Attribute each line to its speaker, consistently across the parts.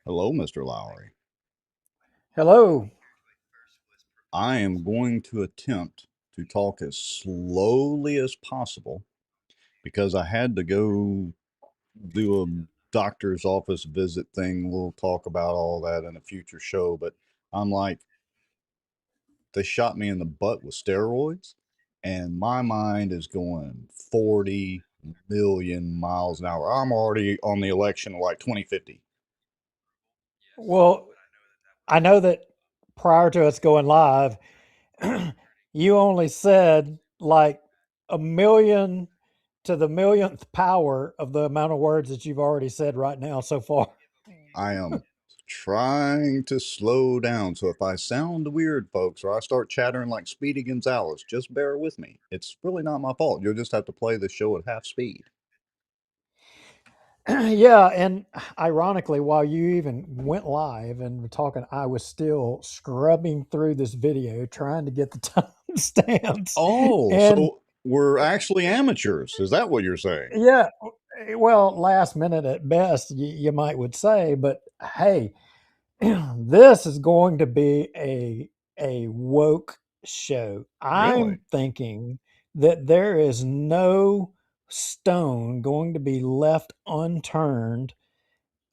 Speaker 1: Hello, Mr. Lowry.
Speaker 2: Hello.
Speaker 1: I am going to attempt to talk as slowly as possible because I had to go do a doctor's office visit thing. We'll talk about all that in a future show, but I'm like, they shot me in the butt with steroids, and my mind is going 40 million miles an hour. I'm already on the election of like 2050.
Speaker 2: Well, I know that prior to us going live, you only said like a million to the millionth power of the amount of words that you've already said right now so far.
Speaker 1: I am trying to slow down. So if I sound weird, folks, or I start chattering like Speedy Gonzalez, just bear with me. It's really not my fault. You'll just have to play the show at half speed.
Speaker 2: Yeah, and ironically, while you even went live and were talking, I was still scrubbing through this video trying to get the timestamps.
Speaker 1: Oh,
Speaker 2: And
Speaker 1: so we're actually amateurs. Is that what you're saying?
Speaker 2: yeah, well, last minute at best, you might would say, but hey, this is going to be a woke show.
Speaker 1: Really?
Speaker 2: I'm thinking that there is no stone going to be left unturned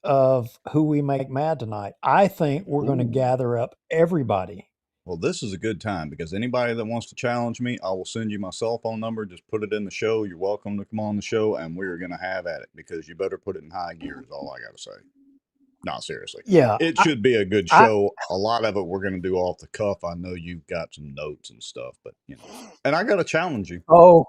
Speaker 2: of who we make mad tonight. I think we're going to
Speaker 1: Ooh.
Speaker 2: gather up everybody.
Speaker 1: Well, this is a good time because anybody that wants to challenge me, I will send you my cell phone number. Just put it in the show. You're welcome to come on the show, and we're going to have at it because you better put it in high gear, is all I got to say. No, seriously.
Speaker 2: Yeah,
Speaker 1: It should be a good
Speaker 2: I
Speaker 1: show. A lot of it we're going to do off the cuff. I know you've got some notes and stuff, but and I got to challenge you.
Speaker 2: oh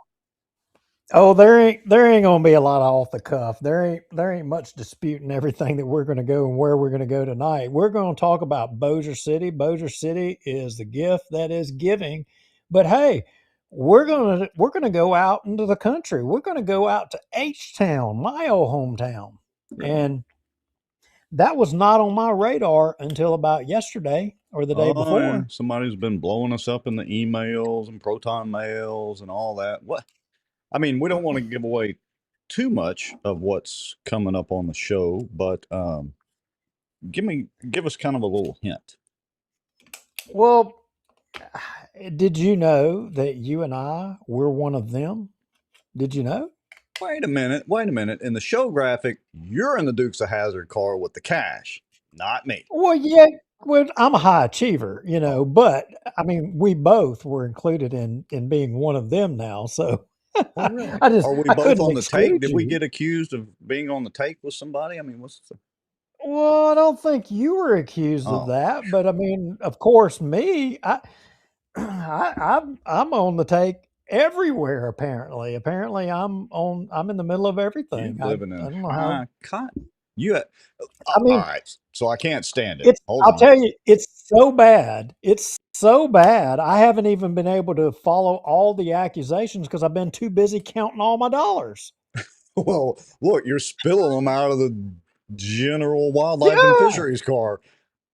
Speaker 2: Oh, there ain't gonna be a lot of off the cuff. There ain't much disputing everything that we're gonna go and where we're gonna go tonight. We're gonna talk about Bossier City. Bossier City is the gift that is giving. But hey, we're gonna go out into the country. We're gonna go out to H Town, my old hometown.
Speaker 1: Really?
Speaker 2: And that was not on my radar until about yesterday or the day
Speaker 1: Oh, yeah.
Speaker 2: before.
Speaker 1: Somebody's been blowing us up in the emails and proton mails and all that. What? I mean, we don't want to give away too much of what's coming up on the show, but give us kind of a little hint.
Speaker 2: Well, did you know that you and I were one of them? Did you know?
Speaker 1: Wait a minute. Wait a minute. In the show graphic, you're in the Dukes of Hazzard car with the cash, not me.
Speaker 2: Well, yeah. Well, I'm a high achiever,
Speaker 1: Oh,
Speaker 2: but I mean, we both were included in being one of them now. So
Speaker 1: oh, really? Are we
Speaker 2: I
Speaker 1: both
Speaker 2: couldn't
Speaker 1: on the take?
Speaker 2: exclude
Speaker 1: Did we
Speaker 2: you.
Speaker 1: get accused of being on the take with somebody? I mean, what's the?
Speaker 2: Well, I don't think you were accused of
Speaker 1: Oh,
Speaker 2: that, but I mean, of course, me, I'm on the take everywhere. Apparently, I'm in the middle of
Speaker 1: you
Speaker 2: everything.
Speaker 1: living
Speaker 2: I
Speaker 1: in
Speaker 2: don't know how.
Speaker 1: high cotton. You,
Speaker 2: I
Speaker 1: all
Speaker 2: mean,
Speaker 1: right. So I can't stand it.
Speaker 2: It's
Speaker 1: Hold
Speaker 2: I'll
Speaker 1: on.
Speaker 2: tell you, it's so bad. It's so bad. I haven't even been able to follow all the accusations because I've been too busy counting all my dollars.
Speaker 1: Well, look, you're spilling them out of the general wildlife and
Speaker 2: Yeah.
Speaker 1: fisheries car.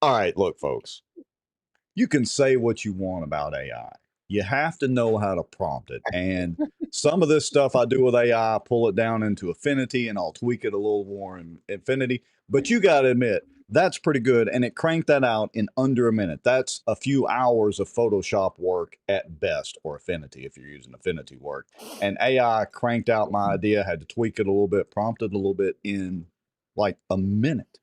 Speaker 1: All right, look, folks. You can say what you want about AI. You have to know how to prompt it. And some of this stuff I do with AI, I pull it down into affinity and I'll tweak it a little more in infinity. But you got to admit, that's pretty good. And it cranked that out in under a minute. That's a few hours of Photoshop work at best, or affinity if you're using affinity work. And AI cranked out my idea, had to tweak it a little bit, prompted a little bit in like a minute.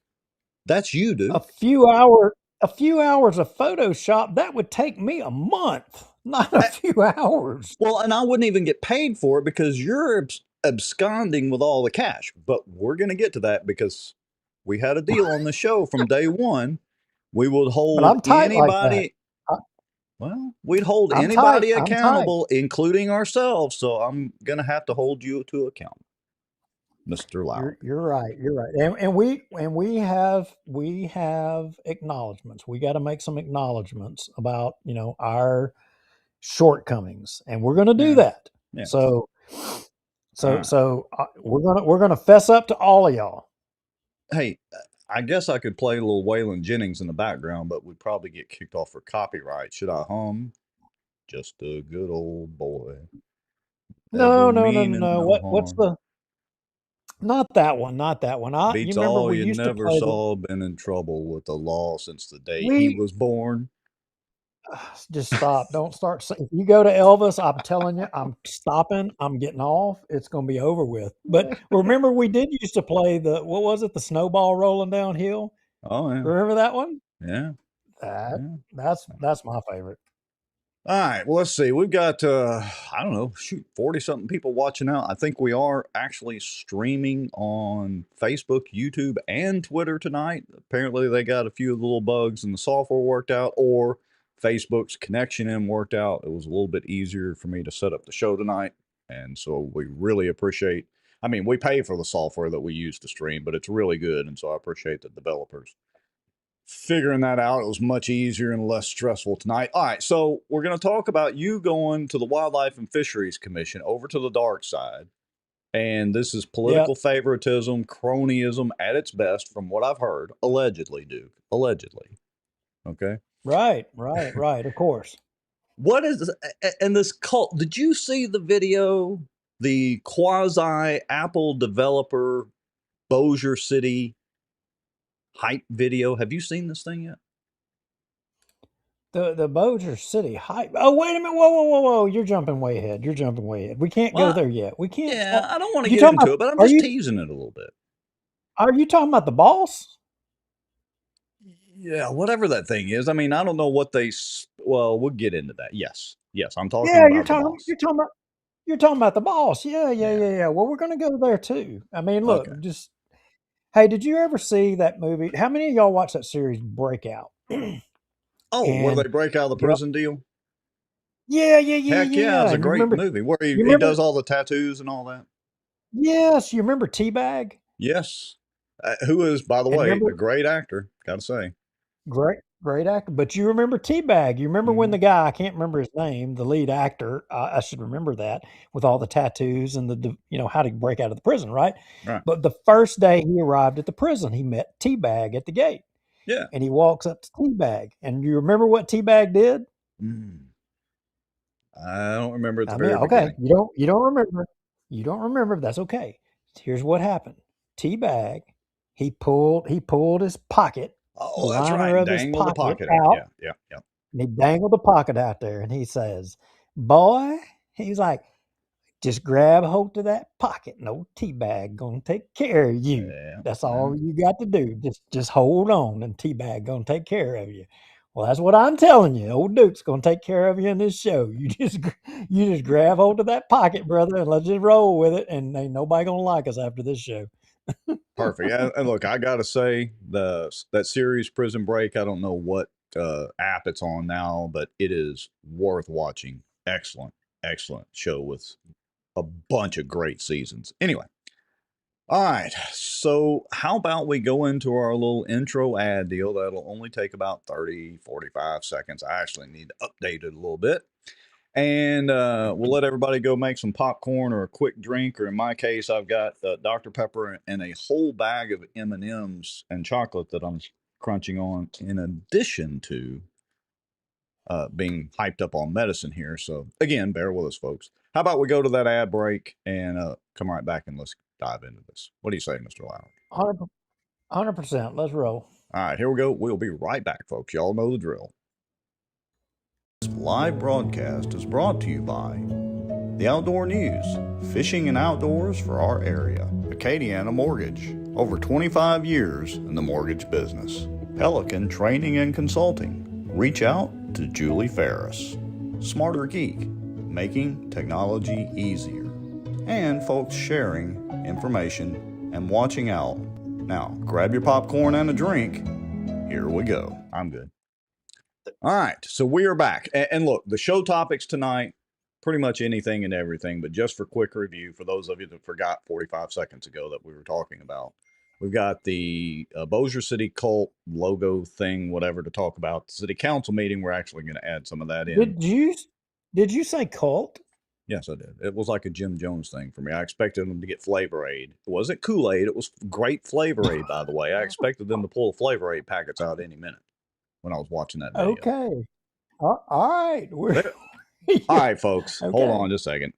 Speaker 1: That's you,
Speaker 2: A
Speaker 1: dude.
Speaker 2: few hour a few hours of Photoshop, that would take me a month, not a few hours.
Speaker 1: Well, and I wouldn't even get paid for it because you're absconding with all the cash. But we're going to get to that because we had a deal on the show from day one. We would
Speaker 2: But
Speaker 1: hold
Speaker 2: I'm tight like that.
Speaker 1: anybody,
Speaker 2: I,
Speaker 1: well, we'd hold
Speaker 2: I'm tight.
Speaker 1: anybody
Speaker 2: I'm tight.
Speaker 1: accountable, including ourselves. So I'm going to have to hold you to account, Mr. Lowry.
Speaker 2: You're right. You're right. And we have acknowledgments. We got to make some acknowledgments about our shortcomings, and we're going to do
Speaker 1: Yeah.
Speaker 2: that.
Speaker 1: Yeah.
Speaker 2: So
Speaker 1: All
Speaker 2: so
Speaker 1: right.
Speaker 2: so we're gonna fess up to all of y'all.
Speaker 1: Hey, I guess I could play a little Waylon Jennings in the background, but we'd probably get kicked off for copyright. Should I hum? Just a good old boy. Never
Speaker 2: No, no, no, no,
Speaker 1: meaning
Speaker 2: no.
Speaker 1: no
Speaker 2: What's
Speaker 1: harm.
Speaker 2: Not that one. Not that one. You
Speaker 1: Beats
Speaker 2: remember
Speaker 1: all
Speaker 2: we
Speaker 1: you
Speaker 2: used to
Speaker 1: never
Speaker 2: play the
Speaker 1: saw, been in trouble with the law since the day he
Speaker 2: we
Speaker 1: was born.
Speaker 2: just stop. Don't start. If you go to Elvis, I'm telling you, I'm stopping. I'm getting off. It's going to be over with. But remember, we did used to play what was it? The snowball rolling downhill.
Speaker 1: Oh yeah,
Speaker 2: Remember that one?
Speaker 1: yeah,
Speaker 2: That
Speaker 1: yeah.
Speaker 2: that's my favorite.
Speaker 1: All right, well, let's see. We've got, I don't know, shoot, 40 something people watching now. I think we are actually streaming on Facebook, YouTube, and Twitter tonight. Apparently, they got a few little bugs in the software worked out, or Facebook's connection in worked out. It was a little bit easier for me to set up the show tonight. And so we really appreciate, I mean, we pay for the software that we use to stream, but it's really good. And so I appreciate the developers figuring that out. It was much easier and less stressful tonight. All right, so we're going to talk about you going to the Wildlife and Fisheries Commission over to the dark side. And this is
Speaker 2: Yep.
Speaker 1: political favoritism, cronyism at its best, from what I've heard. Allegedly, Duke. Allegedly. Okay.
Speaker 2: Right. Right. Right. Of course.
Speaker 1: What is this? And this cult? Did you see the video? The quasi Apple developer Bossier City hype video. Have you seen this thing yet?
Speaker 2: The Bossier City hype. Oh, wait a minute. Whoa, whoa, whoa, whoa. You're jumping way ahead. You're jumping way ahead. We can't go
Speaker 1: Well,
Speaker 2: there yet. We can't
Speaker 1: yeah,
Speaker 2: talk.
Speaker 1: I don't want to
Speaker 2: You
Speaker 1: get
Speaker 2: talking about
Speaker 1: into it, but I'm
Speaker 2: are
Speaker 1: just
Speaker 2: you
Speaker 1: teasing it a little bit.
Speaker 2: are you talking about the boss?
Speaker 1: Yeah, whatever that thing is. I mean, I don't know what they. Well, we'll get into that. Yes, yes, I'm talking
Speaker 2: Yeah,
Speaker 1: about the boss.
Speaker 2: you're talking about the boss. Yeah, yeah,
Speaker 1: Yeah.
Speaker 2: yeah, yeah. Well, we're gonna go there too. I mean, look,
Speaker 1: Okay.
Speaker 2: just hey, did you ever see that movie? How many of y'all watch that series Breakout?
Speaker 1: Oh, where
Speaker 2: And
Speaker 1: they break out of the
Speaker 2: yep.
Speaker 1: prison deal?
Speaker 2: Yeah, yeah, yeah,
Speaker 1: Heck yeah,
Speaker 2: yeah.
Speaker 1: it's a
Speaker 2: And
Speaker 1: great movie where
Speaker 2: you
Speaker 1: he
Speaker 2: remember
Speaker 1: does all the tattoos and all that.
Speaker 2: yes, you remember Teabag?
Speaker 1: Yes. Who is, by the
Speaker 2: And
Speaker 1: way,
Speaker 2: remember
Speaker 1: a great actor, gotta say.
Speaker 2: great actor. But you remember Teabag. You remember when
Speaker 1: Hmm.
Speaker 2: the guy, I can't remember his name, the lead actor, I should remember that, with all the tattoos and how to break out of the prison, right?
Speaker 1: Right.
Speaker 2: But the first day he arrived at the prison, he met Teabag at the gate.
Speaker 1: Yeah.
Speaker 2: And he walks up to Teabag. And you remember what Teabag did?
Speaker 1: Mm. I don't remember at the
Speaker 2: I mean,
Speaker 1: very
Speaker 2: okay,
Speaker 1: beginning.
Speaker 2: you don't remember. You don't remember, that's okay. Here's what happened. Teabag, he pulled his pocket, the
Speaker 1: Oh, that's
Speaker 2: liner
Speaker 1: right.
Speaker 2: of his
Speaker 1: Dangle the
Speaker 2: pocket
Speaker 1: pocket out.
Speaker 2: out,
Speaker 1: Yeah, yeah, yeah.
Speaker 2: and he dangled the pocket out there, and he says, "Boy," he's like, "just grab hold of that pocket, and old Teabag gonna take care of you.
Speaker 1: Yeah,
Speaker 2: That's
Speaker 1: yeah.
Speaker 2: all you got to do. Just hold on, and Teabag gonna take care of you." Well, that's what I'm telling you. Old Duke's gonna take care of you in this show. You just grab hold of that pocket, brother, and let's just roll with it. And ain't nobody gonna like us after this show.
Speaker 1: Perfect. And look, I gotta say, that series Prison Break. I don't know what app it's on now, but it is worth watching. Excellent, excellent show with a bunch of great seasons. Anyway, all right. So how about we go into our little intro ad deal? That'll only take about 30, 45 seconds. I actually need to update it a little bit. And we'll let everybody go make some popcorn or a quick drink, or in my case, I've got Dr. Pepper and a whole bag of M&Ms and chocolate that I'm crunching on, in addition to being hyped up on medicine here. So again, bear with us, folks. How about we go to that ad break and come right back and let's dive into this. What do you say, Mr. Lowry?
Speaker 2: 100%. Let's roll.
Speaker 1: All right, here we go. We'll be right back, folks. Y'all know the drill. This live broadcast is brought to you by The Outdoor News, fishing and outdoors for our area. Acadiana Mortgage, over 25 years in the mortgage business. Pelican Training and Consulting. Reach out to Julie Ferris. Smarter Geek, making technology easier. And folks sharing information and watching out. Now, grab your popcorn and a drink. Here we go. I'm good. All right, so we are back. And look, the show topics tonight, pretty much anything and everything, but just for quick review, for those of you that forgot 45 seconds ago that we were talking about, we've got the Bossier City cult logo thing, whatever, to talk about. The city council meeting, we're actually going to add some of that in.
Speaker 2: Did you say cult?
Speaker 1: Yes, I did. It was like a Jim Jones thing for me. I expected them to get Flavor Aid. It wasn't Kool-Aid. It was great Flavor Aid, by the way. I expected them to pull Flavor Aid packets out any minute when I was watching that video.
Speaker 2: Okay. All right.
Speaker 1: All right, folks. Hold
Speaker 2: Okay.
Speaker 1: on just a second.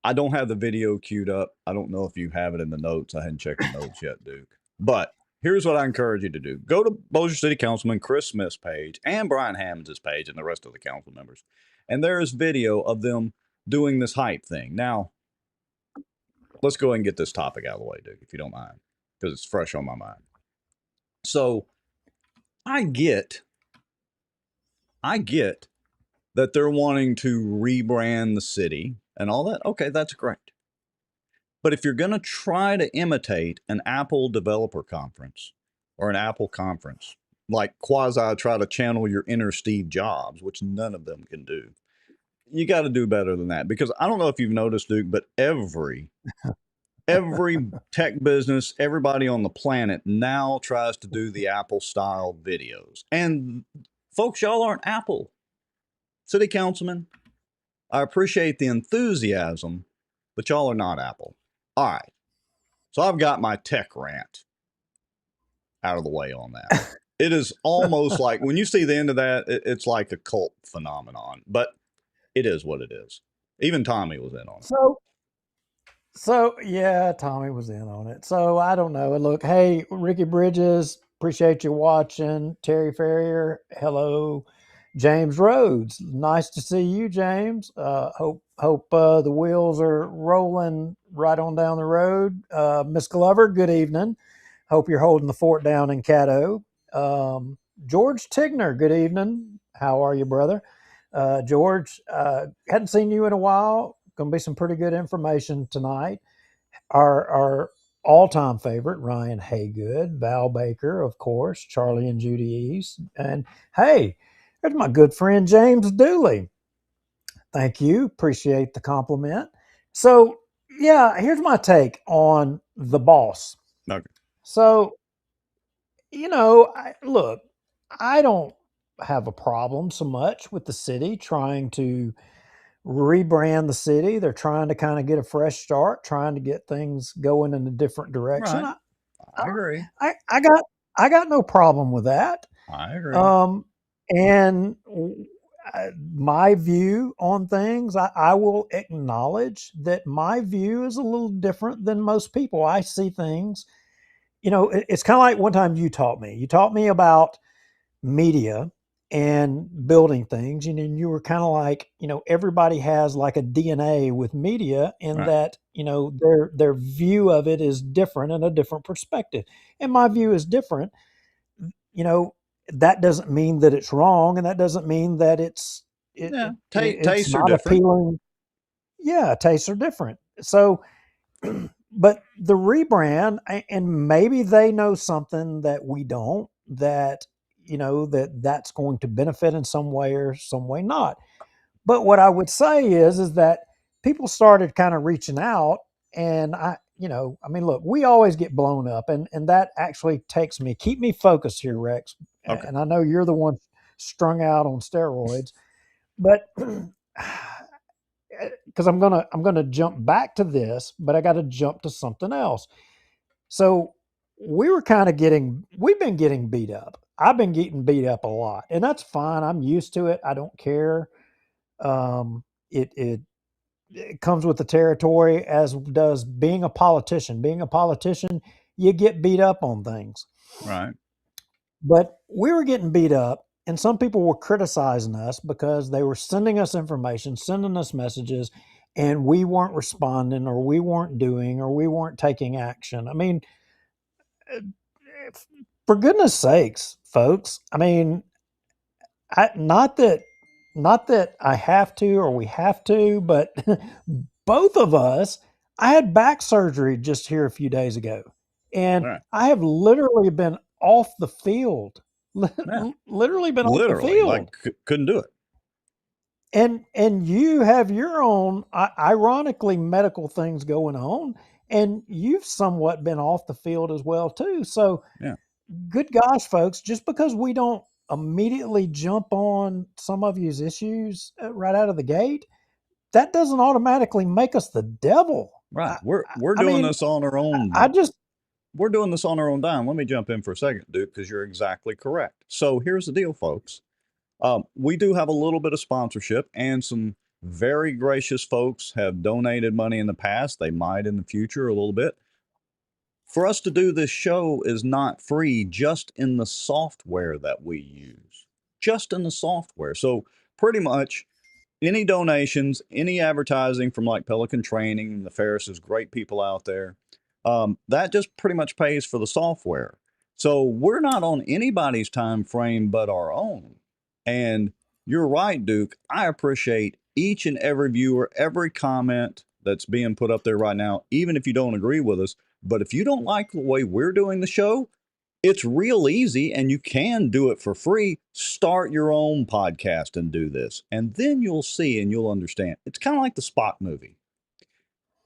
Speaker 1: I don't have the video queued up. I don't know if you have it in the notes. I hadn't checked the notes yet, Duke. But here's what I encourage you to do. Go to Bossier City Councilman Chris Smith's page and Brian Hammond's page and the rest of the council members. And there is video of them doing this hype thing. Now, let's go ahead and get this topic out of the way, Duke, if you don't mind, because it's fresh on my mind. So I get that they're wanting to rebrand the city and all that. Okay, that's great. But if you're going to try to imitate an Apple developer conference or an Apple conference, like quasi try to channel your inner Steve Jobs, which none of them can do, you got to do better than that. Because I don't know if you've noticed, Duke, but every tech business, everybody on the planet now tries to do the Apple style videos. And folks, y'all aren't Apple. City councilmen, I appreciate the enthusiasm, but y'all are not Apple. All right. So I've got my tech rant out of the way on that. It is almost like when you see the end of that, it's like a cult phenomenon, but it is what it is. Even Tommy was in on it.
Speaker 2: So yeah, Tommy was in on it. So I don't know. Look, hey, Ricky Bridges, appreciate you watching. Terry Ferrier, hello. James Rhodes, nice to see you, James. Hope the wheels are rolling right on down the road. Miss Glover, good evening. Hope you're holding the fort down in Caddo. George Tigner, good evening. How are you, brother? George, hadn't seen you in a while. Going to be some pretty good information tonight. Our all-time favorite, Ryan Haygood, Val Baker, of course, Charlie and Judy East, and hey, there's my good friend James Dooley. Thank you. Appreciate the compliment. So, yeah, here's my take on the boss.
Speaker 1: Okay.
Speaker 2: So, look, I don't have a problem so much with the city trying to rebrand the city. They're trying to kind of get a fresh start, trying to get things going in a different direction.
Speaker 1: Right. I agree.
Speaker 2: I got no problem with that.
Speaker 1: I agree.
Speaker 2: And my view on things, I will acknowledge that my view is a little different than most people. I see things, it's kind of like one time you taught me about media and building things, and you were kind of like, everybody has like a DNA with media in
Speaker 1: Right.
Speaker 2: that, their view of it is different and a different perspective. And my view is different. That doesn't mean that it's wrong, and that doesn't mean that it's
Speaker 1: tastes
Speaker 2: not
Speaker 1: are different.
Speaker 2: appealing. Yeah, tastes are different. So, but the rebrand, and maybe they know something that we don't, that that's going to benefit in some way or some way not. But what I would say is that people started kind of reaching out, and look, we always get blown up, and that actually keep me focused here, Rex.
Speaker 1: Okay.
Speaker 2: And I know you're the one strung out on steroids, but because I'm gonna jump back to this, but I got to jump to something else. So we've been getting beat up. I've been getting beat up a lot, and that's fine. I'm used to it. I don't care. It comes with the territory, as does being a politician. Being a politician, you get beat up on things.
Speaker 1: Right.
Speaker 2: But we were getting beat up, and some people were criticizing us because they were sending us information, sending us messages, and we weren't responding, or we weren't doing, or we weren't taking action. I mean, for goodness sakes, folks. I mean, not that I have to or we have to, but both of us, I had back surgery just here a few days ago, and
Speaker 1: Right.
Speaker 2: I have literally been off the field. Literally been off the field.
Speaker 1: Like couldn't do it.
Speaker 2: And you have your own, ironically, medical things going on, and you've somewhat been off the field as well too. So,
Speaker 1: yeah.
Speaker 2: Good gosh, folks, just because we don't immediately jump on some of these issues right out of the gate, that doesn't automatically make us the devil.
Speaker 1: Right. We're doing this on our own. We're doing this on our own dime. Let me jump in for a second, Duke, because you're exactly correct. So here's the deal, folks. We do have a little bit of sponsorship and some Very gracious folks have donated money in the past. They might in the future a little bit. For us to do this show is not free, just in the software that we use. Just in the software. So pretty much any donations, any advertising from like Pelican Training, the Ferris's, great people out there, that just pretty much pays for the software. So we're not on anybody's time frame but our own. And you're right, Duke. I appreciate each and every viewer, every comment that's being put up there right now, even if you don't agree with us. But if you don't like the way we're doing the show, it's real easy and you can do it for free. Start your own podcast and do this. And then you'll see and you'll understand. It's kind of like the Spock movie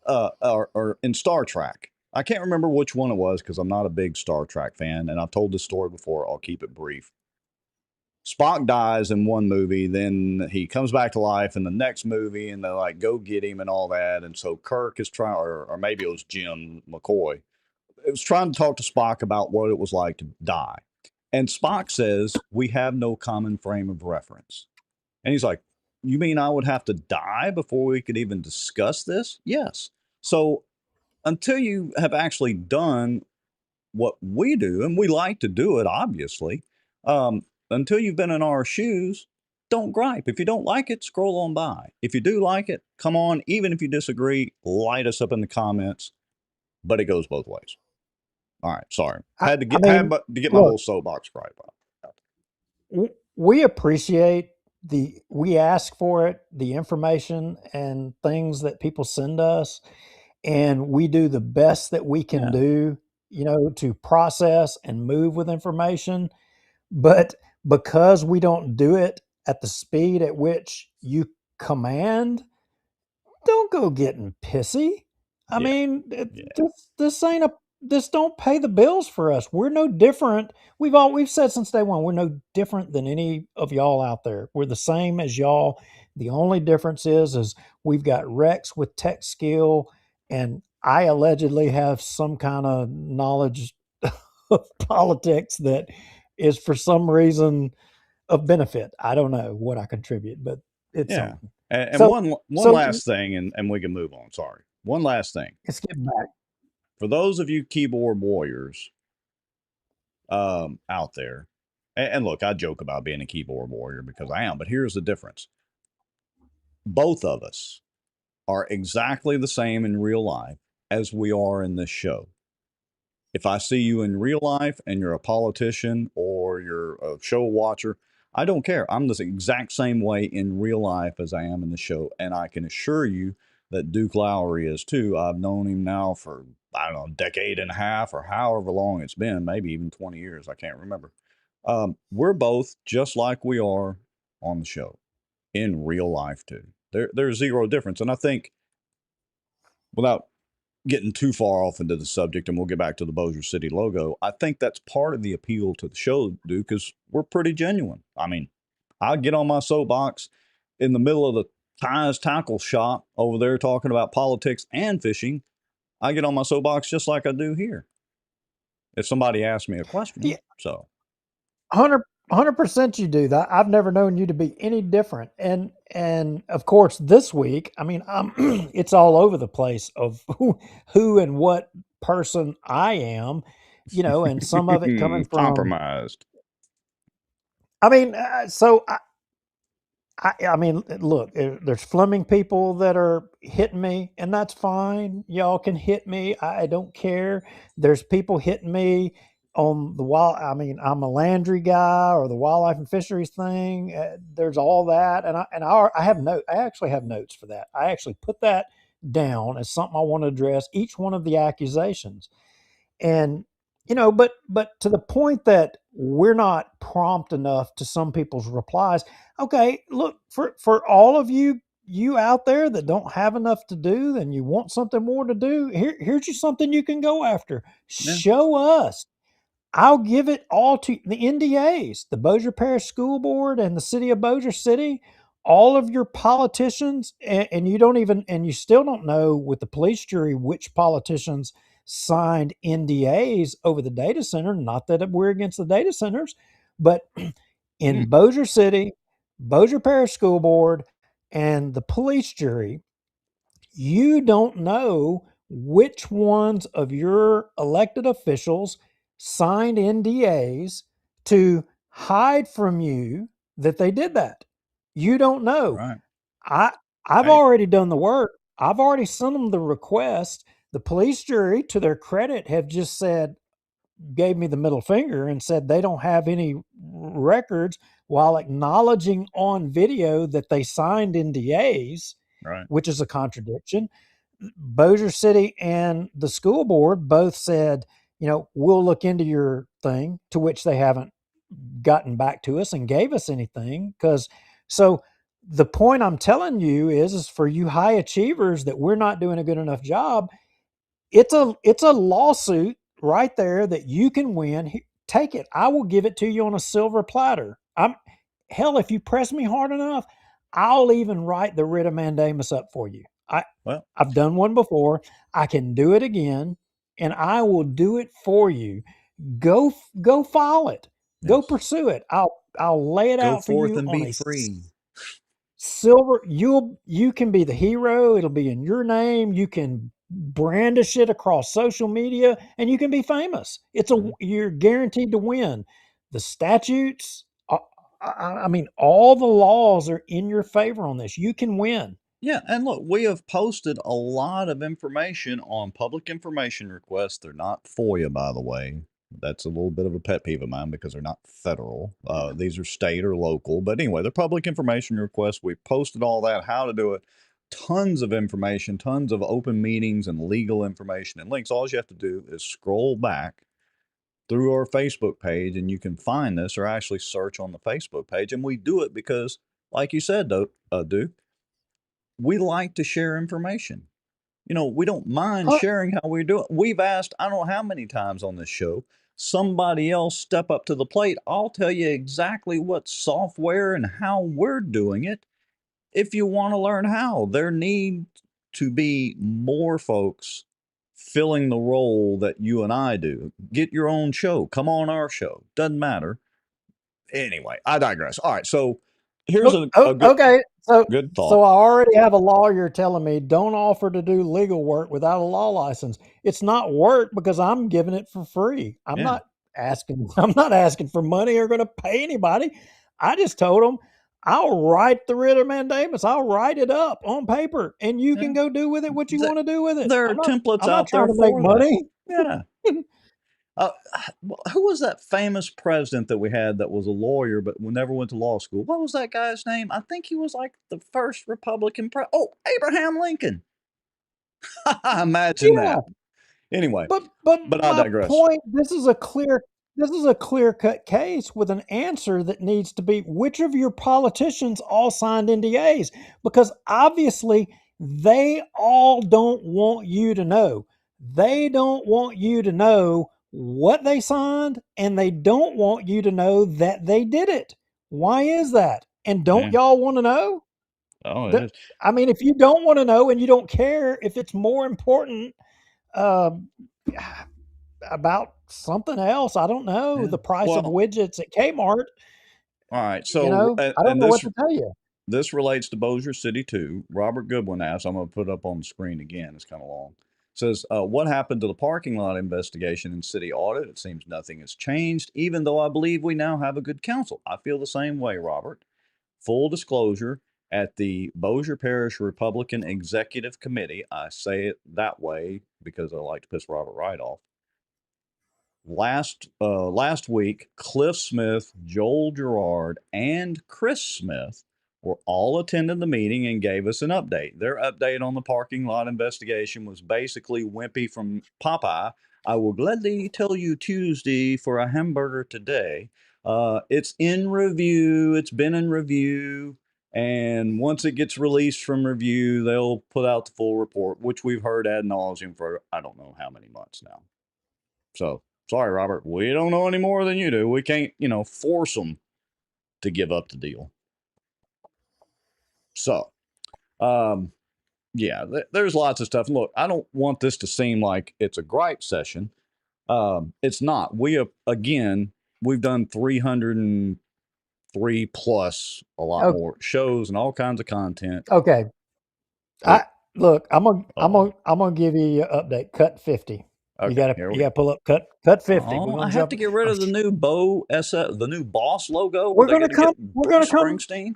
Speaker 1: or in Star Trek. I can't remember which one it was because I'm not a big Star Trek fan. And I've told this story before. I'll keep it brief. Spock dies in one movie, then he comes back to life in the next movie, and they're like, go get him and all that. And so Kirk is trying, or maybe it was Jim McCoy, it was trying to talk to Spock about what it was like to die. And Spock says, we have no common frame of reference. And he's like, you mean I would have to die before we could even discuss this? Yes. So until you have actually done what we do, and we like to do it, obviously, until you've been in our shoes, don't gripe. If you don't like it, scroll on by. If you do like it, come on. Even if you disagree, light us up in the comments. But it goes both ways. All right, sorry. Had to get my little soapbox gripe out.
Speaker 2: We appreciate we ask for it, the information and things that people send us, and we do the best that we can do, to process and move with information. But because we don't do it at the speed at which you command, don't go getting pissy. I mean, this don't pay the bills for us. We're no different. We've said since day one, we're no different than any of y'all out there. We're the same as y'all. The only difference is we've got Rex with tech skill, and I allegedly have some kind of knowledge of politics that is for some reason of benefit. I don't know what I contribute, but it's something.
Speaker 1: And one last thing, and we can move on. Sorry. One last thing.
Speaker 2: Let's get back.
Speaker 1: For those of you keyboard warriors out there, and look, I joke about being a keyboard warrior because I am, but here's the difference. Both of us are exactly the same in real life as we are in this show. If I see you in real life and you're a politician or you're a show watcher, I don't care. I'm the exact same way in real life as I am in the show. And I can assure you that Duke Lowry is too. I've known him now for, I don't know, a decade and a half or however long it's been, maybe even 20 years. I can't remember. We're both just like we are on the show in real life too. There's zero difference. And I think, without getting too far off into the subject, and we'll get back to the Bossier City logo, I think that's part of the appeal to the show, Duke, because we're pretty genuine. I mean, I get on my soapbox in the middle of the Tues tackle shop over there talking about politics and fishing. I get on my soapbox just like I do here if somebody asks me a question. Yeah. So
Speaker 2: 100% you do that. I've never known you to be any different. And of course, this week, I mean, it's all over the place of who and what person I am, and some of it coming from
Speaker 1: compromised.
Speaker 2: I mean, I mean, look, there's Fleming people that are hitting me, and that's fine. Y'all can hit me. I don't care. There's people hitting me on the wild. I mean, I'm a Landry guy or the wildlife and fisheries thing. There's all that, and I have note. I actually have notes for that. I actually put that down as something I want to address. Each one of the accusations, and but to the point that we're not prompt enough to some people's replies. Okay, look, for all of you out there that don't have enough to do and you want something more to do, here's you something you can go after. Yeah. Show us. I'll give it all to the NDAs, the Bossier Parish School Board and the city of Bossier City, all of your politicians, and you still don't know with the police jury which politicians signed NDAs over the data center. Not that we're against the data centers, but in Bossier City, Bossier Parish School Board, and the police jury, you don't know which ones of your elected officials signed NDAs to hide from you that they did that. You don't know.
Speaker 1: Right.
Speaker 2: I I've
Speaker 1: Hey,
Speaker 2: already done the work. I've already sent them the request. The police jury, to their credit, have just said, gave me the middle finger and said they don't have any records, while acknowledging on video that they signed NDAs,
Speaker 1: right.
Speaker 2: which is a contradiction. Bossier City and the school board both said, we'll look into your thing, to which they haven't gotten back to us and gave us anything. So the point I'm telling you is for you high achievers that we're not doing a good enough job. It's a lawsuit right there that you can win. Take it. I will give it to you on a silver platter. Hell, if you press me hard enough, I'll even write the writ of mandamus up for you.
Speaker 1: Well,
Speaker 2: I've done one before. I can do it again, and I will do it for you. Go file it. Go
Speaker 1: yes.
Speaker 2: pursue it. I'll lay it
Speaker 1: Go
Speaker 2: out for
Speaker 1: forth
Speaker 2: you
Speaker 1: and
Speaker 2: on
Speaker 1: be
Speaker 2: a
Speaker 1: free.
Speaker 2: silver. You can be the hero. It'll be in your name. You can brandish it across social media, and you can be famous.
Speaker 1: Yeah.
Speaker 2: You're guaranteed to win. The statutes, I mean, all the laws are in your favor on this. You can win.
Speaker 1: Yeah, and look, we have posted a lot of information on public information requests. They're not FOIA, by the way. That's a little bit of a pet peeve of mine because they're not federal. These are state or local. But anyway, they're public information requests. We've posted all that, how to do it, tons of information, tons of open meetings and legal information and links. All you have to do is scroll back through our Facebook page and you can find this, or actually search on the Facebook page. And we do it because, like you said, Duke, we like to share information. We don't mind
Speaker 2: Oh,
Speaker 1: sharing how we do it. We've asked, I don't know how many times on this show, somebody else step up to the plate. I'll tell you exactly what software and how we're doing it. If you want to learn how, there need to be more folks filling the role that you and I do. Get your own show. Come on our show. Doesn't matter. Anyway, I digress. All right. So here's a good
Speaker 2: okay.
Speaker 1: good
Speaker 2: So
Speaker 1: thought.
Speaker 2: I already have a lawyer telling me don't offer to do legal work without a law license. It's not work because I'm giving it for free. I'm
Speaker 1: Yeah.
Speaker 2: not asking. I'm not asking for money or going to pay anybody. I just told them I'll write the writ of mandamus. I'll write it up on paper, and you
Speaker 1: Yeah.
Speaker 2: can go do with it what you
Speaker 1: Th-
Speaker 2: want to do with it.
Speaker 1: there are
Speaker 2: I'm not.
Speaker 1: templates
Speaker 2: I'm not
Speaker 1: out
Speaker 2: trying
Speaker 1: there
Speaker 2: to make
Speaker 1: for that.
Speaker 2: money.
Speaker 1: Yeah. Uh, who was that famous president that we had that was a lawyer but never went to law school? What was that guy's name? I think he was like the first Republican president. Oh, Abraham Lincoln. Imagine
Speaker 2: Yeah.
Speaker 1: that. Anyway,
Speaker 2: But
Speaker 1: but I
Speaker 2: my
Speaker 1: digress.
Speaker 2: point, this is a clear cut case with an answer that needs to be which of your politicians all signed NDAs, because obviously they all don't want you to know. They don't want you to know what they signed, and they don't want you to know that they did it. Why is that? And don't
Speaker 1: Yeah.
Speaker 2: y'all want to know?
Speaker 1: Oh, it
Speaker 2: The-
Speaker 1: is.
Speaker 2: I mean, if you don't want to know and you don't care, if it's more important uh, about something else. I don't know,
Speaker 1: Yeah.
Speaker 2: the price of
Speaker 1: Well,
Speaker 2: widgets at Kmart.
Speaker 1: all right. So,
Speaker 2: I don't
Speaker 1: and
Speaker 2: know what to tell you.
Speaker 1: this relates to Bossier City too. Robert Goodwin asked, I'm going to put it up on the screen again. It's kind of long. Says, what happened to the parking lot investigation and city audit? It seems nothing has changed, even though I believe we now have a good counsel. I feel the same way, Robert. Full disclosure, at the Bossier Parish Republican Executive Committee, I say it that way because I like to piss Robert Wright off. Last week, Cliff Smith, Joel Gerard, and Chris Smith were all attending the meeting and gave us an update. Their update on the parking lot investigation was basically Wimpy from Popeye. I will gladly tell you Tuesday for a hamburger today. It's in review. It's been in review. And once it gets released from review, they'll put out the full report, which we've heard ad nauseum for I don't know how many months now. So sorry, Robert. We don't know any more than you do. We can't, force them to give up the deal. So, um, yeah, there's lots of stuff. And look, I don't want this to seem like it's a gripe session. It's not. We have, again, we've done 300 3+ a lot
Speaker 2: Okay.
Speaker 1: more shows and all kinds of content.
Speaker 2: Okay.
Speaker 1: But
Speaker 2: Look. I'm
Speaker 1: oh,
Speaker 2: gonna give you your update. Cut 50.
Speaker 1: okay, here we go.
Speaker 2: Pull up. Cut 50. We're
Speaker 1: Oh, I
Speaker 2: gonna
Speaker 1: have to
Speaker 2: jump.
Speaker 1: get rid of the new the new Boss logo where
Speaker 2: We're
Speaker 1: they
Speaker 2: gonna
Speaker 1: got to get
Speaker 2: come. We're gonna
Speaker 1: Bruce
Speaker 2: come.
Speaker 1: Springsteen.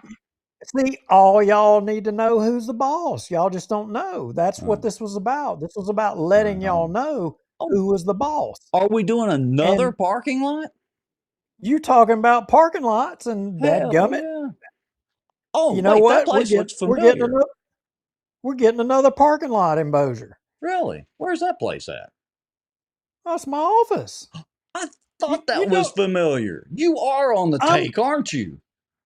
Speaker 2: See, all y'all need to know who's the boss. Y'all just don't know. That's what
Speaker 1: Oh,
Speaker 2: this was about. This was about letting y'all
Speaker 1: oh,
Speaker 2: know
Speaker 1: oh,
Speaker 2: who was the boss.
Speaker 1: are we doing another
Speaker 2: And
Speaker 1: parking lot?
Speaker 2: you talking about parking lots and
Speaker 1: Hell
Speaker 2: dadgummit,
Speaker 1: yeah! Oh,
Speaker 2: you know
Speaker 1: wait, that
Speaker 2: what?
Speaker 1: place looks
Speaker 2: We're getting
Speaker 1: familiar.
Speaker 2: another parking lot in Bossier.
Speaker 1: Really? Where's that place at?
Speaker 2: That's my office.
Speaker 1: I thought
Speaker 2: You
Speaker 1: that was
Speaker 2: know,
Speaker 1: familiar. You are on the
Speaker 2: I'm
Speaker 1: take, aren't you?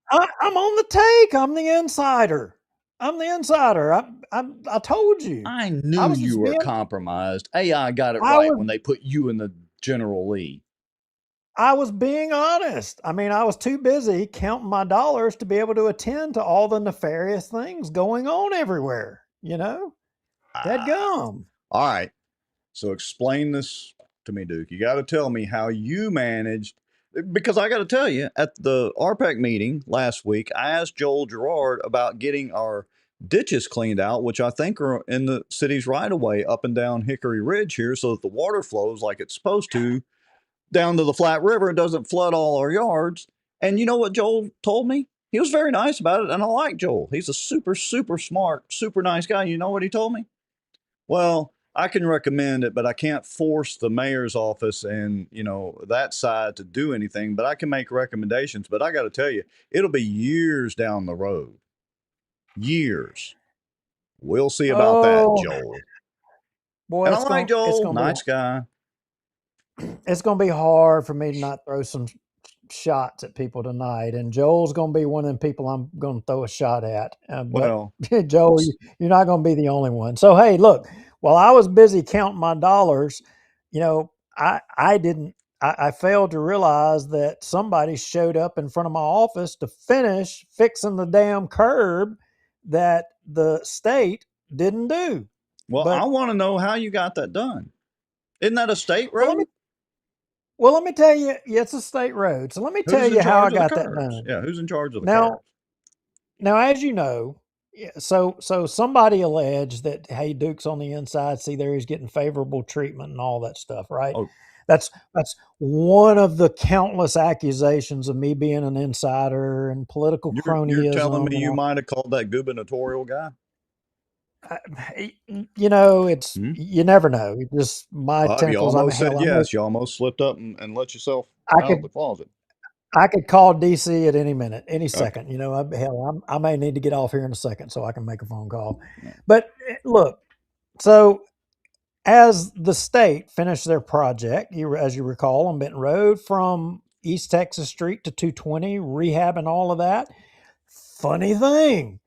Speaker 2: I'm on the take. I'm the insider. I'm the insider. I told you.
Speaker 1: I
Speaker 2: I
Speaker 1: knew
Speaker 2: was
Speaker 1: you
Speaker 2: just
Speaker 1: were
Speaker 2: being.
Speaker 1: compromised. AI got it
Speaker 2: I
Speaker 1: right
Speaker 2: was
Speaker 1: when they put you in the general league.
Speaker 2: I was being honest. I mean, I was too busy counting my dollars to be able to attend to all the nefarious things going on everywhere. Dead
Speaker 1: Ah.
Speaker 2: gum.
Speaker 1: All right. So explain this to me, Duke. You got to tell me how you managed, because I got to tell you, at the RPEC meeting last week, I asked Joel Gerard about getting our ditches cleaned out, which I think are in the city's right of way up and down Hickory Ridge here, so that the water flows like it's supposed to down to the Flat River and doesn't flood all our yards. And you know what Joel told me? He was very nice about it, and I like Joel. He's a super, super smart, super nice guy. You know what he told me? Well, I can recommend it, but I can't force the mayor's office and, that side to do anything, but I can make recommendations. But I got to tell you, it'll be years down the road. Years. We'll see about that,
Speaker 2: Oh
Speaker 1: Joel.
Speaker 2: boy,
Speaker 1: And I like
Speaker 2: it's
Speaker 1: Joel,
Speaker 2: gonna be
Speaker 1: nice guy.
Speaker 2: it's gonna be hard for me to not throw some shots at people tonight. And Joel's gonna be one of them people I'm gonna throw a shot at. But
Speaker 1: Well,
Speaker 2: Joel, you're not gonna be the only one. So hey, look, while I was busy counting my dollars, I didn't. I failed to realize that somebody showed up in front of my office to finish fixing the damn curb that the state didn't do.
Speaker 1: well, I
Speaker 2: But
Speaker 1: want to know how you got that done. Isn't that a state
Speaker 2: well, let me
Speaker 1: road?
Speaker 2: Well, let me tell you, yeah, it's a state road. So let me tell
Speaker 1: Who's in
Speaker 2: you how I
Speaker 1: charge of the
Speaker 2: got that
Speaker 1: curbs?
Speaker 2: done.
Speaker 1: Yeah, who's in charge of the
Speaker 2: Now,
Speaker 1: curbs?
Speaker 2: as you know, yeah, so somebody alleged that hey, Duke's on the inside. See, there he's getting favorable treatment and all that stuff, right?
Speaker 1: Oh,
Speaker 2: That's one of the countless accusations of me being an insider and political
Speaker 1: you're telling
Speaker 2: cronyism
Speaker 1: me
Speaker 2: and
Speaker 1: you
Speaker 2: all.
Speaker 1: might have called that gubernatorial guy?
Speaker 2: It's
Speaker 1: Hmm?
Speaker 2: you never know. It just my
Speaker 1: You
Speaker 2: tentacles.
Speaker 1: almost said
Speaker 2: Hell,
Speaker 1: yes. You almost slipped up and let yourself
Speaker 2: I
Speaker 1: out of
Speaker 2: could
Speaker 1: the closet.
Speaker 2: I could call DC at any minute, any
Speaker 1: Okay.
Speaker 2: second. I may need to get off here in a second so I can make a phone call.
Speaker 1: Yeah.
Speaker 2: But look, so as the state finished their project, as you recall, on Benton Road from East Texas Street to 220, rehab and all of that. Funny thing,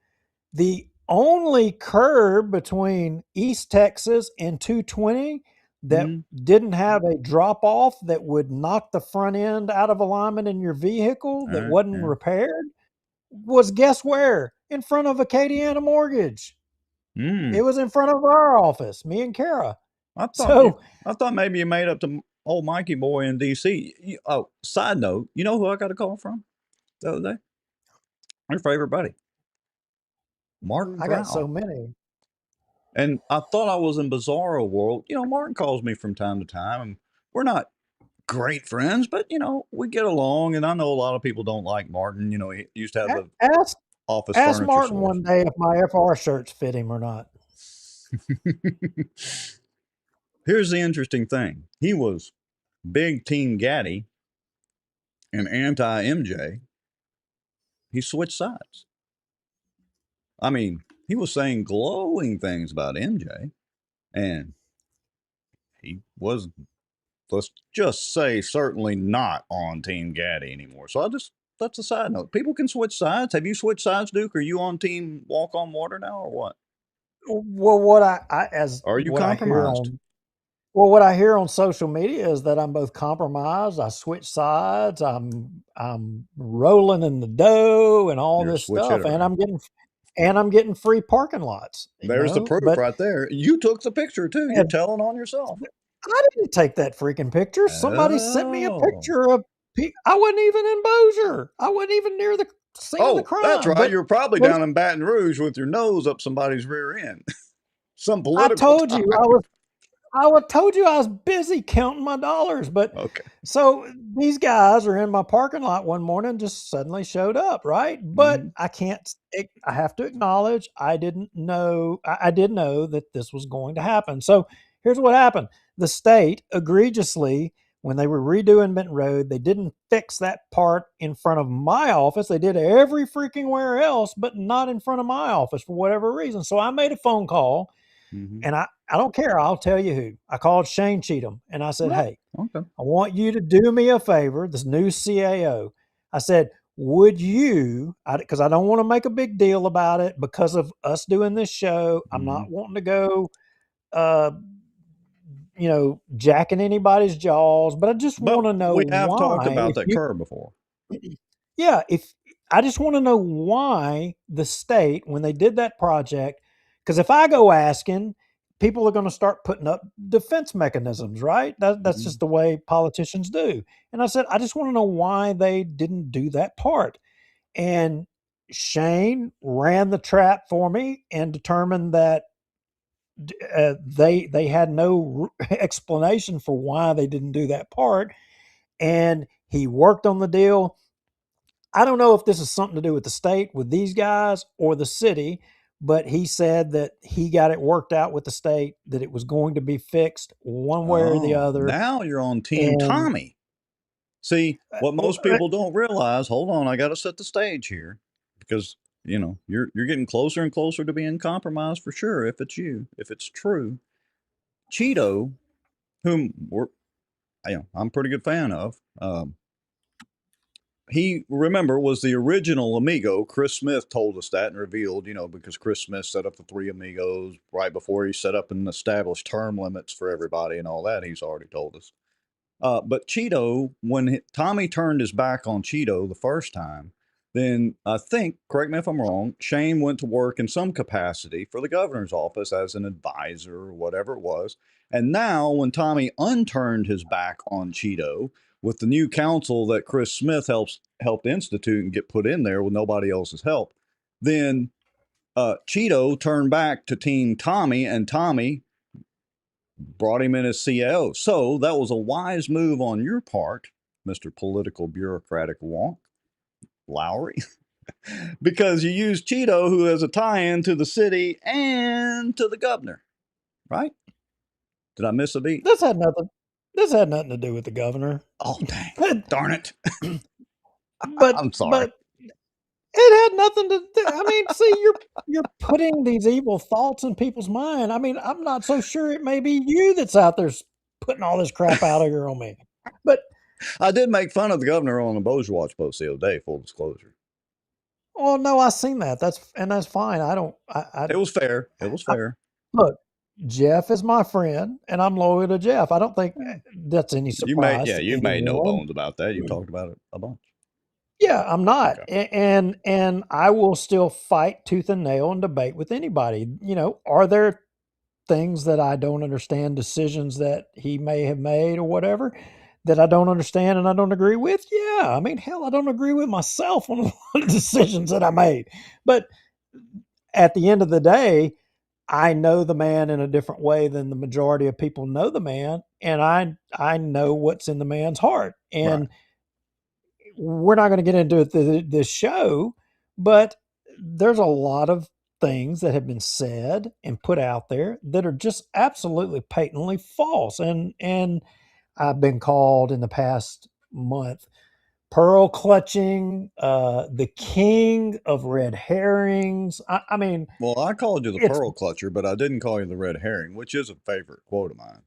Speaker 2: the only curb between East Texas and 220 that
Speaker 1: Hmm.
Speaker 2: didn't have a drop off that would knock the front end out of alignment in your vehicle that wasn't
Speaker 1: Yeah.
Speaker 2: repaired was guess where? In front of Acadiana Mortgage.
Speaker 1: Hmm.
Speaker 2: It was in front of our office, me and Kara.
Speaker 1: I thought you.
Speaker 2: So
Speaker 1: I thought maybe you made up to old Mikey boy in D.C. Oh, side note, you know who I got a call from the other day? Your favorite buddy, Martin
Speaker 2: I got so
Speaker 1: Brown.
Speaker 2: many.
Speaker 1: And I thought I was in bizarro world. Martin calls me from time to time, and we're not great friends, but we get along. And I know a lot of people don't like Martin. He used to have the
Speaker 2: Ask
Speaker 1: office
Speaker 2: ask
Speaker 1: furniture
Speaker 2: Martin
Speaker 1: source.
Speaker 2: one day if my FR shirts fit him or not.
Speaker 1: Here's the interesting thing. He was big Team Gaddy and anti MJ. He switched sides. I mean, he was saying glowing things about MJ, and he was, let's just say, certainly not on Team Gaddy anymore. So that's a side note. People can switch sides. Have you switched sides, Duke? Are you on Team Walk on Water now, or what?
Speaker 2: Well, what I as
Speaker 1: Are you
Speaker 2: what I hear
Speaker 1: compromised?
Speaker 2: on Well, what I hear on social media is that I'm both compromised. I switch sides. I'm rolling in the dough and all
Speaker 1: You're a
Speaker 2: this
Speaker 1: switch
Speaker 2: stuff,
Speaker 1: hitter,
Speaker 2: and
Speaker 1: huh?
Speaker 2: I'm getting free parking lots.
Speaker 1: There's the proof
Speaker 2: But
Speaker 1: right there. You took the picture too. You're
Speaker 2: and
Speaker 1: telling on yourself.
Speaker 2: I didn't take that freaking picture. Somebody sent me a
Speaker 1: Oh.
Speaker 2: picture of I wasn't even in Bossier. I wasn't even near the scene of the
Speaker 1: Oh, that's
Speaker 2: crime.
Speaker 1: right.
Speaker 2: But
Speaker 1: You're probably
Speaker 2: they,
Speaker 1: down in Baton Rouge with your nose up somebody's rear end. Some
Speaker 2: I
Speaker 1: political
Speaker 2: told you
Speaker 1: time.
Speaker 2: told you I was busy counting my dollars. But
Speaker 1: Okay.
Speaker 2: so these guys are in my parking lot one morning, just suddenly showed up, right? But
Speaker 1: Mm-hmm.
Speaker 2: I can't. I have to acknowledge I didn't know. I did know that this was going to happen. So here's what happened: the state egregiously, when they were redoing Benton Road, they didn't fix that part in front of my office. They did every freaking where else, but not in front of my office for whatever reason. So I made a phone call,
Speaker 1: Mm-hmm.
Speaker 2: and I don't care. I'll tell you who. I called Shane Cheatham, and I said,
Speaker 1: Oh,
Speaker 2: "Hey,
Speaker 1: okay.
Speaker 2: I want you to do me a favor, this new CAO." I said, would you, because I don't want to make a big deal about it because of us doing this show. I'm
Speaker 1: Mm-hmm.
Speaker 2: not wanting to go, uh, jacking anybody's jaws, but I just
Speaker 1: But
Speaker 2: want to know
Speaker 1: we have talked
Speaker 2: why.
Speaker 1: about
Speaker 2: If
Speaker 1: that
Speaker 2: you,
Speaker 1: curve before.
Speaker 2: yeah, if I just want to know why the state, when they did that project, because if I go asking, people are going to start putting up defense mechanisms, right? That's
Speaker 1: Mm-hmm.
Speaker 2: just the way politicians do. And I said, I just want to know why they didn't do that part. And Shane ran the trap for me and determined that they had no explanation for why they didn't do that part. And he worked on the deal. I don't know if this is something to do with the state, with these guys, or the city, but he said that he got it worked out with the state, that it was going to be fixed one way or the
Speaker 1: Oh,
Speaker 2: other.
Speaker 1: now you're on Team
Speaker 2: And
Speaker 1: Tommy. See, what most people don't realize, hold on, I got to set the stage here because, you're getting closer and closer to being compromised for sure if it's you, if it's true. Cheeto, whom I'm a pretty good fan of, he, remember, was the original amigo. Chris Smith told us that and revealed, because Chris Smith set up the three amigos right before he set up and established term limits for everybody and all that. He's already told us. But Cheeto, when Tommy turned his back on Cheeto the first time, then I think, correct me if I'm wrong, Shane went to work in some capacity for the governor's office as an advisor or whatever it was. And now, when Tommy unturned his back on Cheeto with the new council that Chris Smith helped institute and get put in there with nobody else's help, then Cheeto turned back to Team Tommy, and Tommy brought him in as CAO. So that was a wise move on your part, Mr. Political Bureaucratic Wonk, Lowry, because you used Cheeto, who has a tie-in to the city and to the governor, right? Did I miss a beat?
Speaker 2: this had nothing. This had nothing to do with the governor.
Speaker 1: Oh, dang. Darn it.
Speaker 2: but
Speaker 1: I'm sorry.
Speaker 2: but it had nothing to do. I mean, see, you're putting these evil thoughts in people's mind. I mean, I'm not so sure it may be you that's out there putting all this crap out here on me. But
Speaker 1: I did make fun of the governor on the Bossier Watch post the other day, full disclosure.
Speaker 2: oh no, I seen that. That's fine. I don't.
Speaker 1: It was fair. It was
Speaker 2: I
Speaker 1: fair.
Speaker 2: look. Jeff is my friend, and I'm loyal to Jeff. I don't think
Speaker 1: Yeah.
Speaker 2: that's any surprise to
Speaker 1: You made no
Speaker 2: anyone.
Speaker 1: bones about that. You talked about it a bunch.
Speaker 2: Yeah, I'm not,
Speaker 1: Okay.
Speaker 2: and I will still fight tooth and nail and debate with anybody. Are there things that I don't understand, decisions that he may have made or whatever that I don't understand and I don't agree with? Yeah, I mean, hell, I don't agree with myself on a lot of decisions that I made. But at the end of the day, I know the man in a different way than the majority of people know the man, and I know what's in the man's heart.
Speaker 1: Right.
Speaker 2: And we're not going to get into it this show, but there's a lot of things that have been said and put out there that are just absolutely patently false. And I've been called in the past month pearl clutching, the king of red herrings. I mean,
Speaker 1: Well, I called you the
Speaker 2: it's
Speaker 1: pearl clutcher, but I didn't call you the red herring, which is a favorite quote of mine.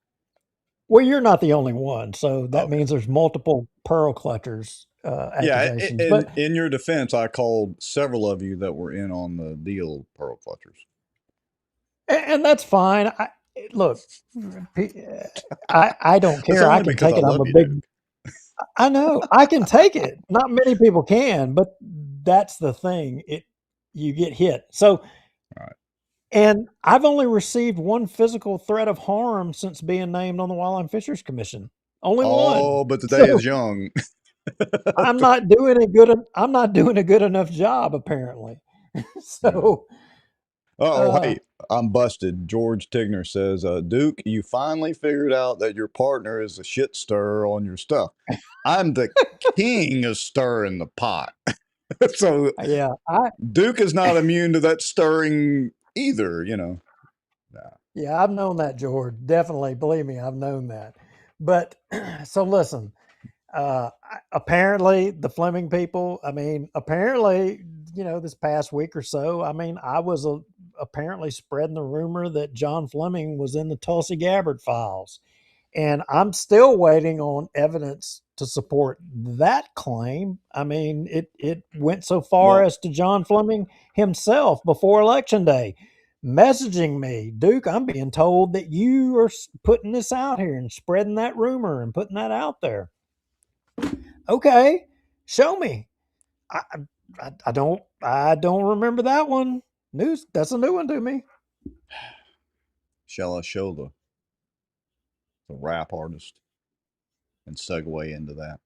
Speaker 2: well, you're not the only one, so that
Speaker 1: Okay.
Speaker 2: means there's multiple pearl clutchers
Speaker 1: Yeah,
Speaker 2: accusations. But
Speaker 1: in your defense, I called several of you that were in on the deal pearl clutchers.
Speaker 2: and that's fine. Look, I don't
Speaker 1: It's
Speaker 2: care. I
Speaker 1: only
Speaker 2: can
Speaker 1: because I
Speaker 2: take it. I'm
Speaker 1: love
Speaker 2: a
Speaker 1: you,
Speaker 2: big.
Speaker 1: dude.
Speaker 2: I know I can take it. Not many people can, but that's the thing. You get hit. So,
Speaker 1: All right.
Speaker 2: and I've only received one physical threat of harm since being named on the Wildlife Fisheries Commission. Only one.
Speaker 1: Oh, but the day
Speaker 2: So
Speaker 1: is young.
Speaker 2: I'm not doing a good. I'm not doing a good enough job, apparently.
Speaker 1: Yeah.
Speaker 2: So,
Speaker 1: Oh,
Speaker 2: uh,
Speaker 1: wait, I'm busted. George Tigner says, Duke, you finally figured out that your partner is a shit stirrer on your stuff. I'm the king of stirring the pot. So
Speaker 2: yeah, I
Speaker 1: Duke is not immune to that stirring either, you know. Nah.
Speaker 2: yeah, I've known that, George. Definitely, believe me, I've known that. But so listen, apparently the Fleming people, I mean, apparently, this past week or so, I mean, I was apparently spreading the rumor that John Fleming was in the Tulsi Gabbard files. And I'm still waiting on evidence to support that claim. I mean, it went so far
Speaker 1: Well,
Speaker 2: as to John Fleming himself before Election Day messaging me, Duke, I'm being told that you are putting this out here and spreading that rumor and putting that out there. Okay, show me. I, I don't remember that one. News. That's a new one to me.
Speaker 1: shall I show the rap artist and segue into that?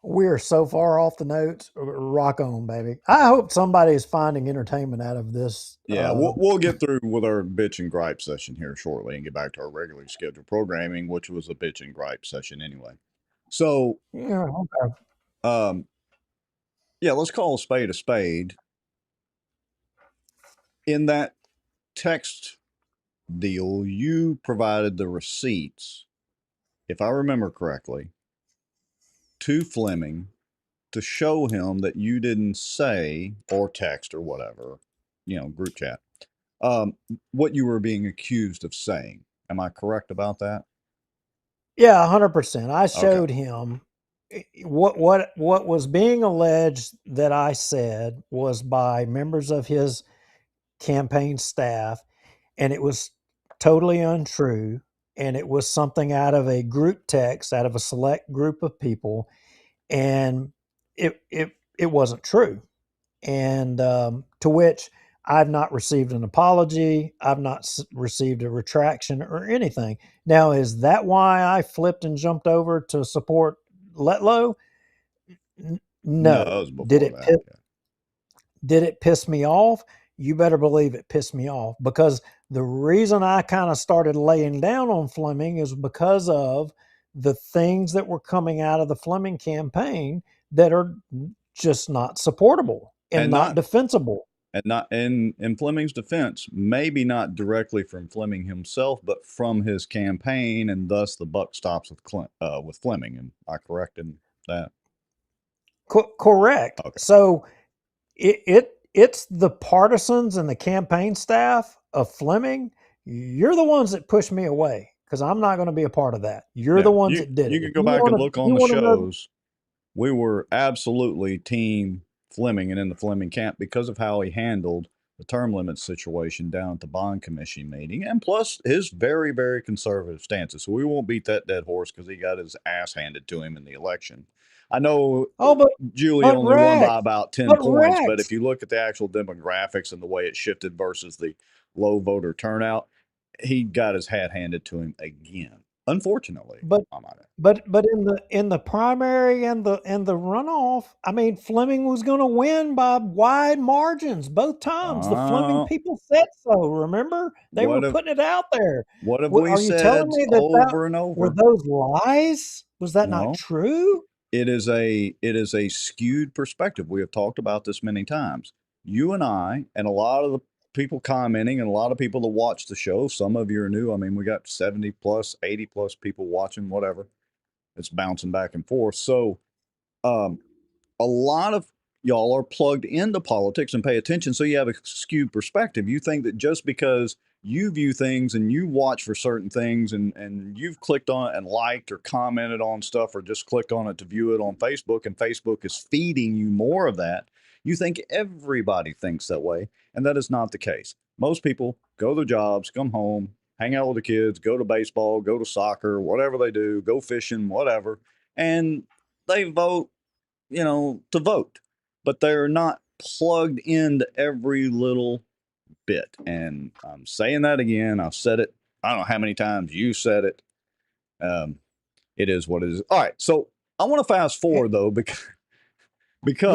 Speaker 2: We're so far off the notes. Rock on, baby. I hope somebody is finding entertainment out of this.
Speaker 1: Yeah, we'll get through with our bitch and gripe session here shortly and get back to our regularly scheduled programming, which was a bitch and gripe session anyway. So,
Speaker 2: Yeah, okay.
Speaker 1: um, yeah, let's call a spade a spade. In that text deal, you provided the receipts, if I remember correctly, to Fleming to show him that you didn't say, or text or whatever, group chat, what you were being accused of saying. Am I correct about that?
Speaker 2: Yeah, 100%. I
Speaker 1: Okay.
Speaker 2: showed him what was being alleged that I said was by members of his campaign staff, and it was totally untrue. And it was something out of a group text, out of a select group of people, and it wasn't true. And to which I've not received an apology. I've not received a retraction or anything. Now, is that why I flipped and jumped over to support Letlow?
Speaker 1: No, it
Speaker 2: No.
Speaker 1: was before that. Yeah.
Speaker 2: Did it piss me off? You better believe it pissed me off, because the reason I kind of started laying down on Fleming is because of the things that were coming out of the Fleming campaign that are just not supportable and
Speaker 1: And
Speaker 2: not
Speaker 1: not
Speaker 2: defensible.
Speaker 1: and not in Fleming's defense, maybe not directly from Fleming himself, but from his campaign, and thus the buck stops with Fleming. Am I correct in that?
Speaker 2: Correct.
Speaker 1: Okay.
Speaker 2: So it's the partisans and the campaign staff of Fleming. You're the ones that push me away, because I'm not going to be a part of that. You're the
Speaker 1: Yeah,
Speaker 2: ones
Speaker 1: you
Speaker 2: that did
Speaker 1: you
Speaker 2: it.
Speaker 1: can go back and look
Speaker 2: If
Speaker 1: on
Speaker 2: you
Speaker 1: the
Speaker 2: want to know,
Speaker 1: shows. We were absolutely team Fleming and in the Fleming camp because of how he handled the term limits situation down at the bond commission meeting, and plus his very, very conservative stances. So we won't beat that dead horse because he got his ass handed to him in the election. I know
Speaker 2: oh,
Speaker 1: Julie
Speaker 2: but
Speaker 1: only won by
Speaker 2: Rex,
Speaker 1: about 10
Speaker 2: but
Speaker 1: points, but if
Speaker 2: Rex,
Speaker 1: you look at the actual demographics and the way it shifted versus the low voter turnout, he got his hat handed to him again. Unfortunately,
Speaker 2: but
Speaker 1: I might add.
Speaker 2: but in the primary and the runoff, I mean, Fleming was going to win by wide margins both times. The Fleming
Speaker 1: Uh,
Speaker 2: people said so. Remember, they were
Speaker 1: what have
Speaker 2: putting it out there.
Speaker 1: what have we
Speaker 2: Are you telling
Speaker 1: said
Speaker 2: me that
Speaker 1: over and
Speaker 2: were
Speaker 1: over?
Speaker 2: those lies? Was that not
Speaker 1: No,
Speaker 2: true?
Speaker 1: it is a skewed perspective. We have talked about this many times. You and I, and a lot of the people commenting, and a lot of people that watch the show. Some of you are new. I mean, we got 70 plus, 80 plus people watching. Whatever. It's bouncing back and forth. So, um, a lot of y'all are plugged into politics and pay attention, so you have a skewed perspective. You think that just because you view things and you watch for certain things, and you've clicked on it and liked or commented on stuff or just clicked on it to view it on Facebook, and Facebook is feeding you more of that, you think everybody thinks that way, and that is not the case. Most people go to their jobs, come home, hang out with the kids, go to baseball, go to soccer, whatever they do, go fishing, whatever, and they vote, to vote, but they're not plugged into every little bit. And I'm saying that again. I've said it. I don't know how many times you said it. Um, it is what it is. All right, so I want to fast forward though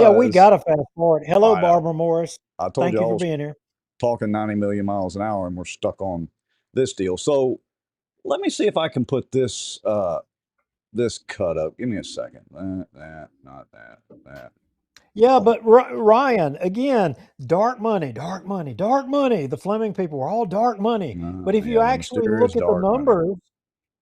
Speaker 2: Yeah, we
Speaker 1: because
Speaker 2: got to fast forward. Hello,
Speaker 1: I know
Speaker 2: Barbara Morris.
Speaker 1: I told
Speaker 2: Thank
Speaker 1: you I
Speaker 2: you for
Speaker 1: was
Speaker 2: being here.
Speaker 1: talking 90 million miles an hour, and we're stuck on this deal. So let me see if I can put this cut up. Give me a second. That, not that, that.
Speaker 2: Yeah,
Speaker 1: Oh,
Speaker 2: but Ryan, again, dark money, dark money, dark money. The Fleming people were all dark money. But if you
Speaker 1: yeah, the
Speaker 2: actually
Speaker 1: mysterious
Speaker 2: look at the
Speaker 1: dark money.
Speaker 2: numbers,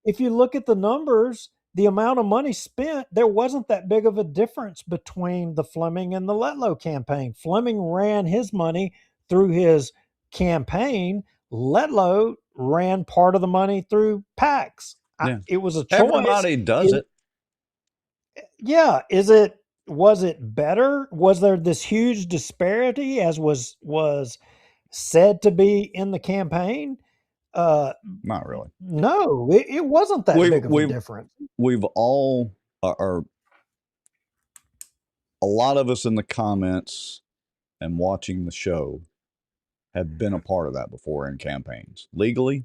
Speaker 2: if you look at the numbers, the amount of money spent, there wasn't that big of a difference between the Fleming and the Letlow campaign. Fleming ran his money through his campaign. Letlow ran part of the money through PACs.
Speaker 1: Yeah,
Speaker 2: It was a choice.
Speaker 1: everybody does it.
Speaker 2: Yeah, was it better? Was there this huge disparity as was said to be in the campaign?
Speaker 1: Not really.
Speaker 2: No, it wasn't that
Speaker 1: We
Speaker 2: big of a
Speaker 1: we
Speaker 2: difference.
Speaker 1: we've all are a lot of us in the comments and watching the show have been a part of that before in campaigns legally,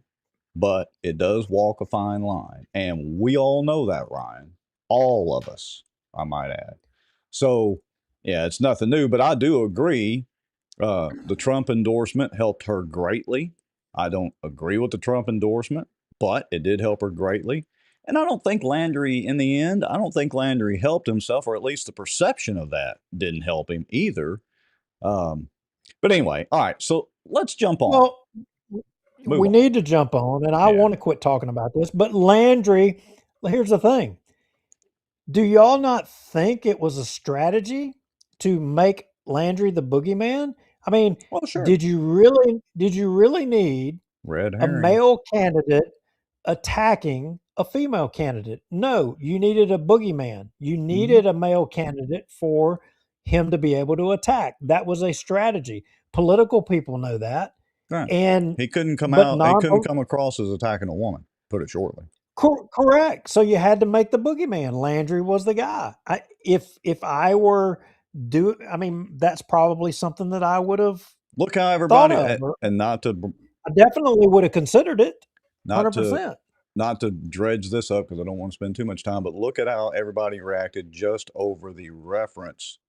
Speaker 1: but it does walk a fine line, and we all know that, Ryan. All of us, I might add. So yeah, it's nothing new, but I do agree. The Trump endorsement helped her greatly. I don't agree with the Trump endorsement, but it did help her greatly. And I don't think Landry, in the end, I don't think Landry helped himself, or at least the perception of that didn't help him either. Um, but anyway, all right, so let's jump on,
Speaker 2: Well,
Speaker 1: move
Speaker 2: we
Speaker 1: on.
Speaker 2: need to jump on, and I
Speaker 1: Yeah,
Speaker 2: want to quit talking about this. But Landry, here's the thing: do y'all not think it was a strategy to make Landry the boogeyman? I mean,
Speaker 1: well, sure.
Speaker 2: did you really need
Speaker 1: Red
Speaker 2: a
Speaker 1: herring.
Speaker 2: male candidate attacking a female candidate? No, you needed a boogeyman. You
Speaker 1: Mm-hmm.
Speaker 2: needed a male candidate for him to be able to attack. That was a strategy. Political people know that.
Speaker 1: Right.
Speaker 2: And
Speaker 1: He couldn't come
Speaker 2: but
Speaker 1: out. He
Speaker 2: non
Speaker 1: couldn't come across as attacking a woman. Put it shortly.
Speaker 2: correct. So you had to make the boogeyman. Landry was the guy. If I were I mean, that's probably something that I would have
Speaker 1: Look how
Speaker 2: thought
Speaker 1: everybody,
Speaker 2: of. Or
Speaker 1: and
Speaker 2: I definitely would have considered it.
Speaker 1: not to
Speaker 2: 100%.
Speaker 1: not to dredge this up because I don't want to spend too much time, but look at how everybody reacted just over the reference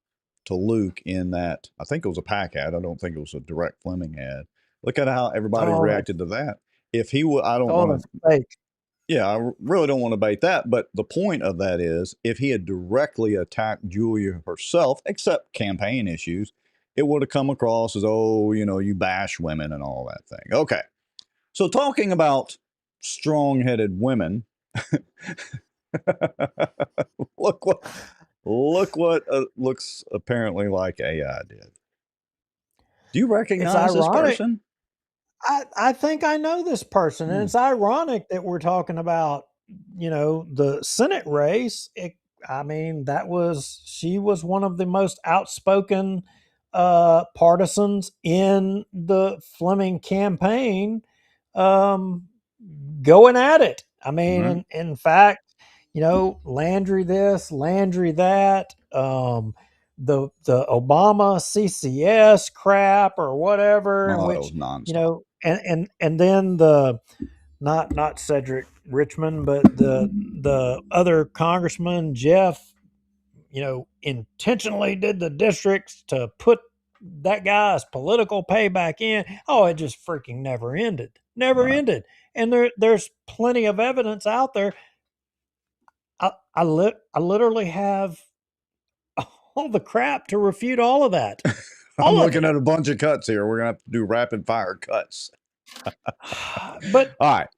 Speaker 1: to Luke in that. I think it was a pack ad. I don't think it was a direct Fleming ad. Look at how everybody
Speaker 2: Oh,
Speaker 1: reacted to that. If he would, I don't want
Speaker 2: that's
Speaker 1: to.
Speaker 2: fake.
Speaker 1: Yeah, I really don't want to bait that. But the point of that is, if he had directly attacked Julia herself, except campaign issues, it would have come across as, oh, you bash women and all that thing. Okay. So talking about strong-headed women, look what looks apparently like AI did. Do you
Speaker 2: It's
Speaker 1: recognize this
Speaker 2: ironic.
Speaker 1: person?
Speaker 2: I think I know this person, and
Speaker 1: Hmm.
Speaker 2: it's ironic that we're talking about, the Senate race. I mean, she was one of the most outspoken partisans in the Fleming campaign, um, going at it. I mean,
Speaker 1: Right.
Speaker 2: in fact, Landry this, Landry that. The Obama CCS crap or whatever, in
Speaker 1: Oh, that was
Speaker 2: which
Speaker 1: nonstop.
Speaker 2: and then the not Cedric Richmond, but the other congressman Jeff, intentionally did the districts to put that guy's political payback in. Oh, it just freaking never
Speaker 1: Right.
Speaker 2: ended. And there's plenty of evidence out there. I literally have all the crap to refute all of that,
Speaker 1: I'm
Speaker 2: all of
Speaker 1: looking
Speaker 2: it.
Speaker 1: at a bunch of cuts here. We're gonna have to do rapid fire cuts.
Speaker 2: But
Speaker 1: All right.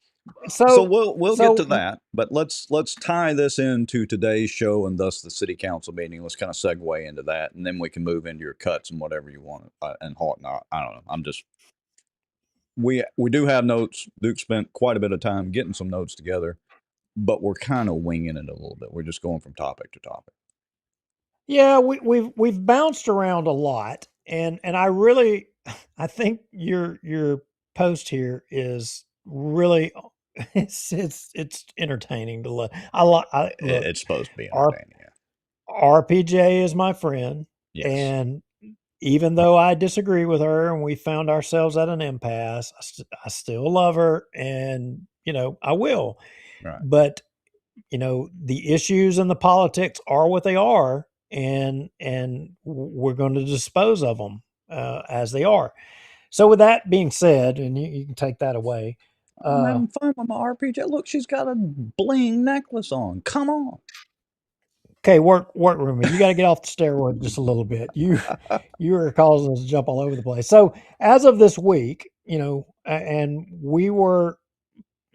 Speaker 1: So
Speaker 2: so
Speaker 1: we'll get to
Speaker 2: so
Speaker 1: that, but let's tie this into today's show and thus the city council meeting. Let's kind of segue into that, and then we can move into your cuts and whatever you want. And Haughton, I don't know. I'm just we do have notes. Duke spent quite a bit of time getting some notes together, but we're kind of winging it a little bit. We're just going from topic to topic.
Speaker 2: yeah, we've bounced around a lot, and I really I think your post here is really it's entertaining to look. I look.
Speaker 1: It's supposed to be
Speaker 2: R,
Speaker 1: entertaining. Yeah.
Speaker 2: RPJ is my friend,
Speaker 1: Yes.
Speaker 2: and even though I disagree with her and we found ourselves at an impasse, I still love her, and I will.
Speaker 1: Right.
Speaker 2: But the issues and the politics are what they are, and we're going to dispose of them as they are. So with that being said, and you can take that away.
Speaker 1: I'm having fun with my RPG. Look, she's got a bling necklace on. Come on.
Speaker 2: Okay, work room. You got to get off the steroid just a little bit. You are causing us to jump all over the place. So as of this week, and we were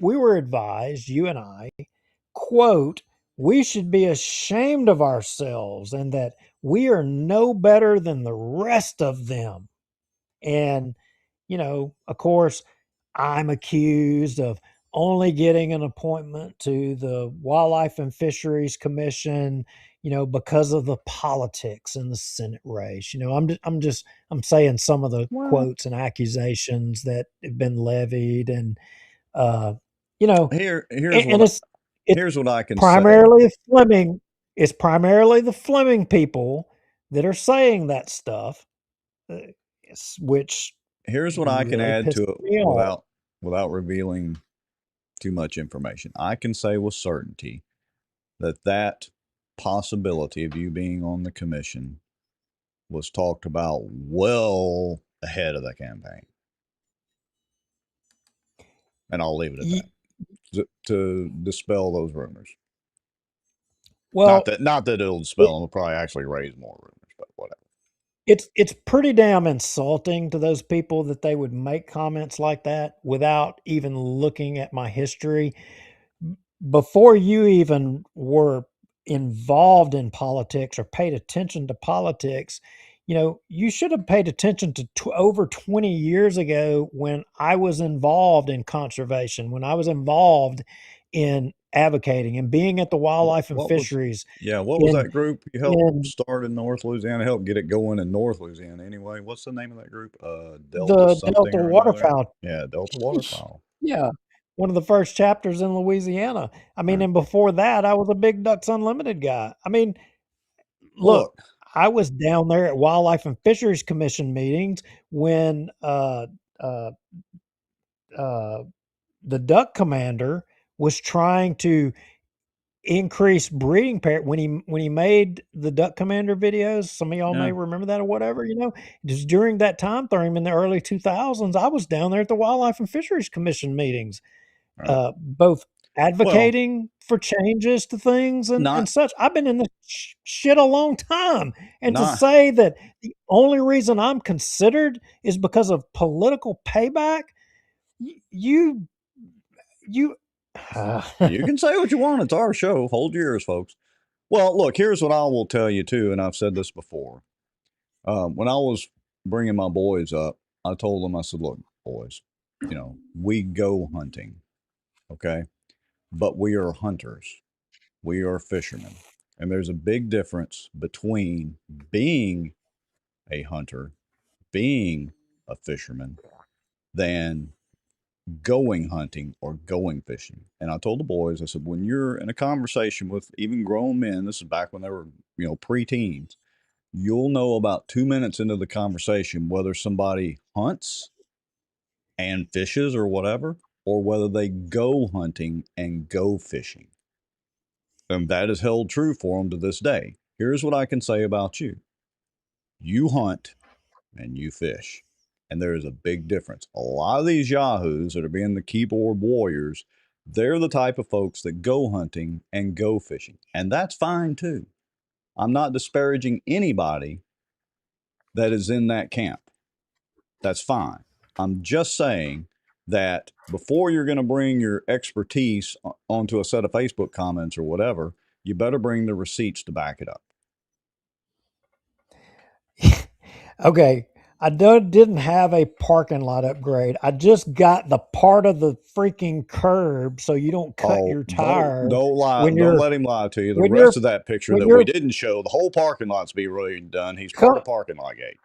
Speaker 2: advised, you and I, quote, we should be ashamed of ourselves and that we are no better than the rest of them. And, of course, I'm accused of only getting an appointment to the Wildlife and Fisheries Commission, because of the politics in the Senate race. I'm saying some of the
Speaker 1: Well,
Speaker 2: quotes and accusations that have been levied, and uh, you know,
Speaker 1: here's
Speaker 2: and
Speaker 1: what
Speaker 2: it's
Speaker 1: here's what I can say.
Speaker 2: primarily Fleming. It's primarily the Fleming people that are saying that stuff, uh, which
Speaker 1: Here's what I can
Speaker 2: really
Speaker 1: add
Speaker 2: pisses
Speaker 1: to it
Speaker 2: me off.
Speaker 1: without revealing too much information. I can say with certainty that possibility of you being on the commission was talked about well ahead of the campaign. And I'll leave it at that. To dispel those rumors.
Speaker 2: Well,
Speaker 1: not that it'll dispel them, it'll probably actually raise more rumors, but whatever.
Speaker 2: it's pretty damn insulting to those people that they would make comments like that without even looking at my history. Before you even were involved in politics or paid attention to politics, you should have paid attention to over 20 years ago when I was involved in conservation, when I was involved in advocating and being at the Wildlife and
Speaker 1: What was
Speaker 2: Fisheries
Speaker 1: what was
Speaker 2: in
Speaker 1: that group you helped
Speaker 2: in
Speaker 1: start in North Louisiana? Help get it going in North Louisiana anyway. What's the name of that group? Delta
Speaker 2: the
Speaker 1: something
Speaker 2: Delta
Speaker 1: or another.
Speaker 2: waterfowl.
Speaker 1: Yeah, Delta Waterfowl.
Speaker 2: Yeah, one of the first chapters in Louisiana. I mean,
Speaker 1: Right.
Speaker 2: and before that, I was a Big Ducks Unlimited guy. I mean,
Speaker 1: Well,
Speaker 2: look,
Speaker 1: look,
Speaker 2: I was down there at Wildlife and Fisheries Commission meetings when uh, uh, the duck commander was trying to increase breeding pair when he made the duck commander videos. Some of y'all
Speaker 1: yeah,
Speaker 2: may remember that or whatever. Just during that time frame in the early 2000s, I was down there at the Wildlife and Fisheries Commission meetings,
Speaker 1: right.
Speaker 2: both
Speaker 1: Well,
Speaker 2: advocating for changes to things and
Speaker 1: not
Speaker 2: such. I've been in this shit a long time, and to
Speaker 1: not
Speaker 2: say that the only reason I'm considered is because of political payback, you you.
Speaker 1: you can say what you want. It's our show. Hold your ears, folks. Well, look, here's what I will tell you too, and I've said this before. When I was bringing my boys up, I told them, I said, look, boys, we go hunting, okay? But we are hunters. We are fishermen. And there's a big difference between being a hunter, being a fisherman, than going hunting or going fishing. And I told the boys, I said, when you're in a conversation with even grown men, this is back when they were, preteens, you'll know about 2 minutes into the conversation whether somebody hunts and fishes or whatever, or whether they go hunting and go fishing. And that is held true for them to this day. Here's what I can say about you: you hunt and you fish. And there is a big difference. A lot of these yahoos that are being the keyboard warriors, they're the type of folks that go hunting and go fishing. And that's fine too. I'm not disparaging anybody that is in that camp. That's fine. I'm just saying that before you're going to bring your expertise onto a set of Facebook comments or whatever, you better bring the receipts to back it up.
Speaker 2: Okay, I didn't have a parking lot upgrade. I just got the part of the freaking curb so you don't cut
Speaker 1: Oh,
Speaker 2: your tire
Speaker 1: don't lie.
Speaker 2: when
Speaker 1: Don't
Speaker 2: you're
Speaker 1: let him lie to you. The
Speaker 2: when you're
Speaker 1: rest of that picture
Speaker 2: when
Speaker 1: that we
Speaker 2: you're
Speaker 1: didn't show, the whole parking lot's be really done. He's part
Speaker 2: co-
Speaker 1: of parking lot gate.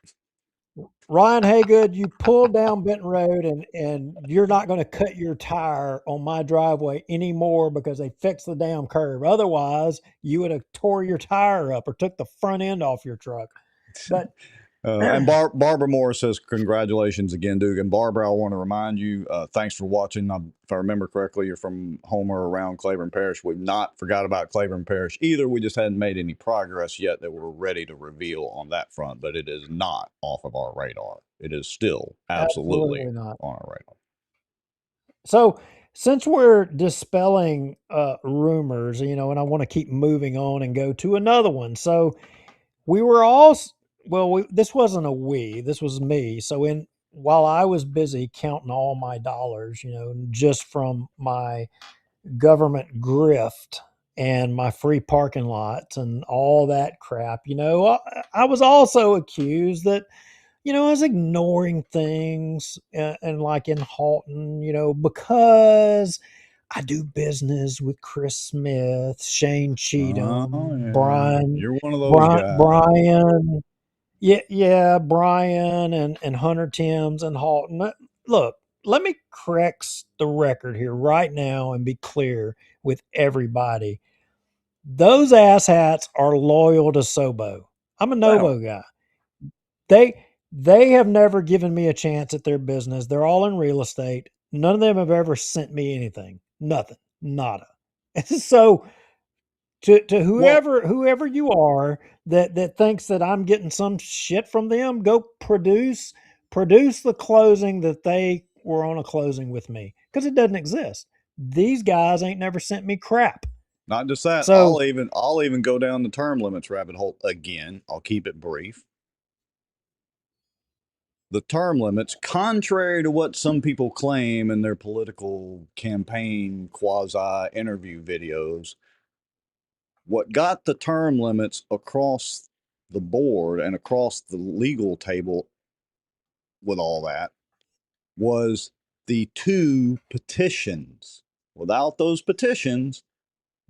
Speaker 2: Ryan Haygood, you pull down Benton Road and you're not going to cut your tire on my driveway anymore because they fixed the damn curb. Otherwise, you would have tore your tire up or took the front end off your truck. But
Speaker 1: And Barbara Moore says, congratulations again, Duke. And Barbara, I want to remind you, thanks for watching. If I remember correctly, you're from home or around Claiborne Parish. We've not forgot about Claiborne Parish either. We just hadn't made any progress yet that we're ready to reveal on that front, but it is not off of our radar. It is still absolutely
Speaker 2: not
Speaker 1: on our radar.
Speaker 2: So, since we're dispelling rumors, and I want to keep moving on and go to another one. So, we were all this wasn't a we, this was me. So, while I was busy counting all my dollars, just from my government grift and my free parking lots and all that crap, I was also accused that I was ignoring things, and like in Haughton, because I do business with Chris Smith, Shane
Speaker 1: Oh,
Speaker 2: Cheatham,
Speaker 1: yeah.
Speaker 2: Brian,
Speaker 1: You're one of those guys.
Speaker 2: Brian, yeah, Brian and Hunter Timms and Haughton. Look, let me correct the record here right now and be clear with everybody. Those asshats are loyal to Sobo. I'm a Nobo guy. They have never given me a chance at their business. They're all in real estate. None of them have ever sent me anything. Nothing. Nada. So to whoever you are that thinks that I'm getting some shit from them, go produce the closing that they were on a closing with me, because it doesn't exist. These guys ain't never sent me crap.
Speaker 1: Not just that.
Speaker 2: So
Speaker 1: I'll even go down the term limits rabbit hole again. I'll keep it brief. The term limits, contrary to what some people claim in their political campaign quasi interview videos, what got the term limits across the board and across the legal table with all that was the 2 petitions. Without those petitions,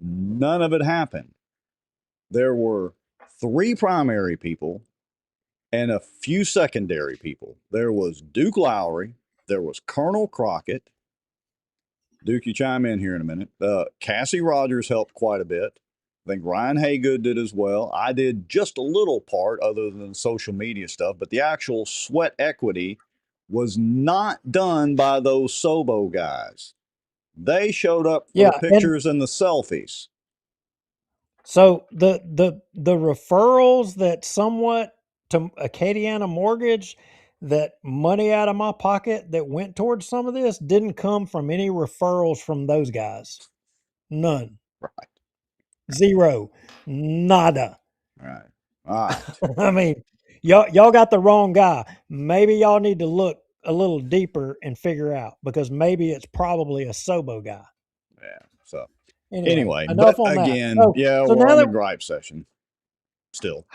Speaker 1: none of it happened. There were 3 primary people and a few secondary people. There was Duke Lowry, there was Colonel Crockett. Duke, you chime in here in a minute. Cassie Rogers helped quite a bit. I think Ryan Haygood did as well. I did just a little part other than social media stuff, but the actual sweat equity was not done by those Sobo guys. They showed up for the pictures and the selfies.
Speaker 2: So the referrals that somewhat to Acadiana Mortgage, that money out of my pocket that went towards some of this didn't come from any referrals from those guys. None.
Speaker 1: Right.
Speaker 2: 0. Nada.
Speaker 1: Right. All right.
Speaker 2: I mean, y'all got the wrong guy. Maybe y'all need to look a little deeper and figure out, because maybe it's probably a Sobo guy.
Speaker 1: Yeah. So
Speaker 2: Anyway,
Speaker 1: but
Speaker 2: on
Speaker 1: again,
Speaker 2: that. So
Speaker 1: we're
Speaker 2: now
Speaker 1: on the
Speaker 2: that
Speaker 1: gripe session still.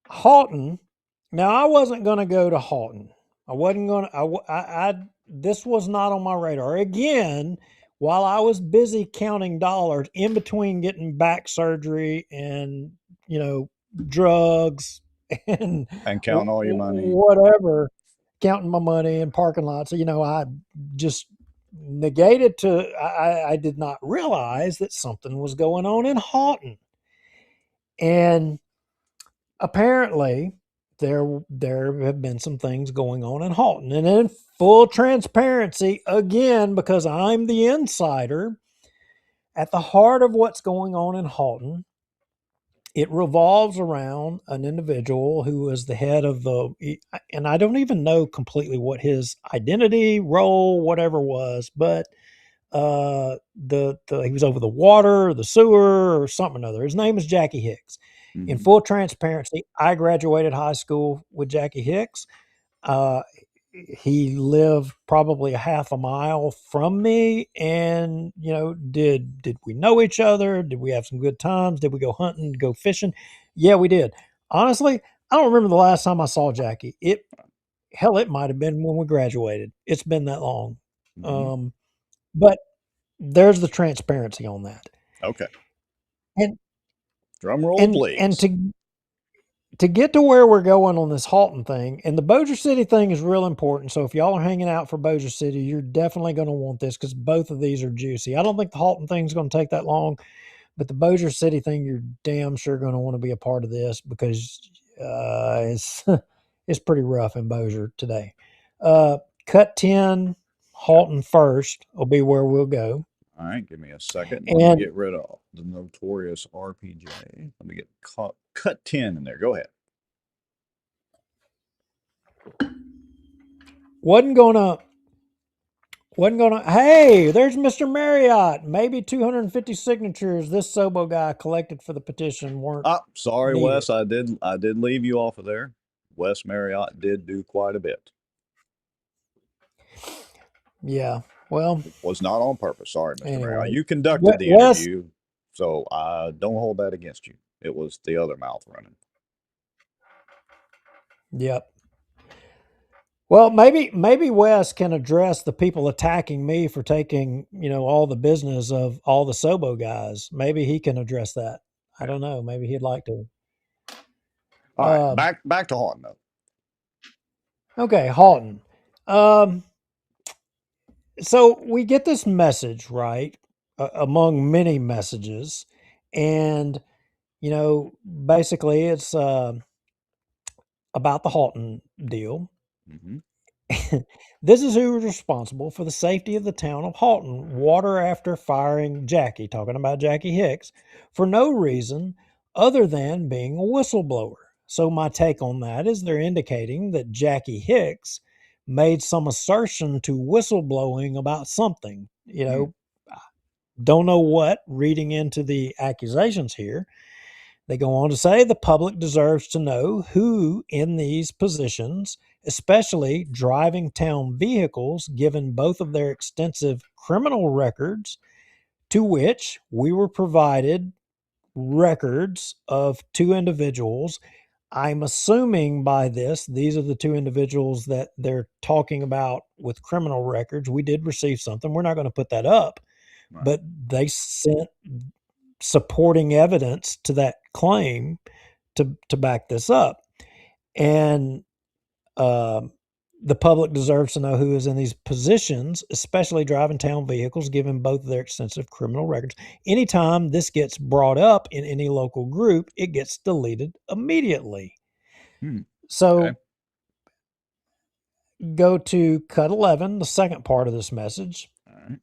Speaker 2: Haughton. Now, I wasn't going to go to Haughton. I wasn't going to. This was not on my radar. Again, while I was busy counting dollars in between getting back surgery and drugs and
Speaker 1: counting all your money,
Speaker 2: whatever, counting my money in parking lots. I just negated to. I did not realize that something was going on in Haughton, and apparently there have been some things going on in Haughton. And in full transparency, again, because I'm the insider, at the heart of what's going on in Haughton, it revolves around an individual who is the head of and I don't even know completely what his identity, role, whatever was, but he was over the water, the sewer, or something or other. His name is Jackie Hicks. In full transparency, I graduated high school with Jackie Hicks. He lived probably a half a mile from me, and did we know each other? Did we have some good times? Did we go hunting, go fishing? Yeah, we did. Honestly, I don't remember the last time I saw Jackie. It might have been when we graduated. It's been that long. But there's the transparency on that.
Speaker 1: Okay.
Speaker 2: And
Speaker 1: drum roll, please.
Speaker 2: And to get to where we're going on this Haughton thing, and the Bossier City thing is real important. So if y'all are hanging out for Bossier City, you're definitely going to want this, because both of these are juicy. I don't think the Haughton thing is going to take that long, but the Bossier City thing, you're damn sure going to want to be a part of this, because It's pretty rough in Bossier today. Cut 10, Haughton first will be where we'll go.
Speaker 1: All right, give me a second. Let me
Speaker 2: And
Speaker 1: get rid of the notorious RPJ. Let me get cut 10 in there. Go ahead.
Speaker 2: wasn't gonna. Hey, there's Mr. Marriott. Maybe 250 signatures this Sobo guy collected for the petition weren't
Speaker 1: Sorry,
Speaker 2: needed.
Speaker 1: Wes. I did leave you off of there. Wes Marriott did do quite a bit.
Speaker 2: Yeah. Well,
Speaker 1: it was not on purpose. Sorry, Mr.
Speaker 2: anyway,
Speaker 1: Marriott. You conducted the interview, so I don't hold that against you. It was the other mouth running.
Speaker 2: Yep. Well, maybe Wes can address the people attacking me for taking, all the business of all the Sobo guys. Maybe he can address that. I don't know. Maybe he'd like to.
Speaker 1: All right, back to Haughton though.
Speaker 2: Okay, Haughton. So we get this message, right, among many messages, and basically it's about the Haughton deal.
Speaker 1: Mm-hmm.
Speaker 2: This is who is responsible for the safety of the town of Haughton water after firing Jackie, talking about Jackie Hicks, for no reason other than being a whistleblower. So my take on that is they're indicating that Jackie Hicks made some assertion to whistleblowing about something. Don't know what, reading into the accusations here. They go on to say the public deserves to know who in these positions, especially driving town vehicles, given both of their extensive criminal records, to which we were provided records of 2 individuals. I'm assuming by this, these are the 2 individuals that they're talking about with criminal records. We did receive something. We're not going to put that up,
Speaker 1: Right.
Speaker 2: but they sent supporting evidence to that claim to back this up. And the public deserves to know who is in these positions, especially driving town vehicles, given both of their extensive criminal records. Anytime this gets brought up in any local group, it gets deleted immediately. So
Speaker 1: okay.
Speaker 2: Go to cut 11, the second part of this message.
Speaker 1: All right.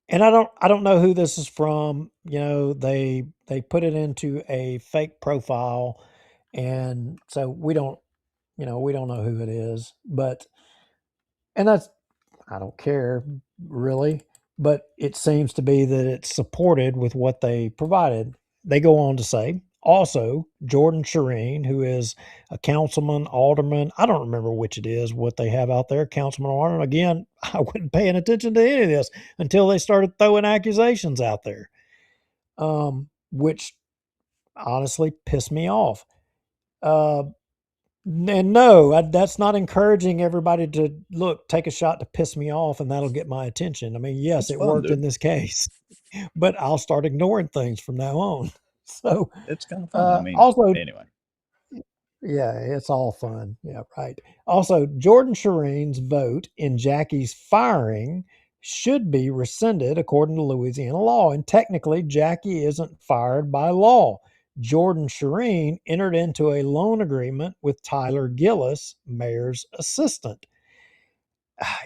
Speaker 2: And I don't know who this is from. They put it into a fake profile, and so we don't know who it is. And that's, I don't care really, but it seems to be that it's supported with what they provided. They go on to say, also, Jordan Shireen, who is a councilman, alderman, I don't remember which it is, what they have out there, councilman or alderman. Again, I wasn't paying attention to any of this until they started throwing accusations out there, which honestly pissed me off. And no, that's not encouraging everybody to take a shot to piss me off and that'll get my attention. I mean, yes, it worked in this case, but I'll start ignoring things from now on. So
Speaker 1: it's kind of fun. I mean,
Speaker 2: also,
Speaker 1: anyway.
Speaker 2: Yeah, it's all fun. Yeah, right. Also, Jordan Shireen's vote in Jackie's firing should be rescinded according to Louisiana law. And technically, Jackie isn't fired by law. Jordan Shireen entered into a loan agreement with Tyler Gillis, mayor's assistant,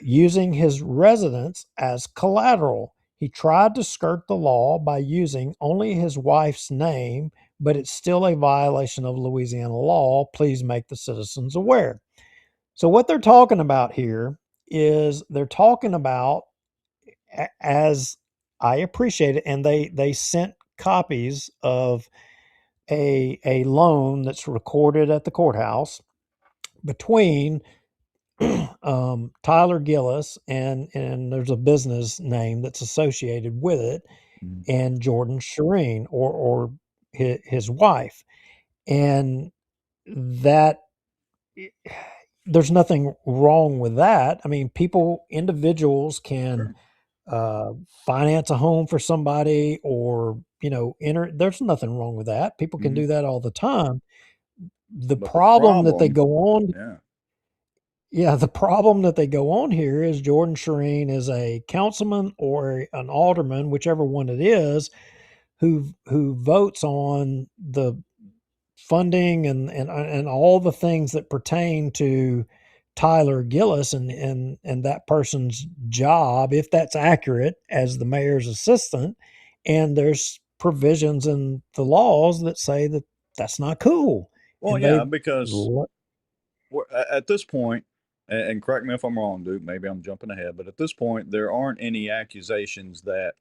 Speaker 2: using his residence as collateral. He tried to skirt the law by using only his wife's name, but it's still a violation of Louisiana law. Please make the citizens aware. So what they're talking about here is they're talking about, as I appreciate it, and they sent copies of a loan that's recorded at the courthouse between Tyler Gillis and there's a business name that's associated with it, and Jordan Shireen or his wife, and that there's nothing wrong with that. I mean, individuals can finance a home for somebody, or enter. There's nothing wrong with that. People can do that all the time. The problem that they go on. Yeah, the problem that they go on here is Jordan Shireen is a councilman or an alderman, whichever one it is, who votes on the funding and all the things that pertain to Tyler Gillis and that person's job, if that's accurate, as the mayor's assistant. And there's provisions in the laws that say that that's not cool.
Speaker 1: Well,
Speaker 2: And
Speaker 1: yeah,
Speaker 2: they,
Speaker 1: because at this point, and correct me if I'm wrong, Duke, maybe I'm jumping ahead, but at this point, there aren't any accusations that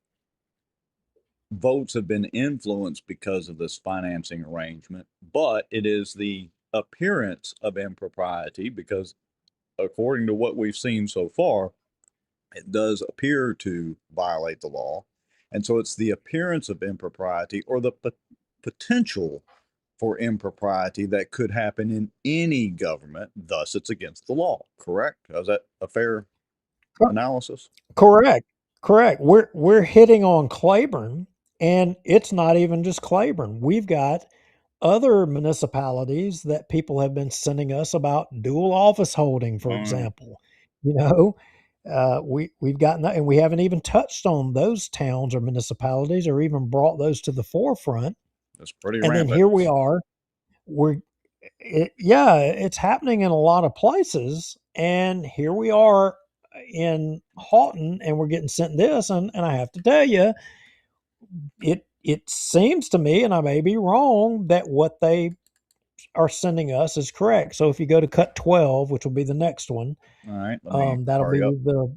Speaker 1: votes have been influenced because of this financing arrangement, but it is the appearance of impropriety because, according to what we've seen so far, it does appear to violate the law. And so it's the appearance of impropriety or the potential for impropriety that could happen in any government. Thus, it's against the law. Correct? Is that a fair analysis?
Speaker 2: correct, correct. We're hitting on Claiborne, and it's not even just Claiborne. We've got other municipalities that people have been sending us about dual office holding, for example. You know, we've gotten that, and we haven't even touched on those towns or municipalities, or even brought those to the forefront.
Speaker 1: That's pretty
Speaker 2: And then
Speaker 1: rampant.
Speaker 2: here we are. Yeah, it's happening in a lot of places, and here we are in Haughton, and we're getting sent this, and I have to tell you, it seems to me, and I may be wrong, that what they are sending us is correct. So if you go to cut 12, which will be the next one,
Speaker 1: All right, let me
Speaker 2: that'll be
Speaker 1: hurry up.
Speaker 2: the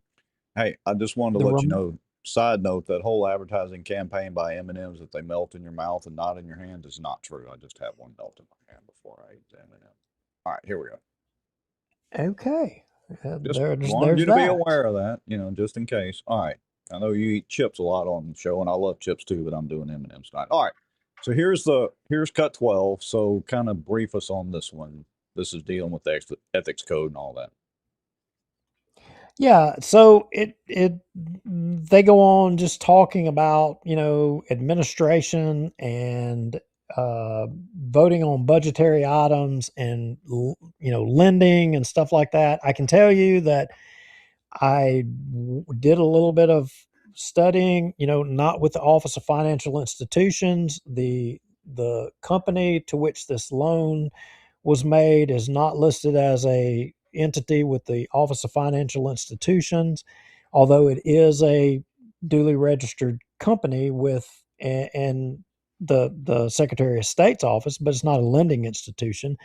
Speaker 1: Hey, I just wanted to
Speaker 2: the
Speaker 1: let you
Speaker 2: rem-
Speaker 1: know, side note, that whole advertising campaign by M&M's that they melt in your mouth and not in your hand is not true. I just have one melt in my hand before I eat the M&M. All right, here we go.
Speaker 2: okay.
Speaker 1: Just
Speaker 2: There's
Speaker 1: wanted you
Speaker 2: there's
Speaker 1: to be
Speaker 2: that.
Speaker 1: aware of that, just in case. All right. I know you eat chips a lot on the show, and I love chips too, but I'm doing M&M's tonight. All right. So here's cut 12. So kind of brief us on this one. This is dealing with the ethics code and all that.
Speaker 2: Yeah, so it they go on just talking about, administration and voting on budgetary items and lending and stuff like that. I can tell you that did a little bit of studying, not with the Office of Financial Institutions. The company to which this loan was made is not listed as a entity with the Office of Financial Institutions, although it is a duly registered company with and the Secretary of State's office, but it's not a lending institution.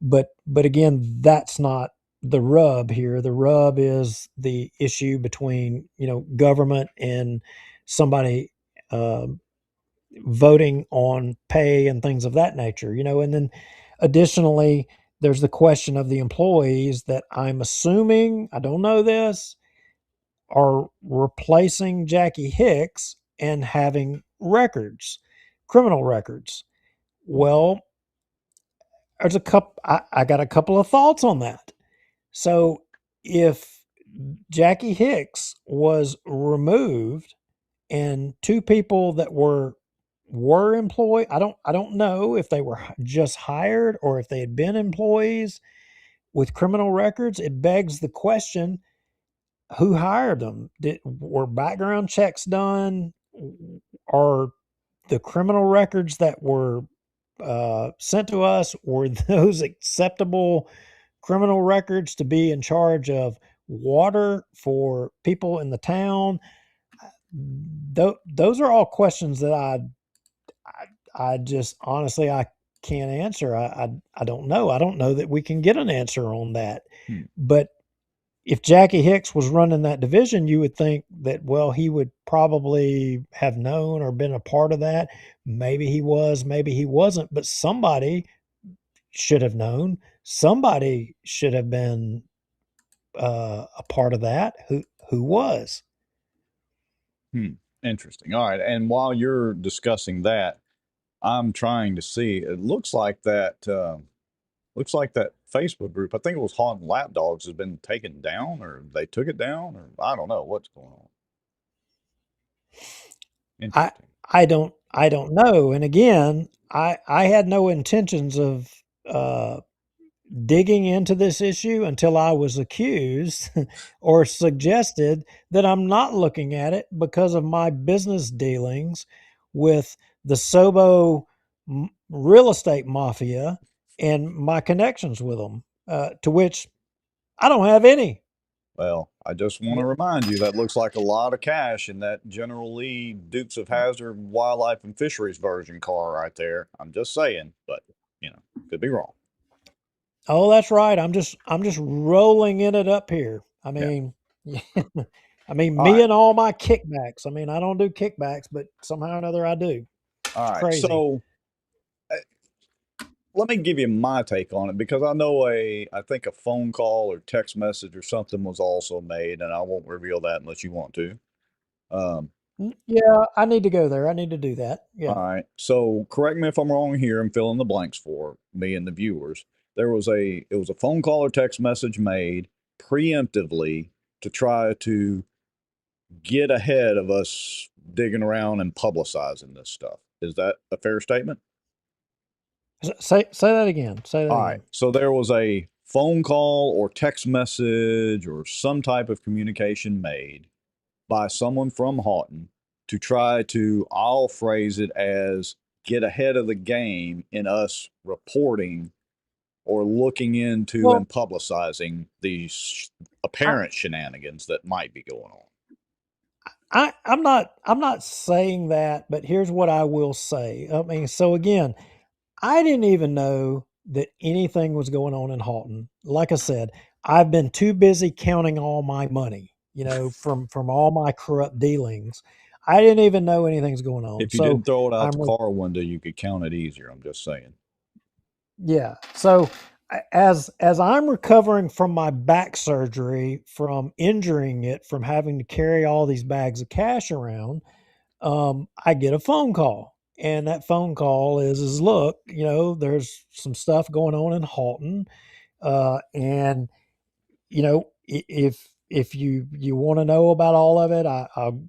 Speaker 2: But again, that's not the rub here. The rub is the issue between government and somebody voting on pay and things of that nature. And then additionally, there's the question of the employees that I'm assuming, I don't know this, are replacing Jackie Hicks and having records, criminal records. Well, I got a couple of thoughts on that. So if Jackie Hicks was removed and two people that were employed, I don't know if they were just hired or if they had been employees with criminal records. It begs the question, who hired them? Were background checks done? Are the criminal records that were sent to us, were those acceptable criminal records to be in charge of water for people in the town? Those are all questions that I just honestly I can't answer. I don't know. I don't know that we can get an answer on that.
Speaker 1: Hmm.
Speaker 2: But if Jackie Hicks was running that division, you would think that, well, he would probably have known or been a part of that. Maybe he was, maybe he wasn't, but somebody should have known. Somebody should have been a part of that. Who was?
Speaker 1: Interesting. All right. And while you're discussing that, I'm trying to see. It looks like that. Looks like that Facebook group. I think it was Haunting Lapdogs has been taken down, or they took it down, or I don't know what's going on.
Speaker 2: I
Speaker 1: Interesting.
Speaker 2: I don't know. And again, I had no intentions of uh, digging into this issue until I was accused or suggested that I'm not looking at it because of my business dealings with the Sobo real estate mafia and my connections with them, to which I don't have any.
Speaker 1: Well, I just want
Speaker 2: Yeah.
Speaker 1: to remind you that looks like a lot of cash in that General Lee Dukes of Hazzard Wildlife and Fisheries version car right there. I'm just saying, but could be wrong.
Speaker 2: Oh, that's right. I'm just rolling in it up here. I
Speaker 1: Yeah.
Speaker 2: mean, I mean,
Speaker 1: All
Speaker 2: me
Speaker 1: right.
Speaker 2: and all my kickbacks. I mean, I don't do kickbacks, but somehow or another I do.
Speaker 1: All
Speaker 2: It's
Speaker 1: right.
Speaker 2: crazy.
Speaker 1: So let me give you my take on it because I think a phone call or text message or something was also made, and I won't reveal that unless you want to. Um,
Speaker 2: Yeah, I need to go there. I need to do that.
Speaker 1: all
Speaker 2: Yeah.
Speaker 1: right. So correct me if I'm wrong here and fill in the blanks for me and the viewers. It was a phone call or text message made preemptively to try to get ahead of us digging around and publicizing this stuff. Is that a fair statement?
Speaker 2: Say that again. Say that
Speaker 1: All right.
Speaker 2: again.
Speaker 1: So there was a phone call or text message or some type of communication made by someone from Haughton to try to, I'll phrase it as, get ahead of the game in us reporting or looking into
Speaker 2: Well,
Speaker 1: and publicizing these
Speaker 2: I,
Speaker 1: apparent shenanigans that might be going on.
Speaker 2: I'm not saying that, but here's what I will say. I mean, so again, I didn't even know that anything was going on in Haughton. Like I said, I've been too busy counting all my money, from all my corrupt dealings. I didn't even know anything's going on.
Speaker 1: If you
Speaker 2: So
Speaker 1: didn't throw it out the
Speaker 2: I'm
Speaker 1: car window, you could count it easier. I'm just saying.
Speaker 2: Yeah. So as I'm recovering from my back surgery, from injuring it, from having to carry all these bags of cash around, I get a phone call. And that phone call is look, there's some stuff going on in Halton. And if you want to know about all of it, I'll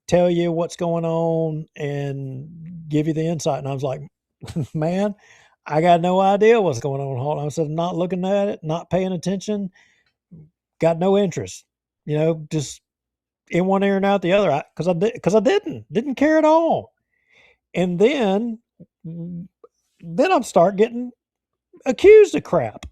Speaker 2: tell you what's going on and give you the insight. And I was like, man, I got no idea what's going on in Halton. I said, not looking at it, not paying attention, got no interest. Just in one ear and out the other. Because I didn't care at all. And then I'm start getting accused of crap.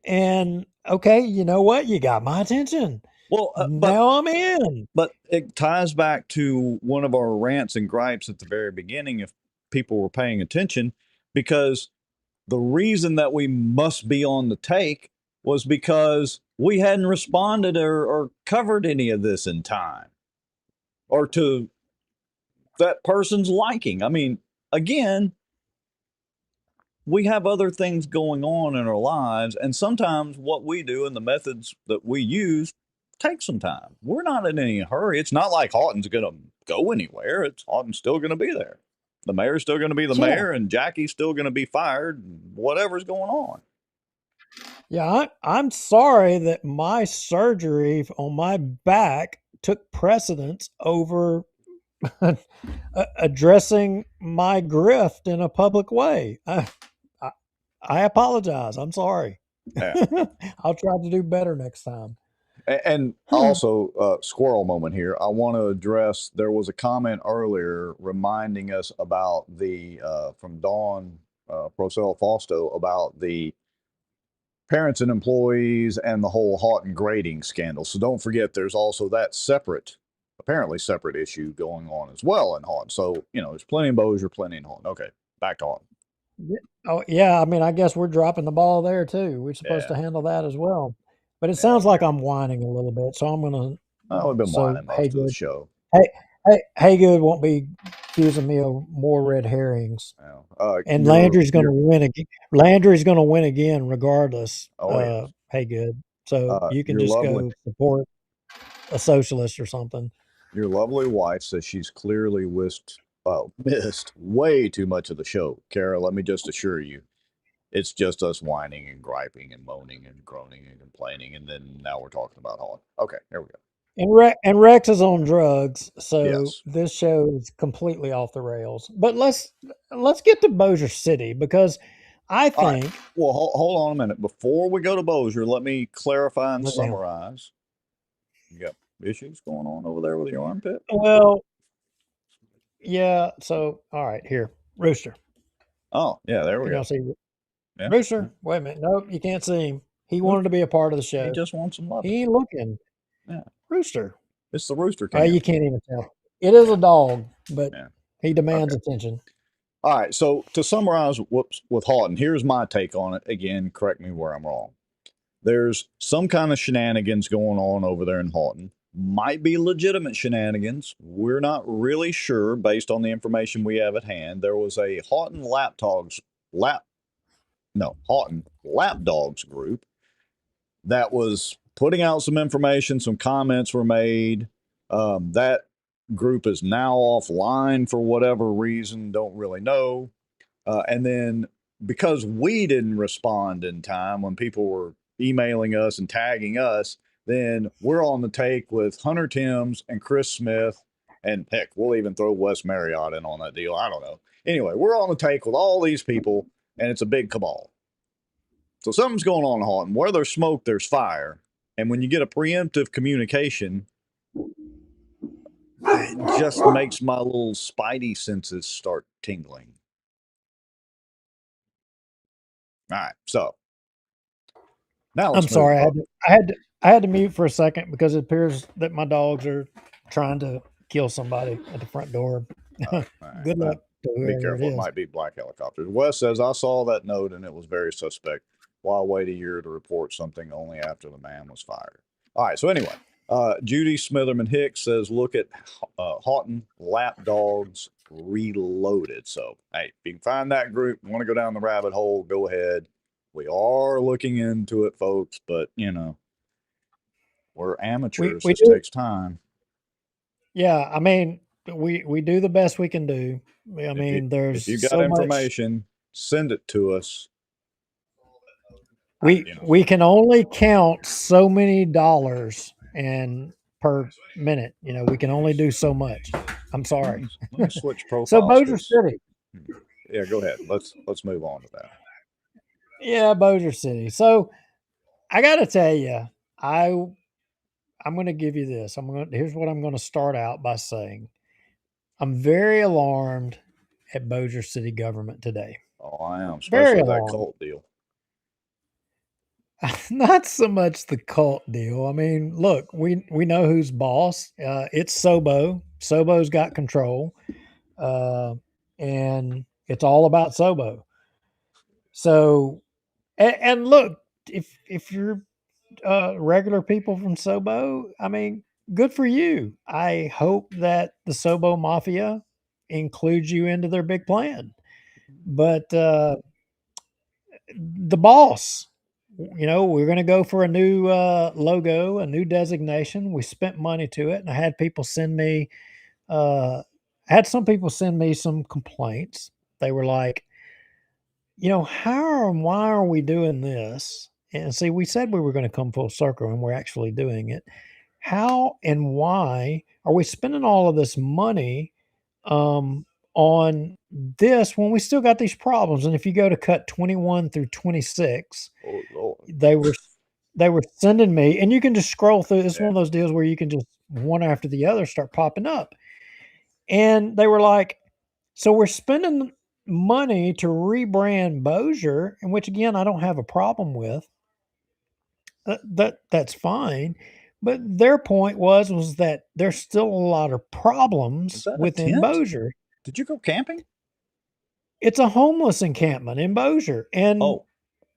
Speaker 2: And okay, you know what? You got my attention.
Speaker 1: Well,
Speaker 2: Now I'm in.
Speaker 1: but it ties back to one of our rants and gripes at the very beginning, if people were paying attention, because the reason that we must be on the take was because we hadn't responded or covered any of this in time or to that person's liking. I mean, again, we have other things going on in our lives, and sometimes what we do and the methods that we use take some time. We're not in any hurry. It's not like Haughton's going to go anywhere. Haughton's still going to be there. The mayor's still going to be the
Speaker 2: Yeah.
Speaker 1: mayor, and Jackie's still going to be fired. Whatever's going on.
Speaker 2: Yeah. I'm sorry that my surgery on my back took precedence over addressing my grift in a public way. I, I apologize. I'm sorry.
Speaker 1: Yeah.
Speaker 2: I'll try to do better next time.
Speaker 1: And also, squirrel moment here. I want to address. There was a comment earlier reminding us about the from Dawn Procel Fausto about the parents and employees and the whole Haughton grading scandal. So don't forget, there's also that apparently separate issue going on as well in Haughton. So there's plenty in Bossier, plenty in Haughton. Okay, back to Haughton.
Speaker 2: Oh yeah, I mean, I guess we're dropping the ball there too. We're supposed to
Speaker 1: Yeah,
Speaker 2: handle that as well. But it
Speaker 1: yeah.
Speaker 2: sounds like I'm whining a little bit, so I'm gonna.
Speaker 1: Oh, we've been
Speaker 2: So
Speaker 1: whining
Speaker 2: hey,
Speaker 1: most of the
Speaker 2: good.
Speaker 1: show.
Speaker 2: Hey, good won't be accusing me of more red herrings. And
Speaker 1: You're
Speaker 2: Landry's going to win again. Landry's going to win again, regardless.
Speaker 1: oh yes.
Speaker 2: Hey, good. So you can
Speaker 1: Your
Speaker 2: just
Speaker 1: lovely
Speaker 2: go support a socialist or something.
Speaker 1: Your lovely wife says she's clearly missed way too much of the show. Kara, let me just assure you, it's just us whining and griping and moaning and groaning and complaining, and then now we're talking about Holland. Okay, here we go.
Speaker 2: And Rex is on drugs, so
Speaker 1: Yes.
Speaker 2: this show is completely off the rails. But let's get to Bossier City because I
Speaker 1: All right.
Speaker 2: think.
Speaker 1: Well, hold on a minute. Before we go to Bossier, let me clarify and
Speaker 2: Okay.
Speaker 1: summarize. You got issues going on over there with your armpit?
Speaker 2: Well, yeah. So all right, here, Rooster.
Speaker 1: Oh, yeah, there we
Speaker 2: Can y'all
Speaker 1: go.
Speaker 2: see
Speaker 1: Yeah.
Speaker 2: Rooster? Wait a minute. Nope, you can't see him. He wanted to be a part of the
Speaker 1: He
Speaker 2: show.
Speaker 1: just wants some loving.
Speaker 2: He ain't looking.
Speaker 1: Yeah.
Speaker 2: Rooster.
Speaker 1: It's the Rooster
Speaker 2: You
Speaker 1: Cam.
Speaker 2: can't even tell. It is a dog, but
Speaker 1: Yeah.
Speaker 2: he demands
Speaker 1: Okay.
Speaker 2: attention.
Speaker 1: All right. So to summarize, with Haughton, here's my take on it. Again, correct me where I'm wrong. There's some kind of shenanigans going on over there in Haughton. Might be legitimate shenanigans. We're not really sure based on the information we have at hand. There was a Haughton Haughton Lapdogs group that was putting out some information. Some comments were made. That group is now offline for whatever reason. Don't really know. And then because we didn't respond in time when people were emailing us and tagging us, then we're on the take with Hunter Timms and Chris Smith. And heck, we'll even throw Wes Marriott in on that deal. I don't know. Anyway, we're on the take with all these people, and it's a big cabal. So something's going on in Haughton. Where there's smoke, there's fire. And when you get a preemptive communication, it just makes my little spidey senses start tingling. All right, so now
Speaker 2: I'm
Speaker 1: let's move
Speaker 2: sorry.
Speaker 1: up.
Speaker 2: I had to mute for a second because it appears that my dogs are trying to kill somebody at the front door.
Speaker 1: All right.
Speaker 2: Good luck to
Speaker 1: Be
Speaker 2: whoever it
Speaker 1: careful. It
Speaker 2: is.
Speaker 1: might be black helicopters. Wes says, I saw that note and it was very suspect. Why wait a year to report something only after the man was fired? All right. So, anyway, Judy Smitherman Hicks says, look at Haughton Lapdogs Reloaded. So, hey, if you can find that group, want to go down the rabbit hole, go ahead. We are looking into it, folks, but, we're amateurs.
Speaker 2: We
Speaker 1: This
Speaker 2: do.
Speaker 1: takes time.
Speaker 2: Yeah. I mean, we do the best we can do. I mean,
Speaker 1: If
Speaker 2: there's
Speaker 1: you got
Speaker 2: so much.
Speaker 1: information, send it to us.
Speaker 2: We can only count so many dollars and per minute. We can only do so much. I'm sorry.
Speaker 1: Let me switch
Speaker 2: So
Speaker 1: profiles
Speaker 2: Bossier
Speaker 1: because
Speaker 2: City.
Speaker 1: yeah, go ahead. Let's move on to that.
Speaker 2: Yeah, Bossier City. So I got to tell you, I'm going to give you this. Here's what I'm going to start out by saying. I'm very alarmed at Bossier City government today.
Speaker 1: Oh, I am,
Speaker 2: Very
Speaker 1: especially that
Speaker 2: alarmed.
Speaker 1: cult deal.
Speaker 2: Not so much the cult deal. I mean, look, we know who's boss. It's Sobo. Sobo's got control, and it's all about Sobo. So, and look, if you're regular people from Sobo, I mean, good for you. I hope that the Sobo Mafia includes you into their big plan. But the boss, we're going to go for a new logo, a new designation. We spent money to it, and I had people send me, I had some people send me some complaints. They were like, how and why are we doing this? And see, we said we were going to come full circle, and we're actually doing it. How and why are we spending all of this money on this when we still got these problems? And if you go to cut 21 through 26,
Speaker 1: Oh Lord.
Speaker 2: they were they were sending me, and you can just scroll through. It's one of those deals where you can just one after the other start popping up. And they were like, so we're spending money to rebrand Bossier, in which again I don't have a problem with. That's fine. But their point was that there's still a lot of
Speaker 1: Is
Speaker 2: problems
Speaker 1: that a
Speaker 2: within
Speaker 1: tent?
Speaker 2: Bossier.
Speaker 1: Did you go camping?
Speaker 2: It's a homeless encampment in Bossier, and
Speaker 1: Oh,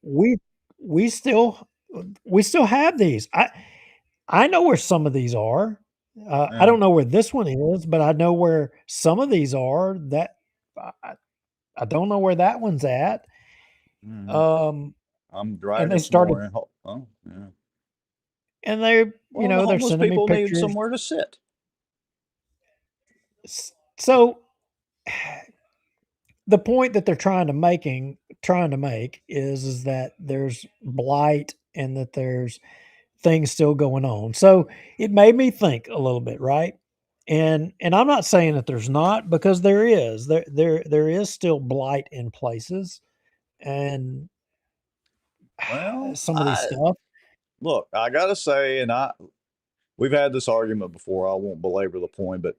Speaker 2: we we still we still have these. I know where some of these are. I
Speaker 1: yeah.
Speaker 2: don't know where this one is, but I know where some of these are. That I, I don't know where that one's at.
Speaker 1: Mm-hmm.
Speaker 2: Um,
Speaker 1: I'm
Speaker 2: and they
Speaker 1: dragging some
Speaker 2: started,
Speaker 1: more in. Oh, yeah.
Speaker 2: and
Speaker 1: Well, the
Speaker 2: they're
Speaker 1: homeless
Speaker 2: sending me
Speaker 1: people need
Speaker 2: pictures.
Speaker 1: somewhere to sit.
Speaker 2: So the point that they're trying to make is that there's blight and that there's things still going on. So it made me think a little bit, right? And I'm not saying that there's not, because there is. There is still blight in places, and
Speaker 1: Well,
Speaker 2: some of these
Speaker 1: I
Speaker 2: stuff.
Speaker 1: look. I gotta say, we've had this argument before. I won't belabor the point, but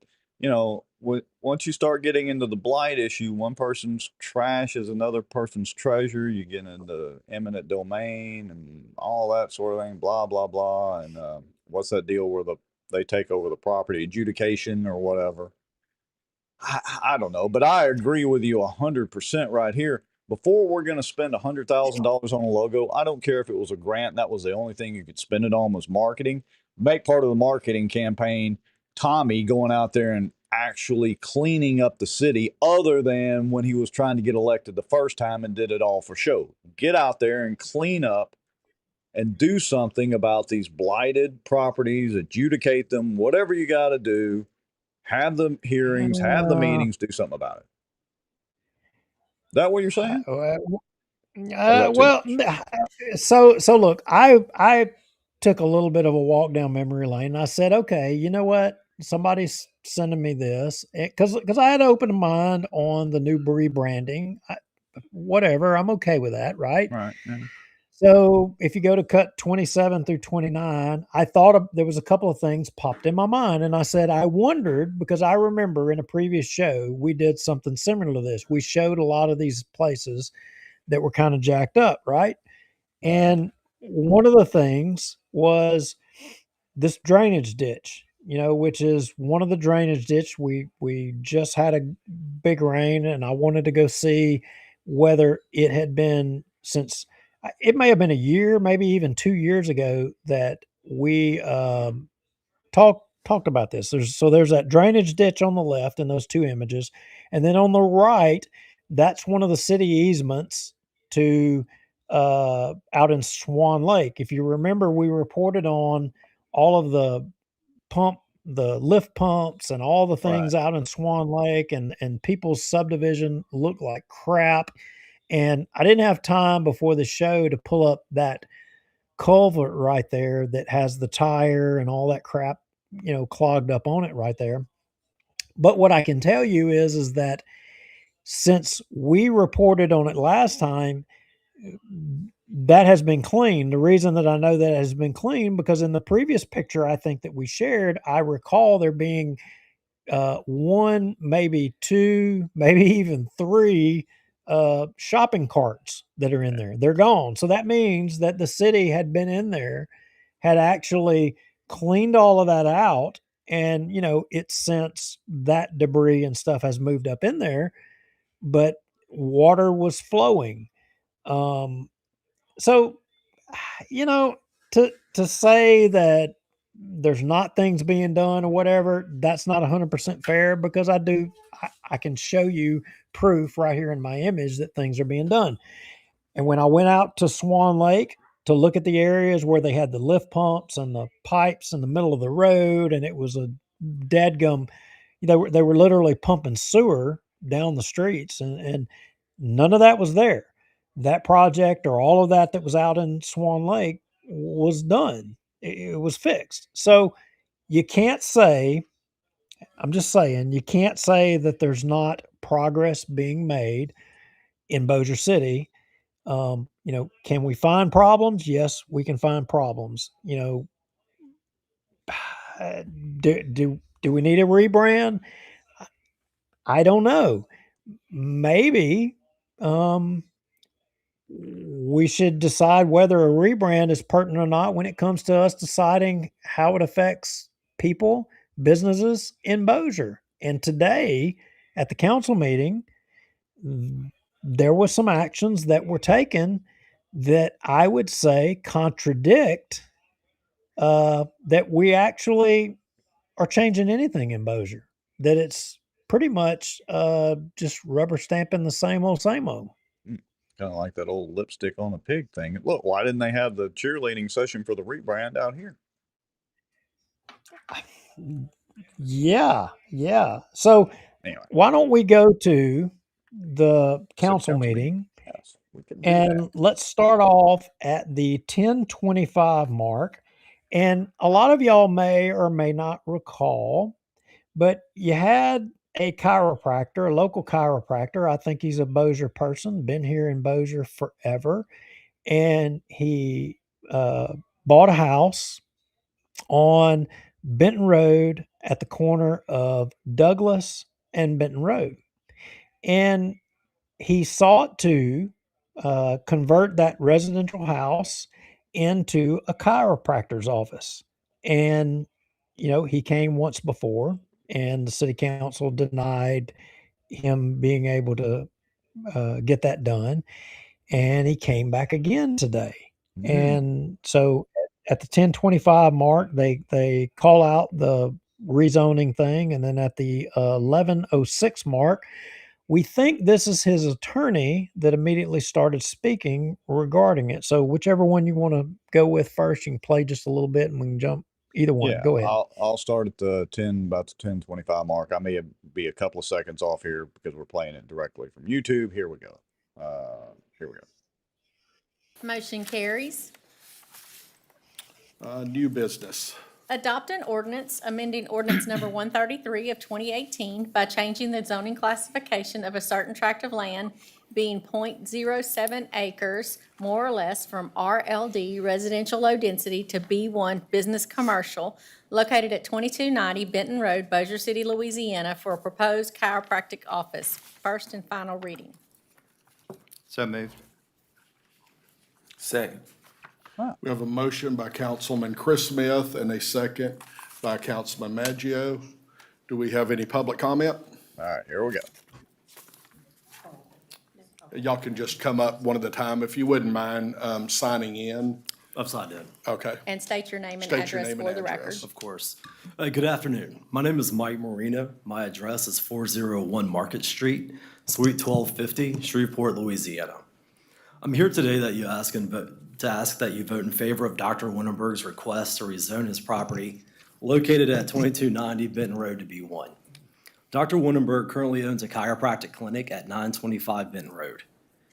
Speaker 1: once you start getting into the blight issue, one person's trash is another person's treasure. You get into eminent domain and all that sort of thing, blah, blah, blah. And what's that deal where they take over the property, adjudication or whatever? I don't know, but I agree with you 100% right here. Before we're going to spend $100,000 on a logo, I don't care if it was a grant. That was the only thing you could spend it on was marketing. Make part of the marketing campaign Tommy going out there and actually cleaning up the city, other than when he was trying to get elected the first time and did it all for show. Get out there and clean up and do something about these blighted properties, adjudicate them, whatever you got to do. Have the hearings, have the meetings, do something about it. Is that what you're saying?
Speaker 2: Well, so look, I took a little bit of a walk down memory lane. And I said, okay, you know what? Somebody's sending me this because I had opened mind on the new rebranding. Whatever, I'm okay with that, right?
Speaker 1: Right. Yeah.
Speaker 2: So if you go to cut 27 through 29, I thought there was a couple of things popped in my mind. And I said, I wondered, because I remember in a previous show, we did something similar to this. We showed a lot of these places that were kind of jacked up, right? And one of the things was this drainage ditch, which is one of the drainage ditch. We just had a big rain, and I wanted to go see whether it had been since it may have been a year, maybe even 2 years ago that we talked about this. There's that drainage ditch on the left in those two images, and then on the right, that's one of the city easements to out in Swan Lake. If you remember, we reported on all of the lift pumps and all the things out in Swan Lake, and people's subdivision looked like crap. And I didn't have time before the show to pull up that culvert right there that has the tire and all that crap, clogged up on it right there. But what I can tell you is that since we reported on it last time, that has been cleaned. The reason that I know that has been cleaned because in the previous picture I think that we shared, I recall there being one, maybe two, maybe even three shopping carts that are in there. They're gone. So that means that the city had been in there, had actually cleaned all of that out. And, it's since that debris and stuff has moved up in there, but water was flowing. So, you know, to say that there's not things being done or whatever, that's not 100% fair because I can show you proof right here in my image that things are being done. And when I went out to Swan Lake to look at the areas where they had the lift pumps and the pipes in the middle of the road, and it was a dadgum, they were literally pumping sewer down the streets, and none of that was there. That project or all of that was out in Swan Lake was done. It was fixed. So you can't say, I'm just saying, you can't say that there's not progress being made in Bossier City. Can we find problems? Yes, we can find problems. Do we need a rebrand? I don't know. Maybe we should decide whether a rebrand is pertinent or not when it comes to us deciding how it affects people, businesses in Bossier. And today at the council meeting, there were some actions that were taken that I would say contradict that we actually are changing anything in Bossier, that it's pretty much just rubber stamping the same old, same old.
Speaker 1: Kind of like that old lipstick on a pig thing. Look, why didn't they have the cheerleading session for the rebrand out here?
Speaker 2: Yeah. So
Speaker 1: anyway,
Speaker 2: why don't we go to the council meeting?
Speaker 1: Yes, we can do
Speaker 2: and
Speaker 1: that.
Speaker 2: Let's start off at the 10:25 mark. And a lot of y'all may or may not recall, but you had a chiropractor, a local chiropractor. I think he's a Bossier person, been here in Bossier forever. And he bought a house on Benton Road at the corner of Douglas and Benton Road. And he sought to convert that residential house into a chiropractor's office. And, he came once before, and the city council denied him being able to get that done. And he came back again today. And so at the 10:25 mark, they call out the rezoning thing, and then at the 11:06 mark, we think this is his attorney that immediately started speaking regarding it. So whichever one you want to go with first, you can play just a little bit, and we can jump either one.
Speaker 1: Yeah,
Speaker 2: Go ahead.
Speaker 1: I'll start at the about the 10:25 mark. I may be a couple of seconds off here because we're playing it directly from YouTube. Here we go. Here we go.
Speaker 3: Motion carries.
Speaker 4: New business.
Speaker 3: Adopt an ordinance amending ordinance number 133 of 2018 by changing the zoning classification of a certain tract of land being .07 acres, more or less, from RLD residential low density to B1 business commercial, located at 2290 Benton Road, Bossier City, Louisiana, for a proposed chiropractic office. First and final reading.
Speaker 5: So moved.
Speaker 6: Second.
Speaker 4: We have a motion by Councilman Chris Smith and a second by Councilman Maggio. Do we have any public comment?
Speaker 1: All right, here we go.
Speaker 4: Y'all can just come up one at a time if you wouldn't mind signing in.
Speaker 6: Upside down,
Speaker 4: Okay.
Speaker 3: And state your name and
Speaker 4: State your
Speaker 3: address
Speaker 4: name
Speaker 3: for
Speaker 4: and
Speaker 3: the
Speaker 4: address.
Speaker 3: record.
Speaker 6: of course. Good afternoon. My name is Mike Marino. My address is 401 Market Street, Suite 1250, Shreveport, Louisiana. I'm here today to ask that you vote in favor of Dr. Winterberg's request to rezone his property located at 2290 Benton Road to B1. Dr. Winterberg currently owns a chiropractic clinic at 925 Benton Road.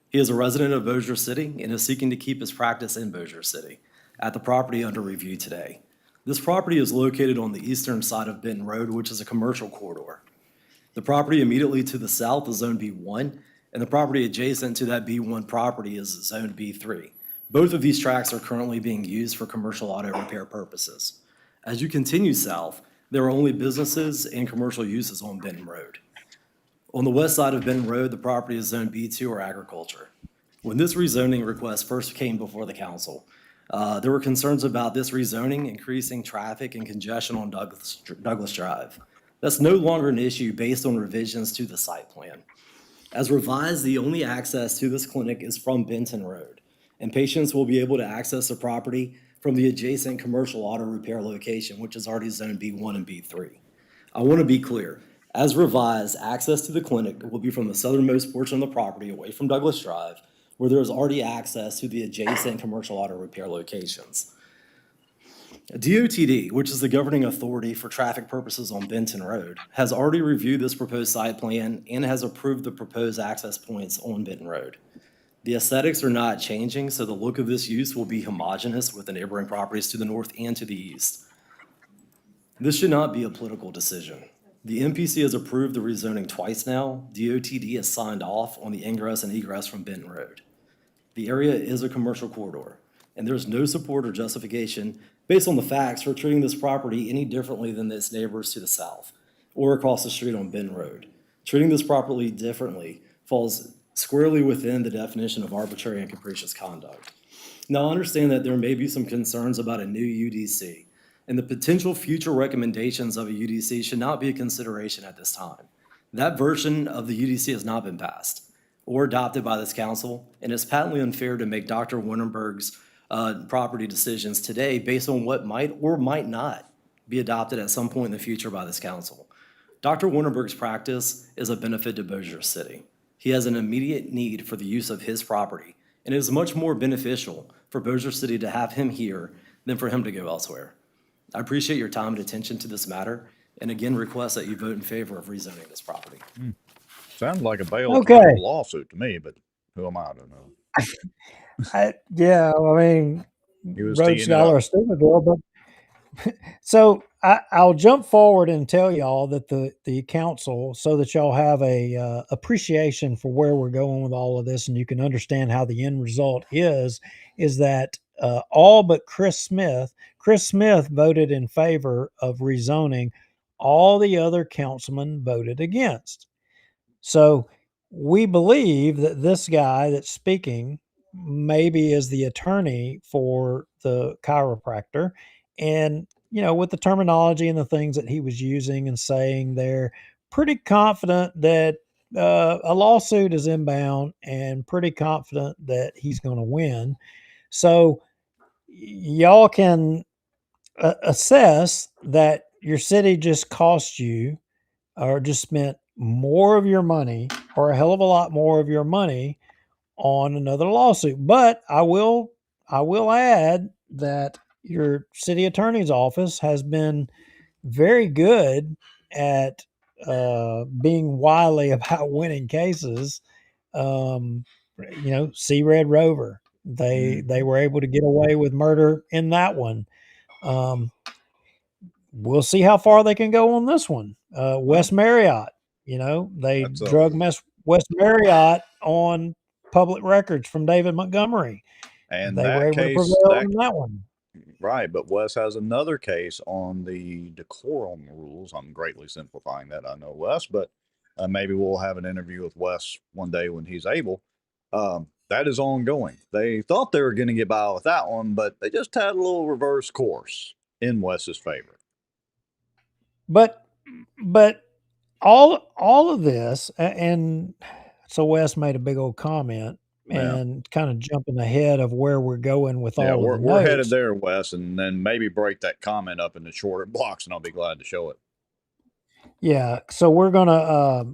Speaker 6: He is a resident of Bossier City and is seeking to keep his practice in Bossier City at the property under review today. This property is located on the eastern side of Benton Road, which is a commercial corridor. The property immediately to the south is Zone B1, and the property adjacent to that B1 property is Zone B3. Both of these tracts are currently being used for commercial auto repair purposes. As you continue south, there are only businesses and commercial uses on Benton Road. On the west side of Benton Road, the property is Zone B2 or agriculture. When this rezoning request first came before the council, there were concerns about this rezoning increasing traffic and congestion on Douglas Drive. That's no longer an issue based on revisions to the site plan. As revised, the only access to this clinic is from Benton Road, and patients will be able to access the property from the adjacent commercial auto repair location, which is already Zone B1 and B3. I want to be clear. As revised, access to the clinic will be from the southernmost portion of the property away from Douglas Drive, where there is already access to the adjacent commercial auto repair locations. DOTD, which is the governing authority for traffic purposes on Benton Road, has already reviewed this proposed site plan and has approved the proposed access points on Benton Road. The aesthetics are not changing, so the look of this use will be homogeneous with the neighboring properties to the north and to the east. This should not be a political decision. The MPC has approved the rezoning twice now. DOTD has signed off on the ingress and egress from Benton Road. The area is a commercial corridor, and there's no support or justification based on the facts for treating this property any differently than its neighbors to the south or across the street on Benton Road. Treating this property differently falls squarely within the definition of arbitrary and capricious conduct. Now, I understand that there may be some concerns about a new UDC, and the potential future recommendations of a UDC should not be a consideration at this time. That version of the UDC has not been passed or adopted by this council, and it's patently unfair to make Dr. Winterberg's property decisions today based on what might or might not be adopted at some point in the future by this council. Dr. Winterberg's practice is a benefit to Bossier City. He has an immediate need for the use of his property, and it is much more beneficial for Bossier City to have him here than for him to go elsewhere. I appreciate your time and attention to this matter, and again request that you vote in favor of rezoning this property.
Speaker 1: Sounds like a bail
Speaker 2: Okay.
Speaker 1: lawsuit to me, but who am I to know?
Speaker 2: Yeah, I mean,
Speaker 1: He was
Speaker 2: road
Speaker 1: teeing it
Speaker 2: scholar,
Speaker 1: up.
Speaker 2: stevedore, but so I'll jump forward and tell y'all that the council, so that y'all have a appreciation for where we're going with all of this, and you can understand how the end result is that all but Chris Smith. Chris Smith voted in favor of rezoning. All the other councilmen voted against. So we believe that this guy that's speaking maybe is the attorney for the chiropractor. And, with the terminology and the things that he was using and saying, they're pretty confident that a lawsuit is inbound and pretty confident that he's going to win. So y'all can assess that your city just cost you or just spent more of your money or a hell of a lot more of your money on another lawsuit. But I will add that your city attorney's office has been very good at being wily about winning cases. See Red Rover. They were able to get away with murder in that one. We'll see how far they can go on this one. West Marriott, they
Speaker 1: That's
Speaker 2: drug West Marriott on public records from David Montgomery.
Speaker 1: and
Speaker 2: They were
Speaker 1: that
Speaker 2: able to
Speaker 1: case,
Speaker 2: prevail in that one.
Speaker 1: right, but Wes has another case on the decorum rules. I'm greatly simplifying that, I know, Wes, but maybe we'll have an interview with Wes one day when he's able. That is ongoing. They thought they were going to get by with that one, but they just had a little reverse course in Wes's favor.
Speaker 2: But all of this, and so Wes made a big old comment and kind of jumping ahead of where we're going with all of the
Speaker 1: we're headed
Speaker 2: notes.
Speaker 1: there, Wes, and then maybe break that comment up into shorter blocks, and I'll be glad to show it.
Speaker 2: Yeah, so we're gonna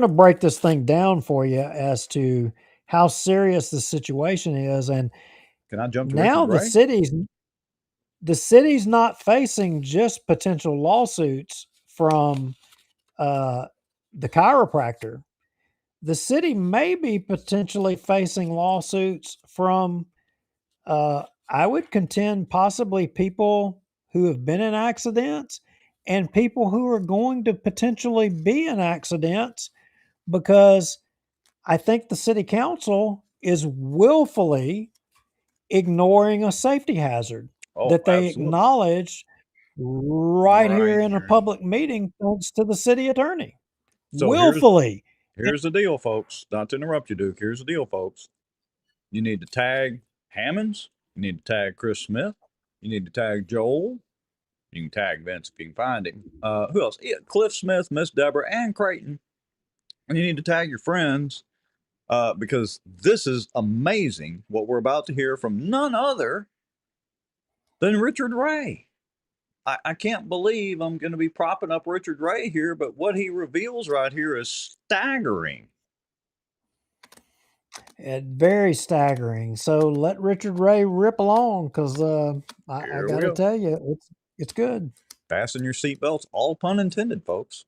Speaker 2: break this thing down for you as to how serious the situation is, and
Speaker 1: Can I jump to
Speaker 2: now
Speaker 1: Richard Ray?
Speaker 2: the city's not facing just potential lawsuits from the chiropractor. The city may be potentially facing lawsuits from, I would contend, possibly people who have been in accidents and people who are going to potentially be in accidents, because I think the city council is willfully ignoring a safety hazard that they
Speaker 1: Absolutely.
Speaker 2: acknowledged right here in a public meeting thanks to the city attorney.
Speaker 1: So
Speaker 2: Willfully.
Speaker 1: here's the deal, folks. Not to interrupt you, Duke. Here's the deal, folks. You need to tag Hammonds. You need to tag Chris Smith. You need to tag Joel. You can tag Vince if you can find him. Who else? Yeah, Cliff Smith, Miss Deborah, and Creighton. And you need to tag your friends because this is amazing what we're about to hear from none other than Richard Ray. I can't believe I'm going to be propping up Richard Ray here, but what he reveals right here is staggering.
Speaker 2: Very staggering. So let Richard Ray rip along, because I got to tell you, it's good.
Speaker 1: Fasten your seatbelts, all pun intended, folks.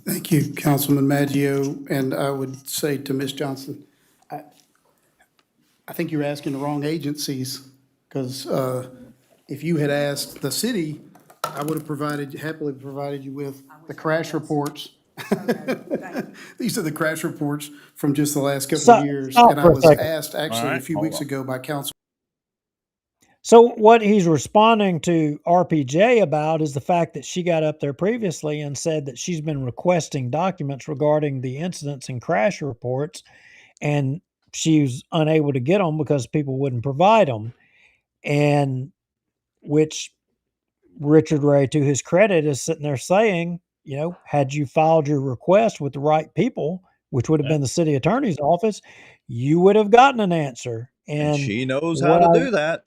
Speaker 7: Thank you, Councilman Maggio. And I would say to Ms. Johnson, I think you're asking the wrong agencies, because if you had asked the city, I would have happily provided you with the crash reports. These are the crash reports from just the last couple of years. And I was asked actually a few weeks ago by Council.
Speaker 2: So what he's responding to RPJ about is the fact that she got up there previously and said that she's been requesting documents regarding the incidents and crash reports, and she was unable to get them because people wouldn't provide them. And which Richard Ray, to his credit, is sitting there saying, had you filed your request with the right people, which would have been the city attorney's office, you would have gotten an answer.
Speaker 1: And she knows how to do that.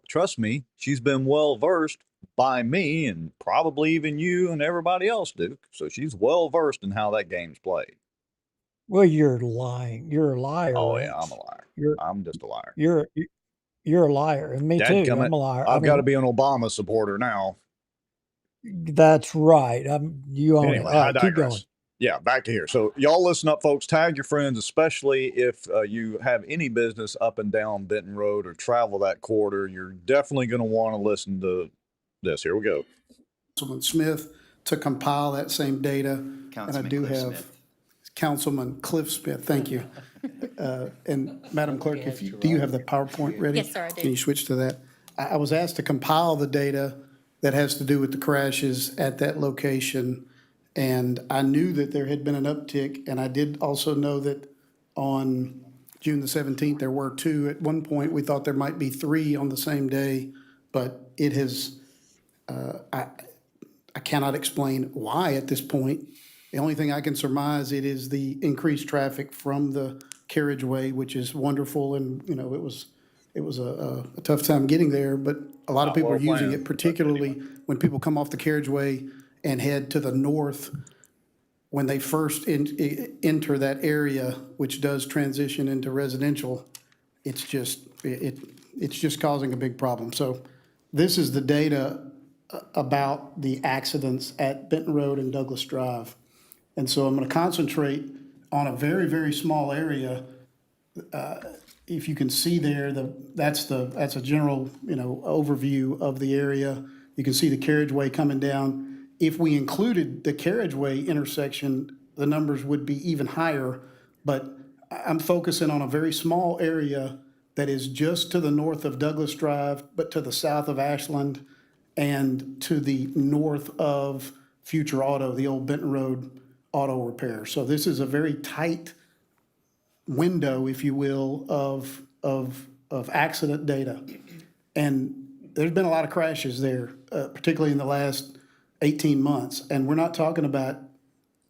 Speaker 1: Trust me, she's been well versed by me and probably even you and everybody else, Duke. So she's well versed in how that game's played.
Speaker 2: Well, you're lying. You're a liar.
Speaker 1: Oh,
Speaker 2: Rich.
Speaker 1: yeah, I'm a liar. I'm just a liar.
Speaker 2: You're a liar, and me too. I'm a liar.
Speaker 1: I've got to be an Obama supporter now.
Speaker 2: That's right. You own
Speaker 1: anyway,
Speaker 2: it. All right, keep going.
Speaker 1: Yeah, back to here. So y'all listen up, folks. Tag your friends, especially if you have any business up and down Benton Road or travel that corridor. You're definitely going to want to listen to this. Here we go.
Speaker 7: Councilman Smith to compile that same data.
Speaker 5: Councilman
Speaker 7: and I do
Speaker 5: Cliff
Speaker 7: have
Speaker 5: Smith.
Speaker 7: Councilman Cliff Smith. Thank you. And Madam Clerk, do you have the PowerPoint ready?
Speaker 3: Yes, sir, I do.
Speaker 7: Can you switch to that? I was asked to compile the data that has to do with the crashes at that location. And I knew that there had been an uptick, and I did also know that on June the 17th, there were 2. At one point, we thought there might be 3 on the same day, but it has, I cannot explain why at this point. The only thing I can surmise, it is the increased traffic from the carriageway, which is wonderful, and, you know, it was a tough time getting there, but a lot of
Speaker 1: Not
Speaker 7: people are
Speaker 1: well
Speaker 7: using
Speaker 1: planned,
Speaker 7: it,
Speaker 1: but
Speaker 7: particularly when people come off the carriageway and head to the north. When they first enter that area, which does transition into residential, it's just causing a big problem. So this is the data about the accidents at Benton Road and Douglas Drive. And so I'm going to concentrate on a very, very small area. If you can see there, that's a general, you know, overview of the area. You can see the carriageway coming down. If we included the carriageway intersection, the numbers would be even higher. But I'm focusing on a very small area that is just to the north of Douglas Drive, but to the south of Ashland and to the north of Future Auto, the old Benton Road auto repair. So this is a very tight window, if you will, of accident data. And there's been a lot of crashes there, particularly in the last 18 months. And we're not talking about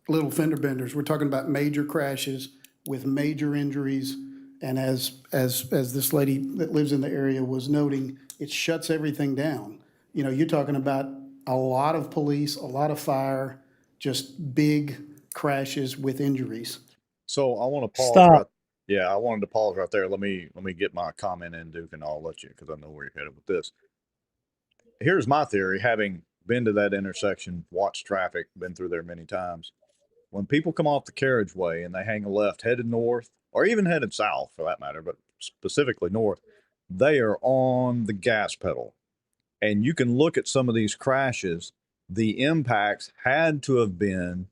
Speaker 7: little fender benders. We're talking about major crashes with major injuries. And as this lady that lives in the area was noting, it shuts everything down. You know, you're talking about a lot of police, a lot of fire, just big crashes with injuries.
Speaker 1: So I want to pause
Speaker 2: Stop.
Speaker 1: right. Yeah, I wanted to pause right there. Let me get my comment in, Duke, and I'll let you, because I know where you're headed with this. Here's my theory, having been to that intersection, watched traffic, been through there many times. When people come off the carriageway and they hang a left headed north, or even headed south for that matter, but specifically north, they are on the gas pedal. And you can look at some of these crashes, the impacts had to have been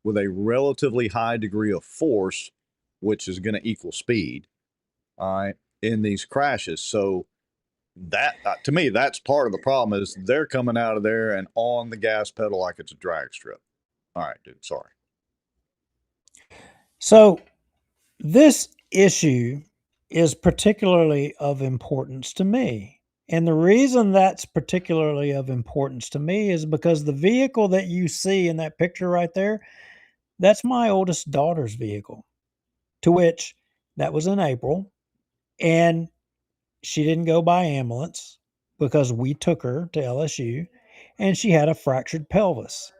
Speaker 1: with a relatively high degree of force, which is going to equal speed, all right, in these crashes. So that, to me, that's part of the problem, is they're coming out of there and on the gas pedal like it's a drag strip. All right, dude, sorry.
Speaker 2: So this issue is particularly of importance to me. And the reason that's particularly of importance to me is because the vehicle that you see in that picture right there, that's my oldest daughter's vehicle, to which that was in April. And she didn't go by ambulance because we took her to LSU and she had a fractured pelvis.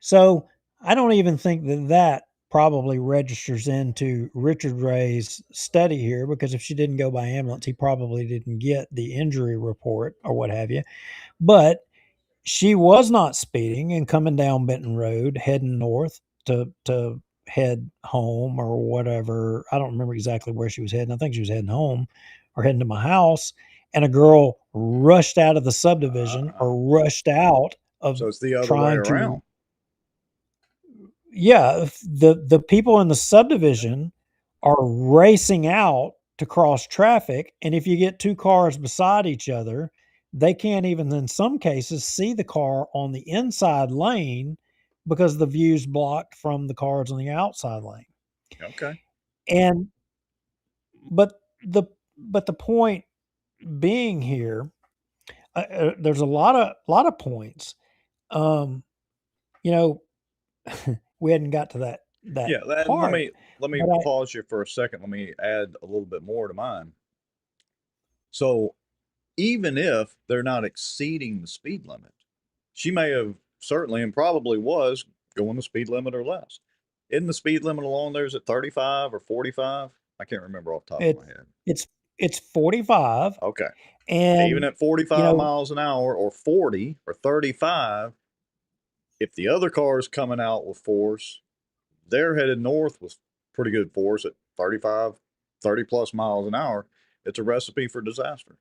Speaker 2: So I don't even think that probably registers into Richard Ray's study here, because if she didn't go by ambulance, he probably didn't get the injury report or what have you. But she was not speeding and coming down Benton Road, heading north to head home or whatever. I don't remember exactly where she was heading. I think she was heading home or heading to my house. And a girl rushed out of the subdivision or rushed out of
Speaker 1: So it's the other way
Speaker 2: trying
Speaker 1: around.
Speaker 2: to. Yeah, the people in the subdivision are racing out to cross traffic, and if you get 2 cars beside each other, they can't even, in some cases, see the car on the inside lane because the view's blocked from the cars on the outside lane.
Speaker 1: Okay.
Speaker 2: And but the point being here, there's a lot of points. You know, we hadn't got to that
Speaker 1: Yeah, and
Speaker 2: part.
Speaker 1: let me
Speaker 2: But
Speaker 1: pause you for a second. Let me add a little bit more to mine. So even if they're not exceeding the speed limit, she may have certainly and probably was going the speed limit or less. Isn't the speed limit along there, is it 35 or 45? I can't remember off the top of
Speaker 2: It
Speaker 1: my head.
Speaker 2: it's 45,
Speaker 1: Okay. Even
Speaker 2: and,
Speaker 1: at 45
Speaker 2: you know,
Speaker 1: miles an hour or 40 or 35, if the other car is coming out with force, they're headed north with pretty good force at 35, 30 plus miles an hour. It's a recipe for disaster.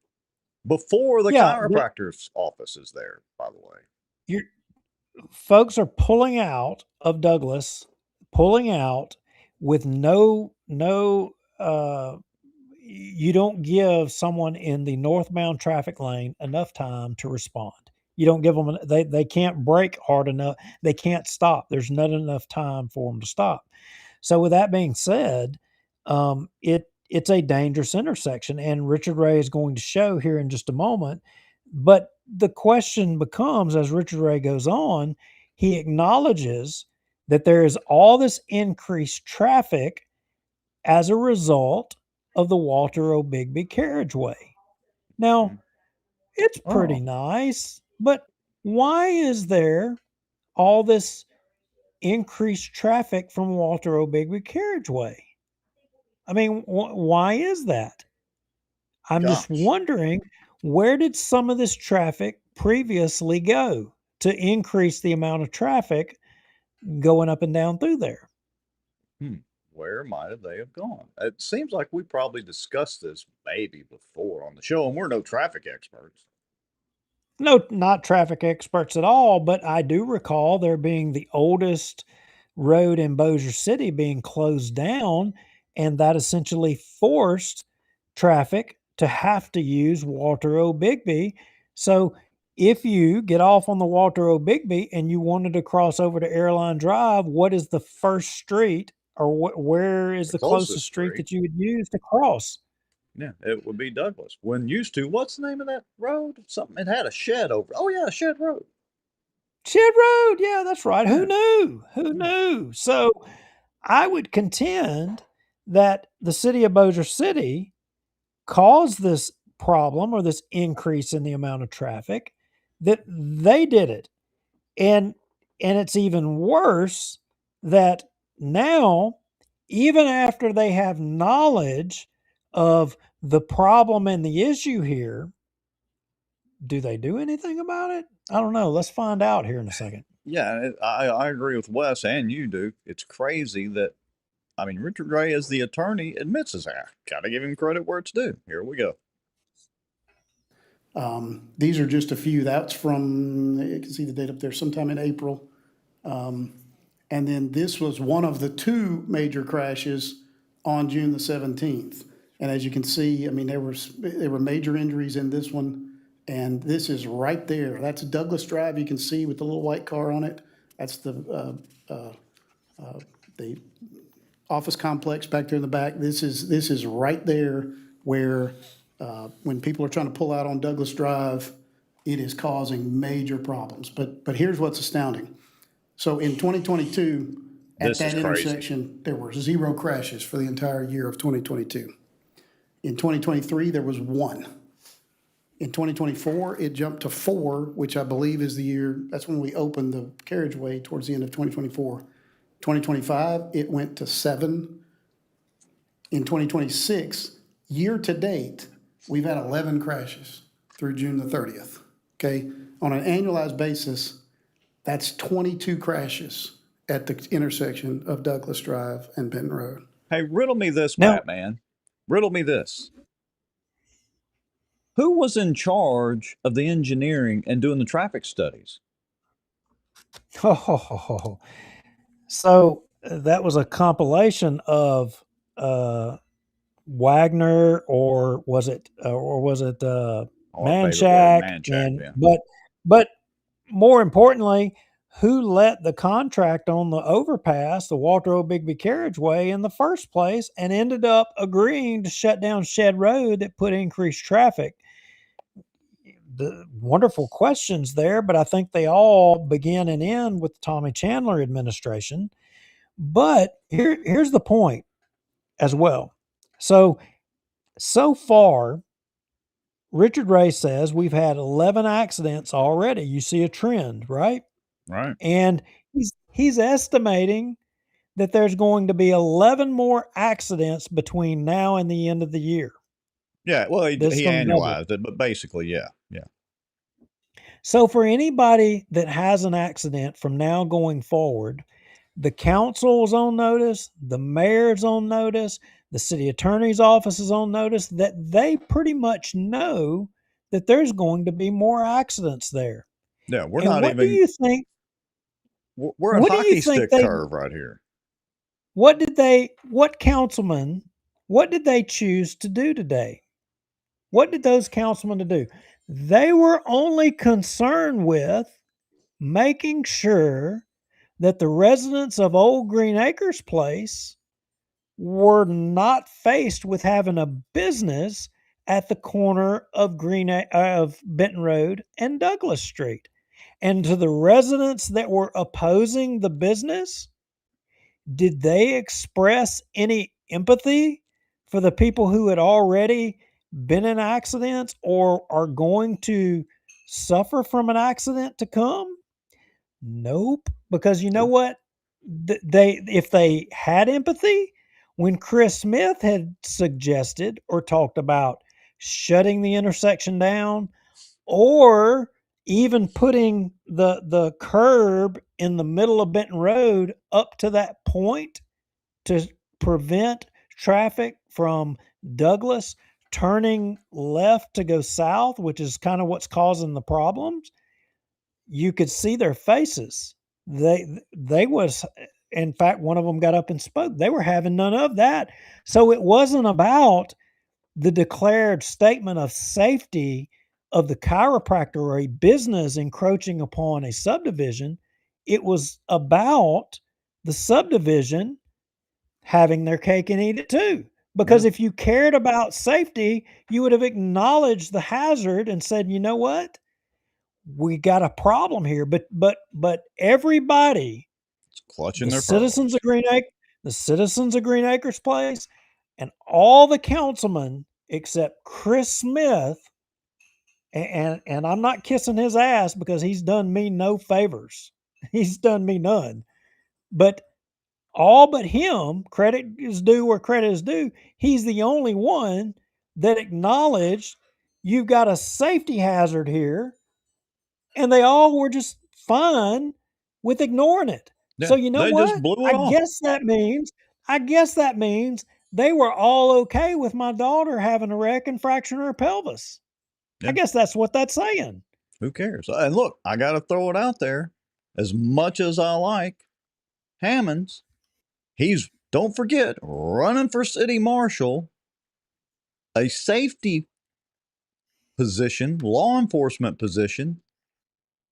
Speaker 1: Before the
Speaker 2: yeah,
Speaker 1: chiropractor's office is there, by the way.
Speaker 2: you're folks are pulling out of Douglas, pulling out with you don't give someone in the northbound traffic lane enough time to respond. You don't give them, they can't brake hard enough. They can't stop. There's not enough time for them to stop. So with that being said, it's a dangerous intersection, and Richard Ray is going to show here in just a moment. But the question becomes, as Richard Ray goes on, he acknowledges that there is all this increased traffic as a result of the Walter O. Bigby carriageway. Now, it's pretty nice, but why is there all this increased traffic from Walter O. Bigby carriageway? I mean, why is that? I'm just
Speaker 1: Gosh.
Speaker 2: wondering, where did some of this traffic previously go to increase the amount of traffic going up and down through there?
Speaker 1: Where might they have gone? It seems like we probably discussed this maybe before on the show, and we're no traffic experts.
Speaker 2: No, not traffic experts at all, but I do recall there being the oldest road in Bossier City being closed down, and that essentially forced traffic to have to use Walter O. Bigby. So if you get off on the Walter O. Bigby and you wanted to cross over to Airline Drive, what is the first street, or where is the closest street that you would use to cross?
Speaker 1: Yeah, it would be Douglas. When used to, what's the name of that road? Something, it had a shed over. Oh yeah, Shed Road.
Speaker 2: Shed Road, yeah, that's right.
Speaker 1: Yeah.
Speaker 2: Who knew? Who knew? So I would contend that the city of Bossier City caused this problem, or this increase in the amount of traffic, that they did it. And it's even worse that now, even after they have knowledge of the problem and the issue here, do they do anything about it? I don't know. Let's find out here in a second.
Speaker 1: Yeah, I agree with Wes and you, Duke. It's crazy that, I mean, Richard Ray, as the attorney, admits his act. Gotta give him credit where it's due. Here we go.
Speaker 7: These are just a few. That's from, you can see the date up there, sometime in April. And then this was one of the two major crashes on June the 17th. And as you can see, I mean, there were major injuries in this one. And this is right there. That's Douglas Drive. You can see with the little white car on it. That's the office complex back there in the back. This is right there where when people are trying to pull out on Douglas Drive, it is causing major problems. But here's what's astounding. So in 2022, at
Speaker 1: This
Speaker 7: that
Speaker 1: is crazy.
Speaker 7: intersection, there were 0 crashes for the entire year of 2022. In 2023, there was 1. In 2024, it jumped to 4, which I believe is the year, that's when we opened the carriageway towards the end of 2024. 2025, it went to 7. In 2026, year to date, we've had 11 crashes through June the 30th, okay? On an annualized basis, that's 22 crashes at the intersection of Douglas Drive and Benton Road.
Speaker 1: Hey, riddle me this,
Speaker 2: Now-
Speaker 1: Batman. Riddle me this. Who was in charge of the engineering and doing the traffic studies?
Speaker 2: Oh, so that was a compilation of Wagner, or was it
Speaker 1: Oh,
Speaker 2: Manchac?
Speaker 1: Manchac, yeah.
Speaker 2: But more importantly, who let the contract on the overpass, the Walter O. Bigby carriageway, in the first place, and ended up agreeing to shut down Shed Road that put increased traffic? The wonderful questions there, but I think they all begin and end with the Tommy Chandler administration. But here's the point as well. So far, Richard Ray says we've had 11 accidents already. You see a trend, right?
Speaker 1: Right.
Speaker 2: And he's estimating that there's going to be 11 more accidents between now and the end of the year.
Speaker 1: Yeah, well, he
Speaker 2: This one doubled.
Speaker 1: annualized it, but basically, yeah.
Speaker 2: So for anybody that has an accident from now going forward, the council is on notice, the mayor's on notice, the city attorney's office is on notice, that they pretty much know that there's going to be more accidents there.
Speaker 1: Yeah, we're
Speaker 2: And
Speaker 1: not
Speaker 2: what
Speaker 1: even.
Speaker 2: do you think?
Speaker 1: We're a
Speaker 2: what do you
Speaker 1: hockey
Speaker 2: think
Speaker 1: stick
Speaker 2: they-
Speaker 1: curve right here.
Speaker 2: what councilman, what did they choose to do today? What did those councilmen do? They were only concerned with making sure that the residents of Old Green Acres Place were not faced with having a business at the corner of Benton Road and Douglas Street. And to the residents that were opposing the business, did they express any empathy for the people who had already been in accidents or are going to suffer from an accident to come? Nope. Because you know what? If they had empathy, when Chris Smith had suggested or talked about shutting the intersection down or even putting the curb in the middle of Benton Road up to that point to prevent traffic from Douglas turning left to go south, which is kind of what's causing the problems, you could see their faces. They was, in fact, one of them got up and spoke. They were having none of that. So it wasn't about the declared statement of safety of the chiropractor or a business encroaching upon a subdivision. It was about the subdivision having their cake and eat it too. Because if you cared about safety, you would have acknowledged the hazard and said, you know what? We got a problem here. But everybody,
Speaker 1: It's clutching
Speaker 2: the
Speaker 1: their
Speaker 2: citizens
Speaker 1: pearls.
Speaker 2: of the citizens of Green Acres Place, and all the councilmen except Chris Smith, and I'm not kissing his ass because he's done me no favors. He's done me none. But all but him, credit is due where credit is due. He's the only one that acknowledged you've got a safety hazard here, and they all were just fine with ignoring it.
Speaker 1: Yeah,
Speaker 2: So you know
Speaker 1: they just
Speaker 2: what?
Speaker 1: blew it off.
Speaker 2: I guess that means they were all okay with my daughter having a wreck and fracturing her pelvis. I
Speaker 1: Yeah.
Speaker 2: guess that's what that's saying.
Speaker 1: Who cares? And look, I got to throw it out there. As much as I like Hammonds, he's, don't forget, running for city marshal, a safety position, law enforcement position,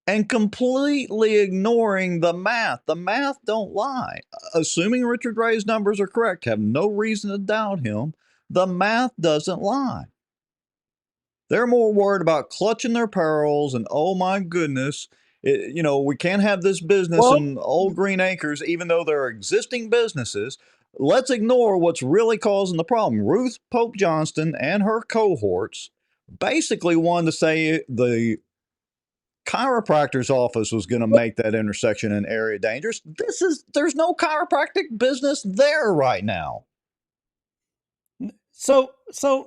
Speaker 1: and completely ignoring the math. The math don't lie. Assuming Richard Ray's numbers are correct, have no reason to doubt him. The math doesn't lie. They're more worried about clutching their pearls and, oh my goodness, we can't have this business
Speaker 2: Well,
Speaker 1: in Old Green Acres, even though there are existing businesses. Let's ignore what's really causing the problem. Ruth Pope Johnston and her cohorts basically wanted to say the chiropractor's office was going to make that intersection an area dangerous. There's no chiropractic business there right now.
Speaker 2: so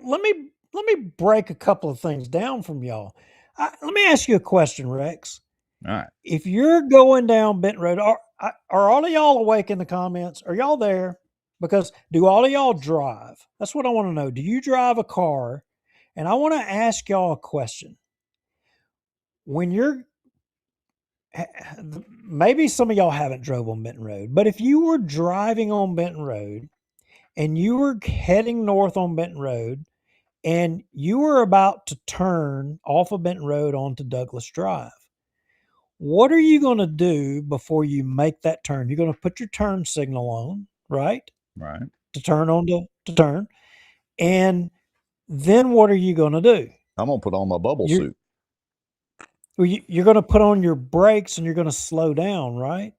Speaker 2: let me break a couple of things down from y'all. Let me ask you a question, Rex.
Speaker 1: All right.
Speaker 2: If you're going down Benton Road, are all of y'all awake in the comments? Are y'all there? Because do all of y'all drive? That's what I want to know. Do you drive a car? And I want to ask y'all a question. When you're, maybe some of y'all haven't drove on Benton Road, but if you were driving on Benton Road and you were heading north on Benton Road and you were about to turn off of Benton Road onto Douglas Drive, what are you going to do before you make that turn? You're going to put your turn signal on, right?
Speaker 1: Right.
Speaker 2: To turn on to turn. And then what are you going to do?
Speaker 1: I'm going to put on my bubble
Speaker 2: You're,
Speaker 1: suit.
Speaker 2: you're going to put on your brakes and you're going to slow down, right?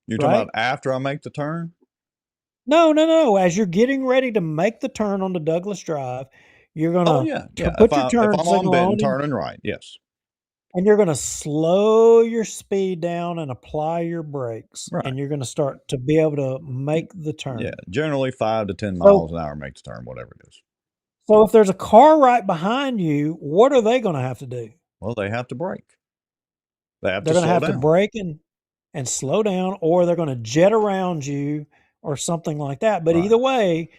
Speaker 1: You're talking
Speaker 2: Right?
Speaker 1: about after I make the turn?
Speaker 2: No. As you're getting ready to make the turn onto Douglas Drive, you're going
Speaker 1: Oh,
Speaker 2: to
Speaker 1: yeah.
Speaker 2: put
Speaker 1: If
Speaker 2: your turn
Speaker 1: I'm on
Speaker 2: signal
Speaker 1: Benton,
Speaker 2: on
Speaker 1: turning right, yes.
Speaker 2: and you're going to slow your speed down and apply your brakes.
Speaker 1: Right.
Speaker 2: And you're going to start to be able to make the turn.
Speaker 1: Yeah, generally 5 to 10
Speaker 2: So-
Speaker 1: miles an hour makes the turn, whatever it is.
Speaker 2: So if there's a car right behind you, what are they going to have to do?
Speaker 1: Well, they have to brake. They have
Speaker 2: They're
Speaker 1: to
Speaker 2: going to
Speaker 1: slow
Speaker 2: have
Speaker 1: down.
Speaker 2: to brake and slow down, or they're going to jet around you or something like that. But
Speaker 1: Right.
Speaker 2: either way,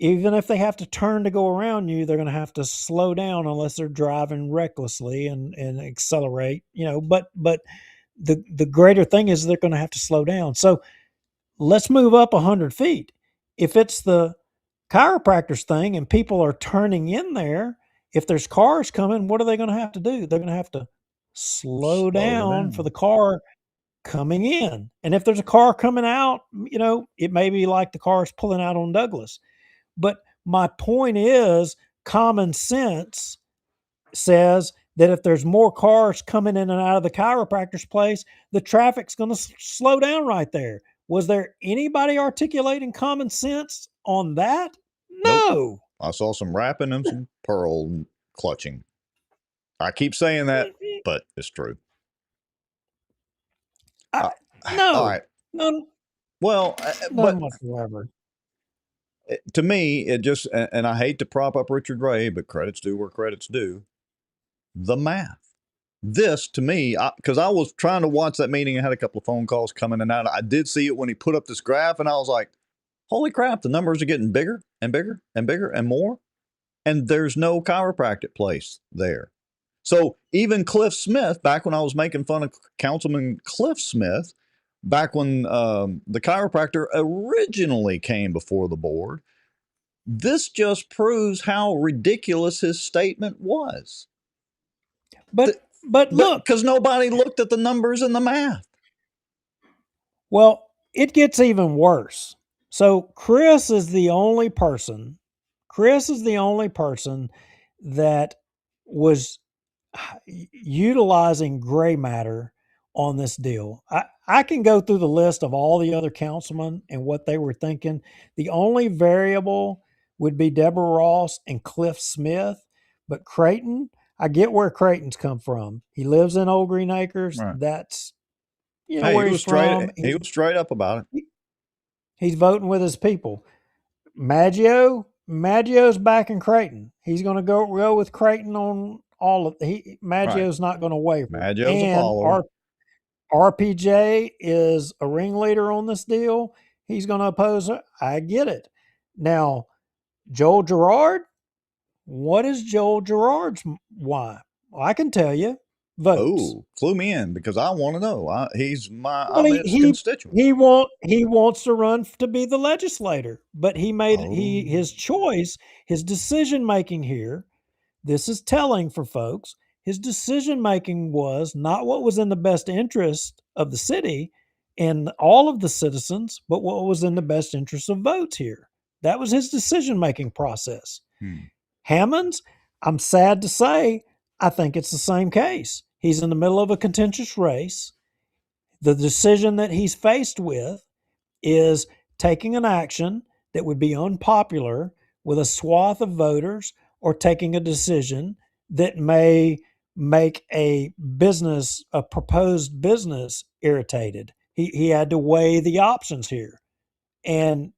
Speaker 2: even if they have to turn to go around you, they're going to have to slow down unless they're driving recklessly and accelerate, But the greater thing is they're going to have to slow down. So let's move up 100 feet. If it's the chiropractor's thing and people are turning in there, if there's cars coming, what are they going to have to do? They're going to have to slow down for the car coming in. And if there's a car coming out, it may be like the car's pulling out on Douglas. But my point is, common sense says that if there's more cars coming in and out of the chiropractor's place, the traffic's going to slow down right there. Was there anybody articulating common sense on that? No.
Speaker 1: Nope. I saw some rapping and some pearl clutching. I keep saying that, but it's true.
Speaker 2: No.
Speaker 1: All right.
Speaker 2: None.
Speaker 1: Well,
Speaker 2: None whatsoever.
Speaker 1: To me, it just, and I hate to prop up Richard Ray, but credits due where credits due. The math. This, to me, because I was trying to watch that meeting and had a couple of phone calls coming in and out. I did see it when he put up this graph, and I was like, holy crap, the numbers are getting bigger and bigger and bigger and more. And there's no chiropractic place there. So even Cliff Smith, back when I was making fun of Councilman Cliff Smith, back when the chiropractor originally came before the board, this just proves how ridiculous his statement was.
Speaker 2: But look,
Speaker 1: because nobody looked at the numbers and the math.
Speaker 2: Well, it gets even worse. So Chris is the only person that was utilizing gray matter on this deal. I can go through the list of all the other councilmen and what they were thinking. The only variable would be Deborah Ross and Cliff Smith, but Creighton, I get where Creighton's come from. He lives in Old Green Acres.
Speaker 1: Right.
Speaker 2: That's where he's from.
Speaker 1: He was straight up about it.
Speaker 2: He's voting with his people. Maggio's backing Creighton. He's going to go with Creighton on all of Maggio's not going to waver.
Speaker 1: Maggio's a follower.
Speaker 2: RPJ is a ringleader on this deal. He's going to oppose it. I get it. Now, Joel Gerard, what is Joel Gerard's why? Well, I can tell you. Votes.
Speaker 1: Oh, clue me in because I want to know. He's I'm his constituent.
Speaker 2: He wants to run to be the legislator, but he made his choice, his decision making here. This is telling for folks. His decision making was not what was in the best interest of the city and all of the citizens, but what was in the best interest of votes here. That was his decision making process. Hammond's, I'm sad to say, I think it's the same case. He's in the middle of a contentious race. The decision that he's faced with is taking an action that would be unpopular with a swath of voters or taking a decision that may make a proposed business irritated. He had to weigh the options here. And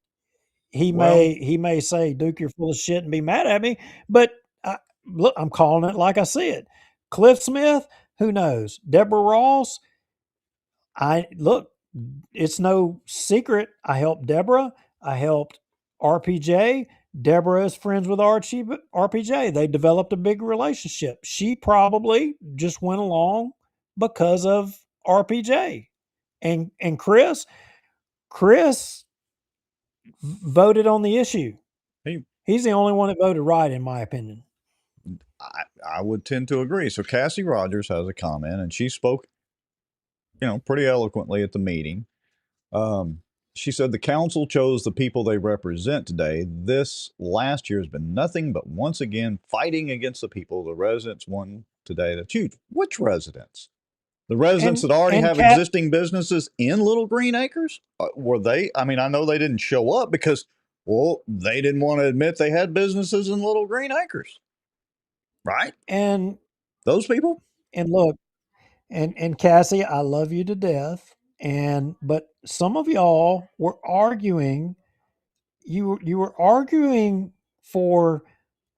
Speaker 2: he may say, Duke, you're full of shit and be mad at me, but look, I'm calling it like I see it. Cliff Smith, who knows? Deborah Ross, it's no secret. I helped Deborah. I helped RPJ. Deborah is friends with RPJ. They developed a big relationship. She probably just went along because of RPJ. And Chris voted on the issue. He's the only one that voted right, in my opinion.
Speaker 1: I would tend to agree. So Cassie Rogers has a comment, and she spoke, pretty eloquently at the meeting. She said the council chose the people they represent today. This last year has been nothing but once again fighting against the people. The residents won today to choose. Which residents? The residents that already have existing businesses in Little Green Acres? Were they? I mean, I know they didn't show up because, they didn't want to admit they had businesses in Little Green Acres. Right?
Speaker 2: And
Speaker 1: those people?
Speaker 2: And look, and Cassie, I love you to death. But some of y'all were arguing, you were arguing for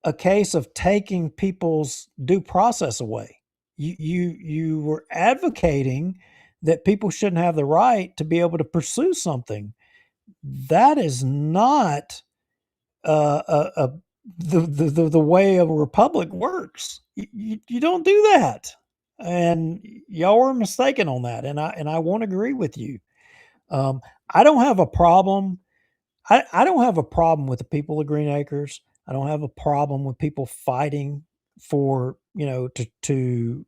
Speaker 2: a case of taking people's due process away. You were advocating that people shouldn't have the right to be able to pursue something. That is not the way a republic works. You don't do that. And y'all were mistaken on that. And I won't agree with you. I don't have a problem. I don't have a problem with the people of Green Acres. I don't have a problem with people fighting for, for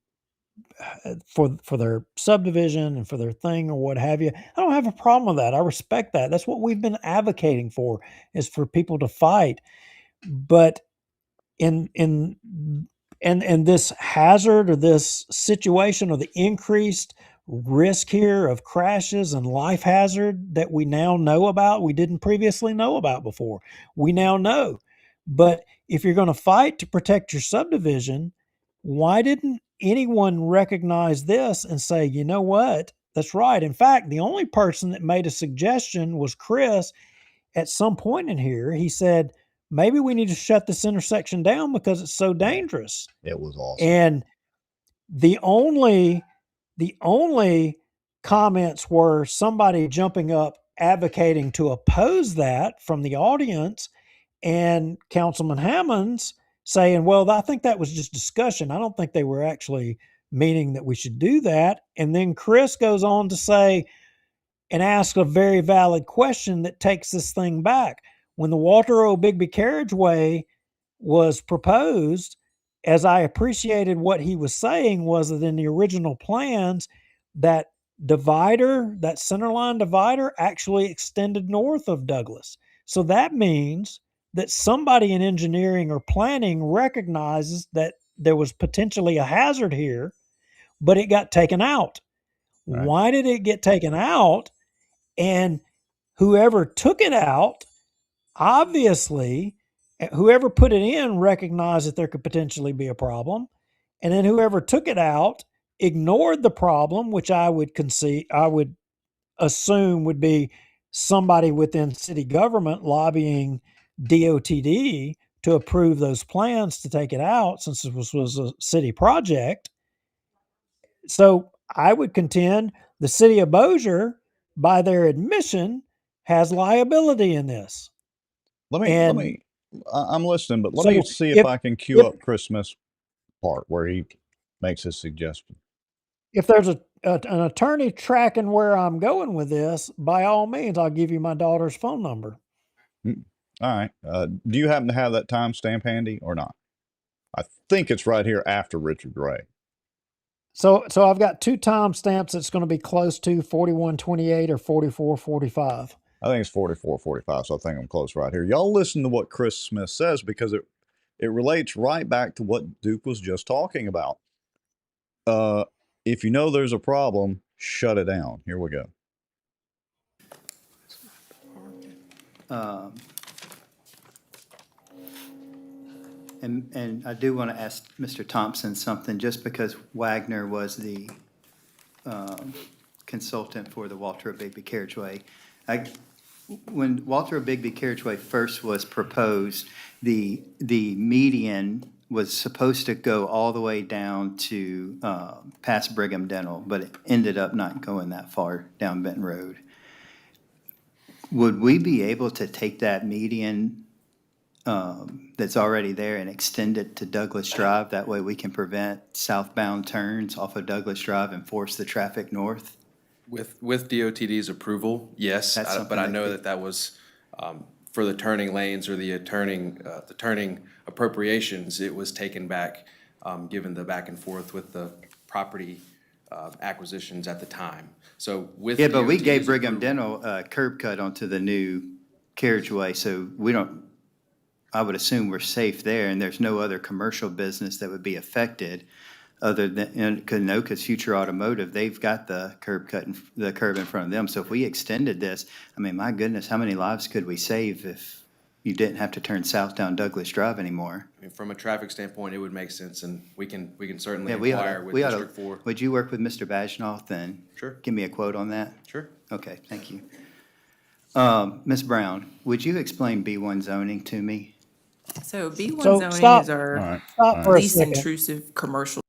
Speaker 2: their subdivision and for their thing or what have you. I don't have a problem with that. I respect that. That's what we've been advocating for, is for people to fight. But in this hazard or this situation or the increased risk here of crashes and life hazard that we now know about, we didn't previously know about before. We now know. But if you're going to fight to protect your subdivision, why didn't anyone recognize this and say, you know what? That's right. In fact, the only person that made a suggestion was Chris. At some point in here, he said, maybe we need to shut this intersection down because it's so dangerous.
Speaker 1: It was awesome.
Speaker 2: And the only comments were somebody jumping up advocating to oppose that from the audience, and Councilman Hammonds saying, well, I think that was just discussion. I don't think they were actually meaning that we should do that. And then Chris goes on to say and ask a very valid question that takes this thing back. When the Walter O. Bigby carriageway was proposed, as I appreciated what he was saying, was that in the original plans, that divider, that centerline divider, actually extended north of Douglas. So that means that somebody in engineering or planning recognizes that there was potentially a hazard here, but it got taken out.
Speaker 1: Right.
Speaker 2: Why did it get taken out? And whoever took it out, obviously, whoever put it in recognized that there could potentially be a problem. And then whoever took it out ignored the problem, which I would assume would be somebody within city government lobbying DOTD to approve those plans to take it out, since it was a city project. So I would contend the city of Bossier, by their admission, has liability in this.
Speaker 1: I'm listening, but let
Speaker 2: So
Speaker 1: me see if I can cue
Speaker 2: if-
Speaker 1: up Chris Smith's part where he makes his suggestion.
Speaker 2: If there's an attorney tracking where I'm going with this, by all means, I'll give you my daughter's phone number.
Speaker 1: All right. Do you happen to have that timestamp handy or not? I think it's right here after Richard Gray.
Speaker 2: So I've got two timestamps that's going to be close to 4128 or 4445.
Speaker 1: I think it's 44:45, so I think I'm close right here. Y'all listen to what Chris Smith says, because it relates right back to what Duke was just talking about. If you know there's a problem, shut it down. Here we go.
Speaker 5: And I do want to ask Mr. Thompson something, just because Wagner was the consultant for the Walter O. Bigby carriageway. When Walter O. Bigby carriageway first was proposed, the median was supposed to go all the way down to past Brigham Dental, but it ended up not going that far down Benton Road. Would we be able to take that median that's already there and extend it to Douglas Drive? That way we can prevent southbound turns off of Douglas Drive and force the traffic north?
Speaker 8: With DOTD's approval, yes,
Speaker 5: That's something
Speaker 8: but I
Speaker 5: that
Speaker 8: know
Speaker 5: could-
Speaker 8: that was for the turning lanes or the turning appropriations. It was taken back, given the back and forth with the property acquisitions at the time. So with
Speaker 5: Yeah, but we gave
Speaker 8: DOTD's
Speaker 5: Brigham
Speaker 8: approval-
Speaker 5: Dental a curb cut onto the new carriageway, so we don't, I would assume we're safe there, and there's no other commercial business that would be affected other than, because Future Automotive, they've got the curb in front of them. So if we extended this, I mean, my goodness, how many lives could we save if you didn't have to turn south down Douglas Drive anymore?
Speaker 8: I mean, from a traffic standpoint, it would make sense, and we can certainly
Speaker 5: Yeah, we
Speaker 8: inquire
Speaker 5: ought,
Speaker 8: with
Speaker 5: we
Speaker 8: District
Speaker 5: ought,
Speaker 8: 4.
Speaker 5: would you work with Mr. Bajnoff and
Speaker 8: Sure.
Speaker 5: give me a quote on that?
Speaker 8: Sure.
Speaker 5: Okay, thank you. Ms. Brown, would you explain B1 zoning to me?
Speaker 9: So B1
Speaker 2: So,
Speaker 9: zoning
Speaker 2: stop.
Speaker 9: is our
Speaker 1: All right.
Speaker 2: Stop for a
Speaker 9: least
Speaker 2: second.
Speaker 9: intrusive commercial.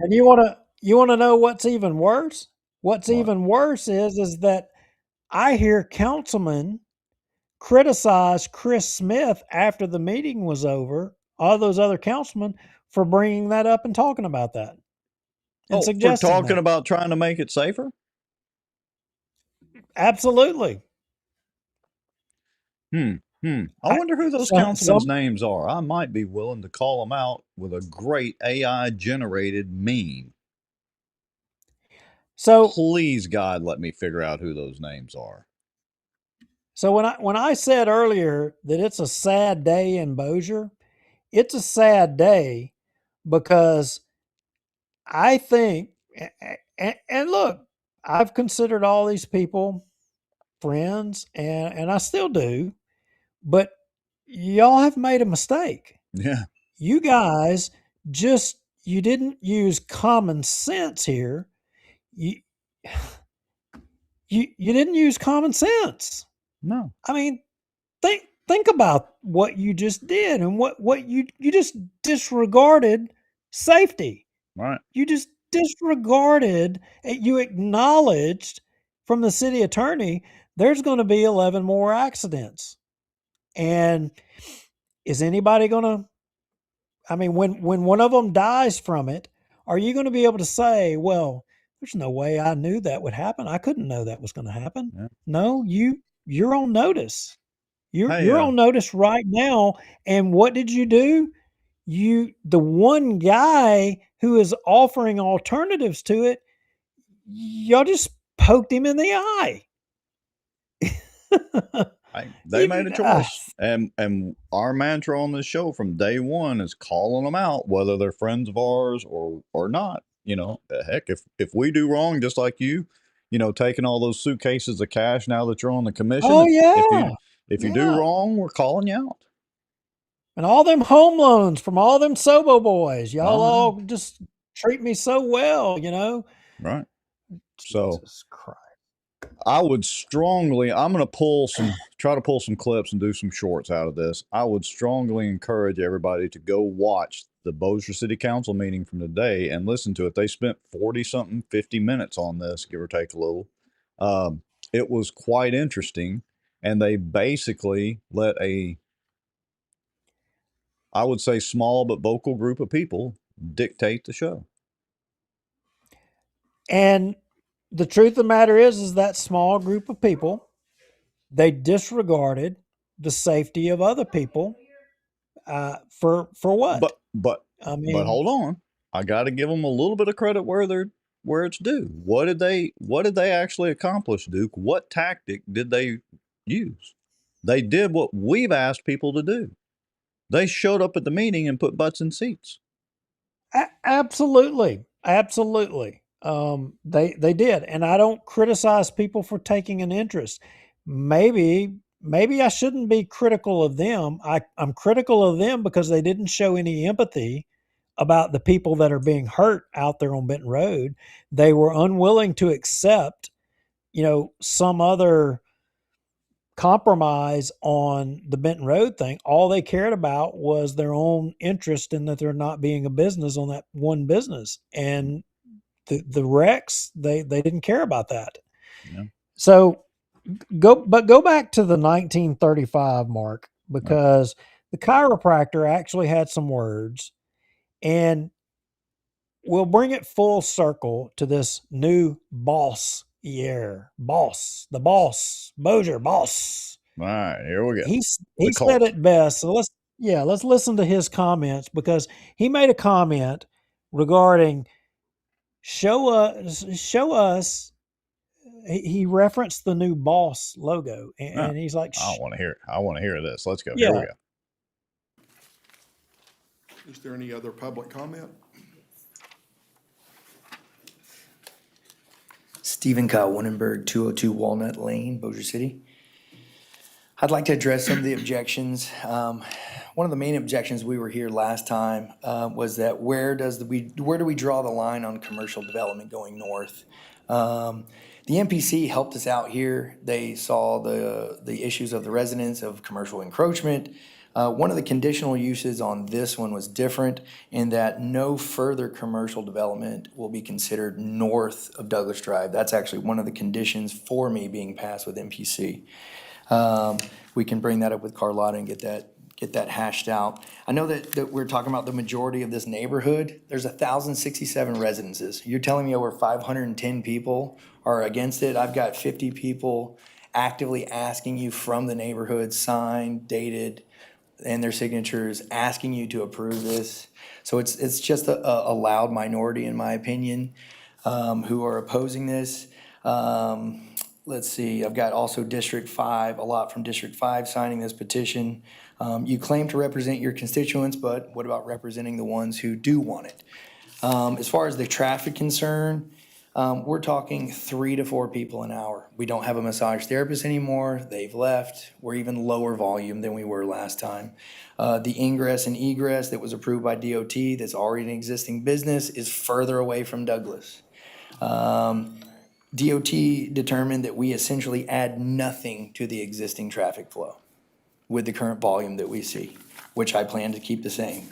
Speaker 2: And you want to know what's even worse? What's even worse is that I hear councilmen criticize Chris Smith after the meeting was over, all those other councilmen, for bringing that up and talking about that. And
Speaker 1: For
Speaker 2: suggesting
Speaker 1: talking
Speaker 2: that.
Speaker 1: about trying to make it safer?
Speaker 2: Absolutely.
Speaker 1: I wonder who those
Speaker 2: Some,
Speaker 1: councilmen's
Speaker 2: some,
Speaker 1: names are. I might be willing to call them out with a great AI generated meme.
Speaker 2: so
Speaker 1: Please, God, let me figure out who those names are.
Speaker 2: so when I said earlier that it's a sad day in Bossier, it's a sad day because I think, and look, I've considered all these people friends, and I still do, but y'all have made a mistake.
Speaker 1: Yeah.
Speaker 2: You guys just you didn't use common sense here. You you didn't use common sense.
Speaker 1: No.
Speaker 2: I mean, think about what you just did and what you just disregarded safety.
Speaker 1: Right.
Speaker 2: You just disregarded, you acknowledged from the city attorney there's going to be 11 more accidents. And is anybody going to, I mean, when one of them dies from it, are you going to be able to say, well, there's no way I knew that would happen. I couldn't know that was going to happen.
Speaker 1: Yeah.
Speaker 2: No, you're on notice.
Speaker 1: Hey,
Speaker 2: You're on notice right now. And what did you do? The one guy who is offering alternatives to it, y'all just poked him in the eye.
Speaker 1: they made a choice, and our mantra on this show from day one is calling them out, whether they're friends of ours or not. You know, heck, if we do wrong, just like you know, taking all those suitcases of cash now that you're on the commission.
Speaker 2: Oh yeah,
Speaker 1: if you do wrong, we're calling you out.
Speaker 2: And all them home loans from all them Sobo boys, y'all
Speaker 1: Oh, yeah.
Speaker 2: all just treat me so well, you know.
Speaker 1: Right. So
Speaker 2: Jesus Christ.
Speaker 1: I would strongly, I'm going to try to pull some clips and do some shorts out of this. I would strongly encourage everybody to go watch the Bossier City Council meeting from today and listen to it. They spent 50 minutes on this, give or take a little. It was quite interesting. And they basically let I would say small but vocal group of people dictate the show.
Speaker 2: And the truth of the matter is that small group of people, they disregarded the safety of other people. For what?
Speaker 1: But
Speaker 2: I mean,
Speaker 1: hold on, I got to give them a little bit of credit where it's due. What did they actually accomplish, Duke? What tactic did they use? They did what we've asked people to do. They showed up at the meeting and put butts in seats.
Speaker 2: Absolutely. They did, and I don't criticize people for taking an interest. Maybe I shouldn't be critical of them. I'm critical of them because they didn't show any empathy about the people that are being hurt out there on Benton Road. They were unwilling to accept, some other compromise on the Benton Road thing. All they cared about was their own interest in that there not being a business on that one business. And the wrecks, they didn't care about that.
Speaker 1: Yeah.
Speaker 2: So go back to the 1935 mark, because the chiropractor actually had some words, and we'll bring it full circle to this new boss year. The boss, Bossier boss.
Speaker 1: All right, here we go.
Speaker 2: He said it best. So let's listen to his comments, because he made a comment regarding show us. He referenced the new boss logo, and he's like,
Speaker 1: I want to hear this. Let's go.
Speaker 2: Yeah.
Speaker 1: Here we go.
Speaker 4: Is there any other public comment?
Speaker 10: Stephen Kyle Winenberg, 202 Walnut Lane, Bossier City. I'd like to address some of the objections. One of the main objections we were here last time was that where do we draw the line on commercial development going north? The MPC helped us out here. They saw the issues of the residents of commercial encroachment. One of the conditional uses on this one was different in that no further commercial development will be considered north of Douglas Drive. That's actually one of the conditions for me being passed with MPC. We can bring that up with Carlotta and get that hashed out. I know that we're talking about the majority of this neighborhood. There's 1,067 residences. You're telling me over 510 people are against it. I've got 50 people actively asking you from the neighborhood, signed, dated, and their signatures, asking you to approve this. So it's just a loud minority, in my opinion, who are opposing this. Let's see, I've got also District 5, a lot from District 5 signing this petition. You claim to represent your constituents, but what about representing the ones who do want it? As far as the traffic concern, we're talking 3 to 4 people an hour. We don't have a massage therapist anymore. They've left. We're even lower volume than we were last time. The ingress and egress that was approved by DOT that's already an existing business is further away from Douglas. DOT determined that we essentially add nothing to the existing traffic flow with the current volume that we see, which I plan to keep the same.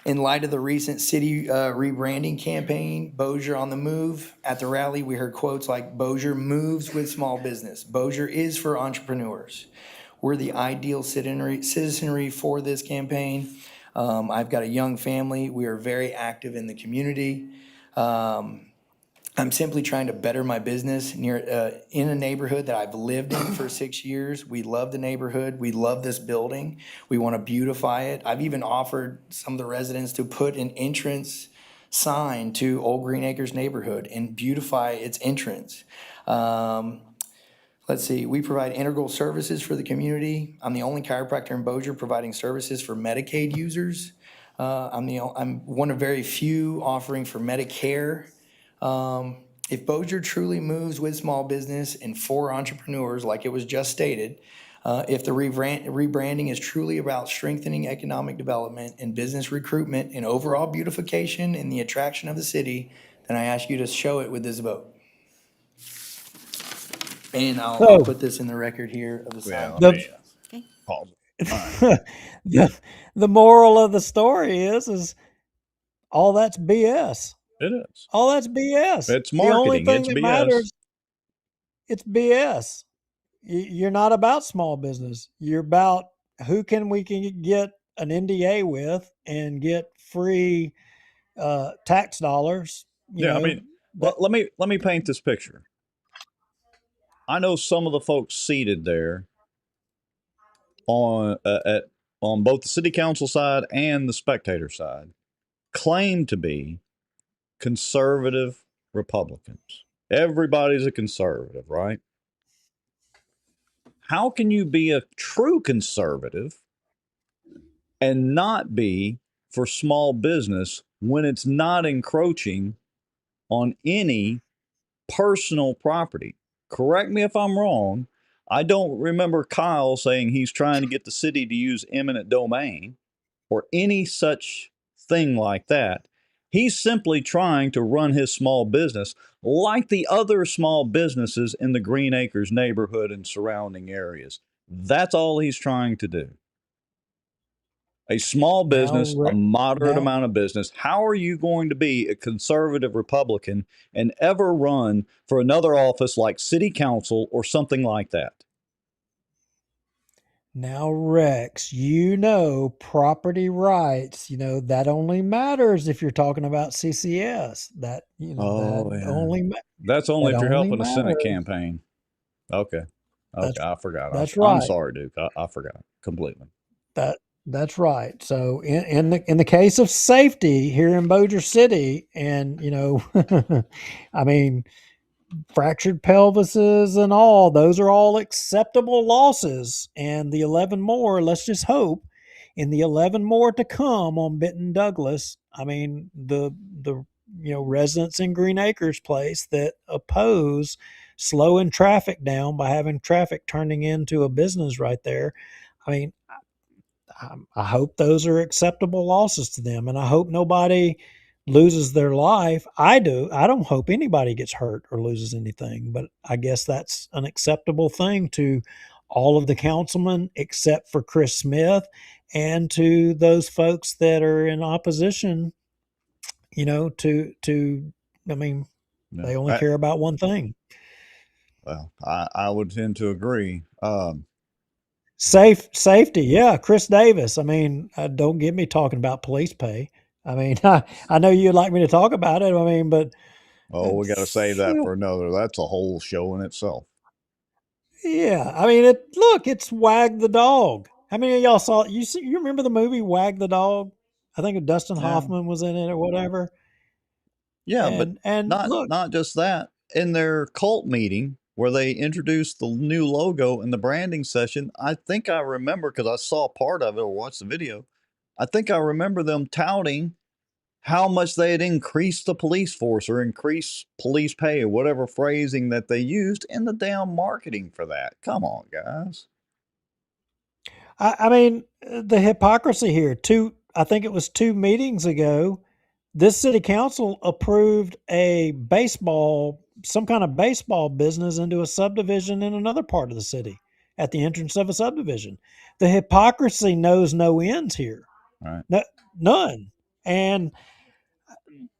Speaker 10: In light of the recent city rebranding campaign, Bossier on the move, at the rally, we heard quotes like, "Bossier moves with small business. Bossier is for entrepreneurs." We're the ideal citizenry for this campaign. I've got a young family. We are very active in the community. I'm simply trying to better my business in a neighborhood that I've lived in for 6 years. We love the neighborhood. We love this building. We want to beautify it. I've even offered some of the residents to put an entrance sign to Old Green Acres neighborhood and beautify its entrance. Let's see, we provide integral services for the community. I'm the only chiropractor in Bossier providing services for Medicaid users. I'm one of very few offering for Medicare. If Bossier truly moves with small business and for entrepreneurs, like it was just stated, if the rebranding is truly about strengthening economic development and business recruitment and overall beautification and the attraction of the city, then I ask you to show it with this vote. And I'll put this in the record here of the
Speaker 1: Yeah,
Speaker 10: sign.
Speaker 1: let me pause it.
Speaker 2: The moral of the story is all that's BS.
Speaker 1: It is.
Speaker 2: All that's BS.
Speaker 1: It's
Speaker 2: The only
Speaker 1: marketing.
Speaker 2: thing
Speaker 1: It's
Speaker 2: that
Speaker 1: BS.
Speaker 2: matters, it's BS. You're not about small business. You're about who we can get an NDA with and get free tax dollars.
Speaker 1: Yeah, I mean, let me paint this picture. I know some of the folks seated there on both the city council side and the spectator side claim to be conservative Republicans. Everybody's a conservative, right? How can you be a true conservative and not be for small business when it's not encroaching on any personal property? Correct me if I'm wrong. I don't remember Kyle saying he's trying to get the city to use eminent domain or any such thing like that. He's simply trying to run his small business like the other small businesses in the Green Acres neighborhood and surrounding areas. That's all he's trying to do. A small business, a moderate amount of business. How are you going to be a conservative Republican and ever run for another office like city council or something like that?
Speaker 2: Now, Rex, property rights, that only matters if you're talking about CCS. That's
Speaker 1: only if you're helping a Senate campaign. Okay, I forgot.
Speaker 2: That's
Speaker 1: I'm
Speaker 2: right.
Speaker 1: sorry, Duke. I forgot completely.
Speaker 2: That's right. So in the case of safety here in Bossier City, and I mean, fractured pelvises and all, those are all acceptable losses. And the 11 more, let's just hope, in the 11 more to come on Benton Douglas, I mean, the residents in Green Acres Place that oppose slowing traffic down by having traffic turning into a business right there. I mean, I hope those are acceptable losses to them, and I hope nobody loses their life. I do. I don't hope anybody gets hurt or loses anything, but I guess that's an acceptable thing to all of the councilmen except for Chris Smith and to those folks that are in opposition, I mean, they only care about one thing.
Speaker 1: Well, I would tend to agree.
Speaker 2: Safety. Yeah. Chris Davis. I mean, don't get me talking about police pay. I mean, I know you'd like me to talk about it. I mean, but
Speaker 1: Oh, we got to save that for another. That's a whole show in itself.
Speaker 2: Yeah, I mean, it's Wag the Dog. How many of y'all saw you remember the movie Wag the Dog? I think Dustin
Speaker 1: Yeah.
Speaker 2: Hoffman was in it or whatever.
Speaker 1: Yeah, but
Speaker 2: And look,
Speaker 1: not just that. In their cult meeting where they introduced the new logo in the branding session, I think I remember because I saw part of it or watched the video. I think I remember them touting how much they had increased the police force or increased police pay or whatever phrasing that they used in the damn marketing for that. Come on, guys.
Speaker 2: I mean, the hypocrisy here. I think it was 2 meetings ago, this city council approved some kind of baseball business into a subdivision in another part of the city at the entrance of a subdivision. The hypocrisy knows no ends here.
Speaker 1: Right.
Speaker 2: None. And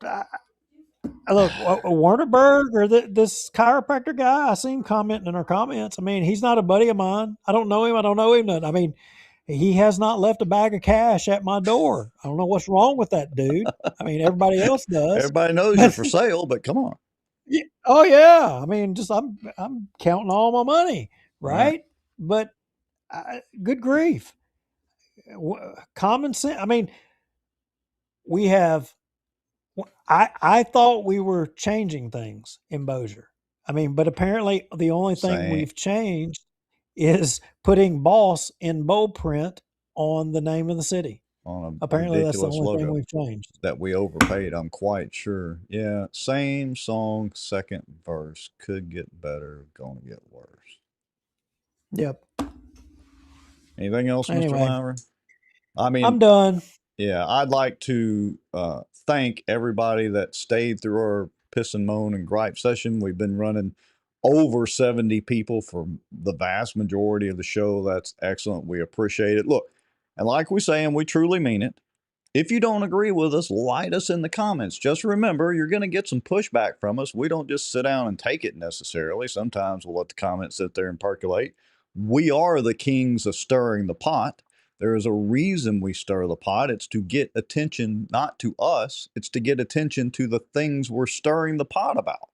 Speaker 2: look, Warnerberg or this chiropractor guy, I seen him commenting in our comments. I mean, he's not a buddy of mine. I don't know him. I don't know him. I mean, he has not left a bag of cash at my door. I don't know what's wrong with that dude. I mean, everybody else does.
Speaker 1: Everybody knows you're for sale, but come on.
Speaker 2: Yeah, oh yeah. I mean, just I'm counting all my money, right? But good grief, common sense. I mean, we have. I thought we were changing things in Bossier. I mean, but apparently the only thing
Speaker 1: Same.
Speaker 2: we've changed is putting boss in bold print on the name of the city.
Speaker 1: On a
Speaker 2: Apparently that's the
Speaker 1: ridiculous
Speaker 2: only thing
Speaker 1: logo
Speaker 2: we've changed.
Speaker 1: that we overpaid, I'm quite sure. Yeah, same song, second verse. Could get better, gonna get worse.
Speaker 2: Yep.
Speaker 1: Anything else,
Speaker 2: Anyway,
Speaker 1: Mr. Lowry? I mean,
Speaker 2: I'm done.
Speaker 1: yeah, I'd like to thank everybody that stayed through our piss and moan and gripe session. We've been running over 70 people for the vast majority of the show. That's excellent. We appreciate it. Look, and like we say, and we truly mean it, if you don't agree with us, light us in the comments. Just remember, you're going to get some pushback from us. We don't just sit down and take it necessarily. Sometimes we'll let the comments sit there and percolate. We are the kings of stirring the pot. There is a reason we stir the pot. It's to get attention, not to us. It's to get attention to the things we're stirring the pot about.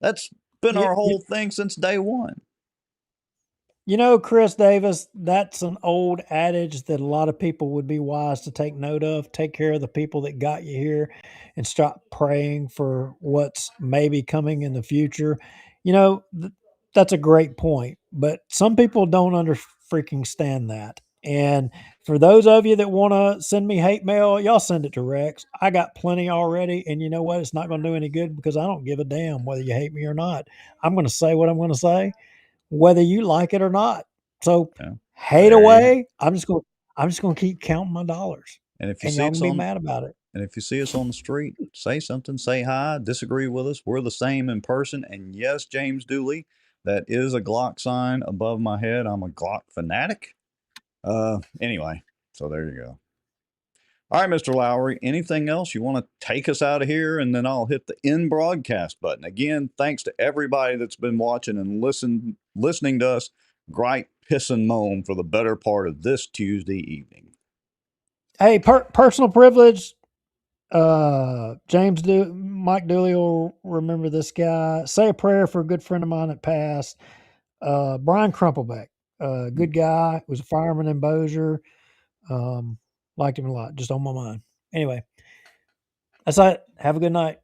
Speaker 1: That's been our whole thing since day one.
Speaker 2: You know, Chris Davis, that's an old adage that a lot of people would be wise to take note of. Take care of the people that got you here and stop praying for what's maybe coming in the future. You know, that's a great point, but some people don't freaking stand that. And for those of you that want to send me hate mail, y'all send it to Rex. I got plenty already. And you know what? It's not going to do any good because I don't give a damn whether you hate me or not. I'm going to say what I'm going to say, whether you like it or not. So hate away. I'm just going to keep counting my dollars.
Speaker 1: And if you see
Speaker 2: y'all
Speaker 1: us
Speaker 2: can be mad about it.
Speaker 1: And if you see us on the street, say something, say hi, disagree with us. We're the same in person. And yes, James Dooley, that is a Glock sign above my head. I'm a Glock fanatic. Anyway, so there you go. All right, Mr. Lowry, anything else you want to take us out of here? And then I'll hit the end broadcast button. Again, thanks to everybody that's been watching and listening to us gripe, piss, and moan for the better part of this Tuesday evening.
Speaker 2: Hey, personal privilege. Mike Dooley will remember this guy. Say a prayer for a good friend of mine that passed. Brian Crumplebeck, good guy, was a fireman in Bossier. Liked him a lot, just on my mind. Anyway, that's it. Have a good night.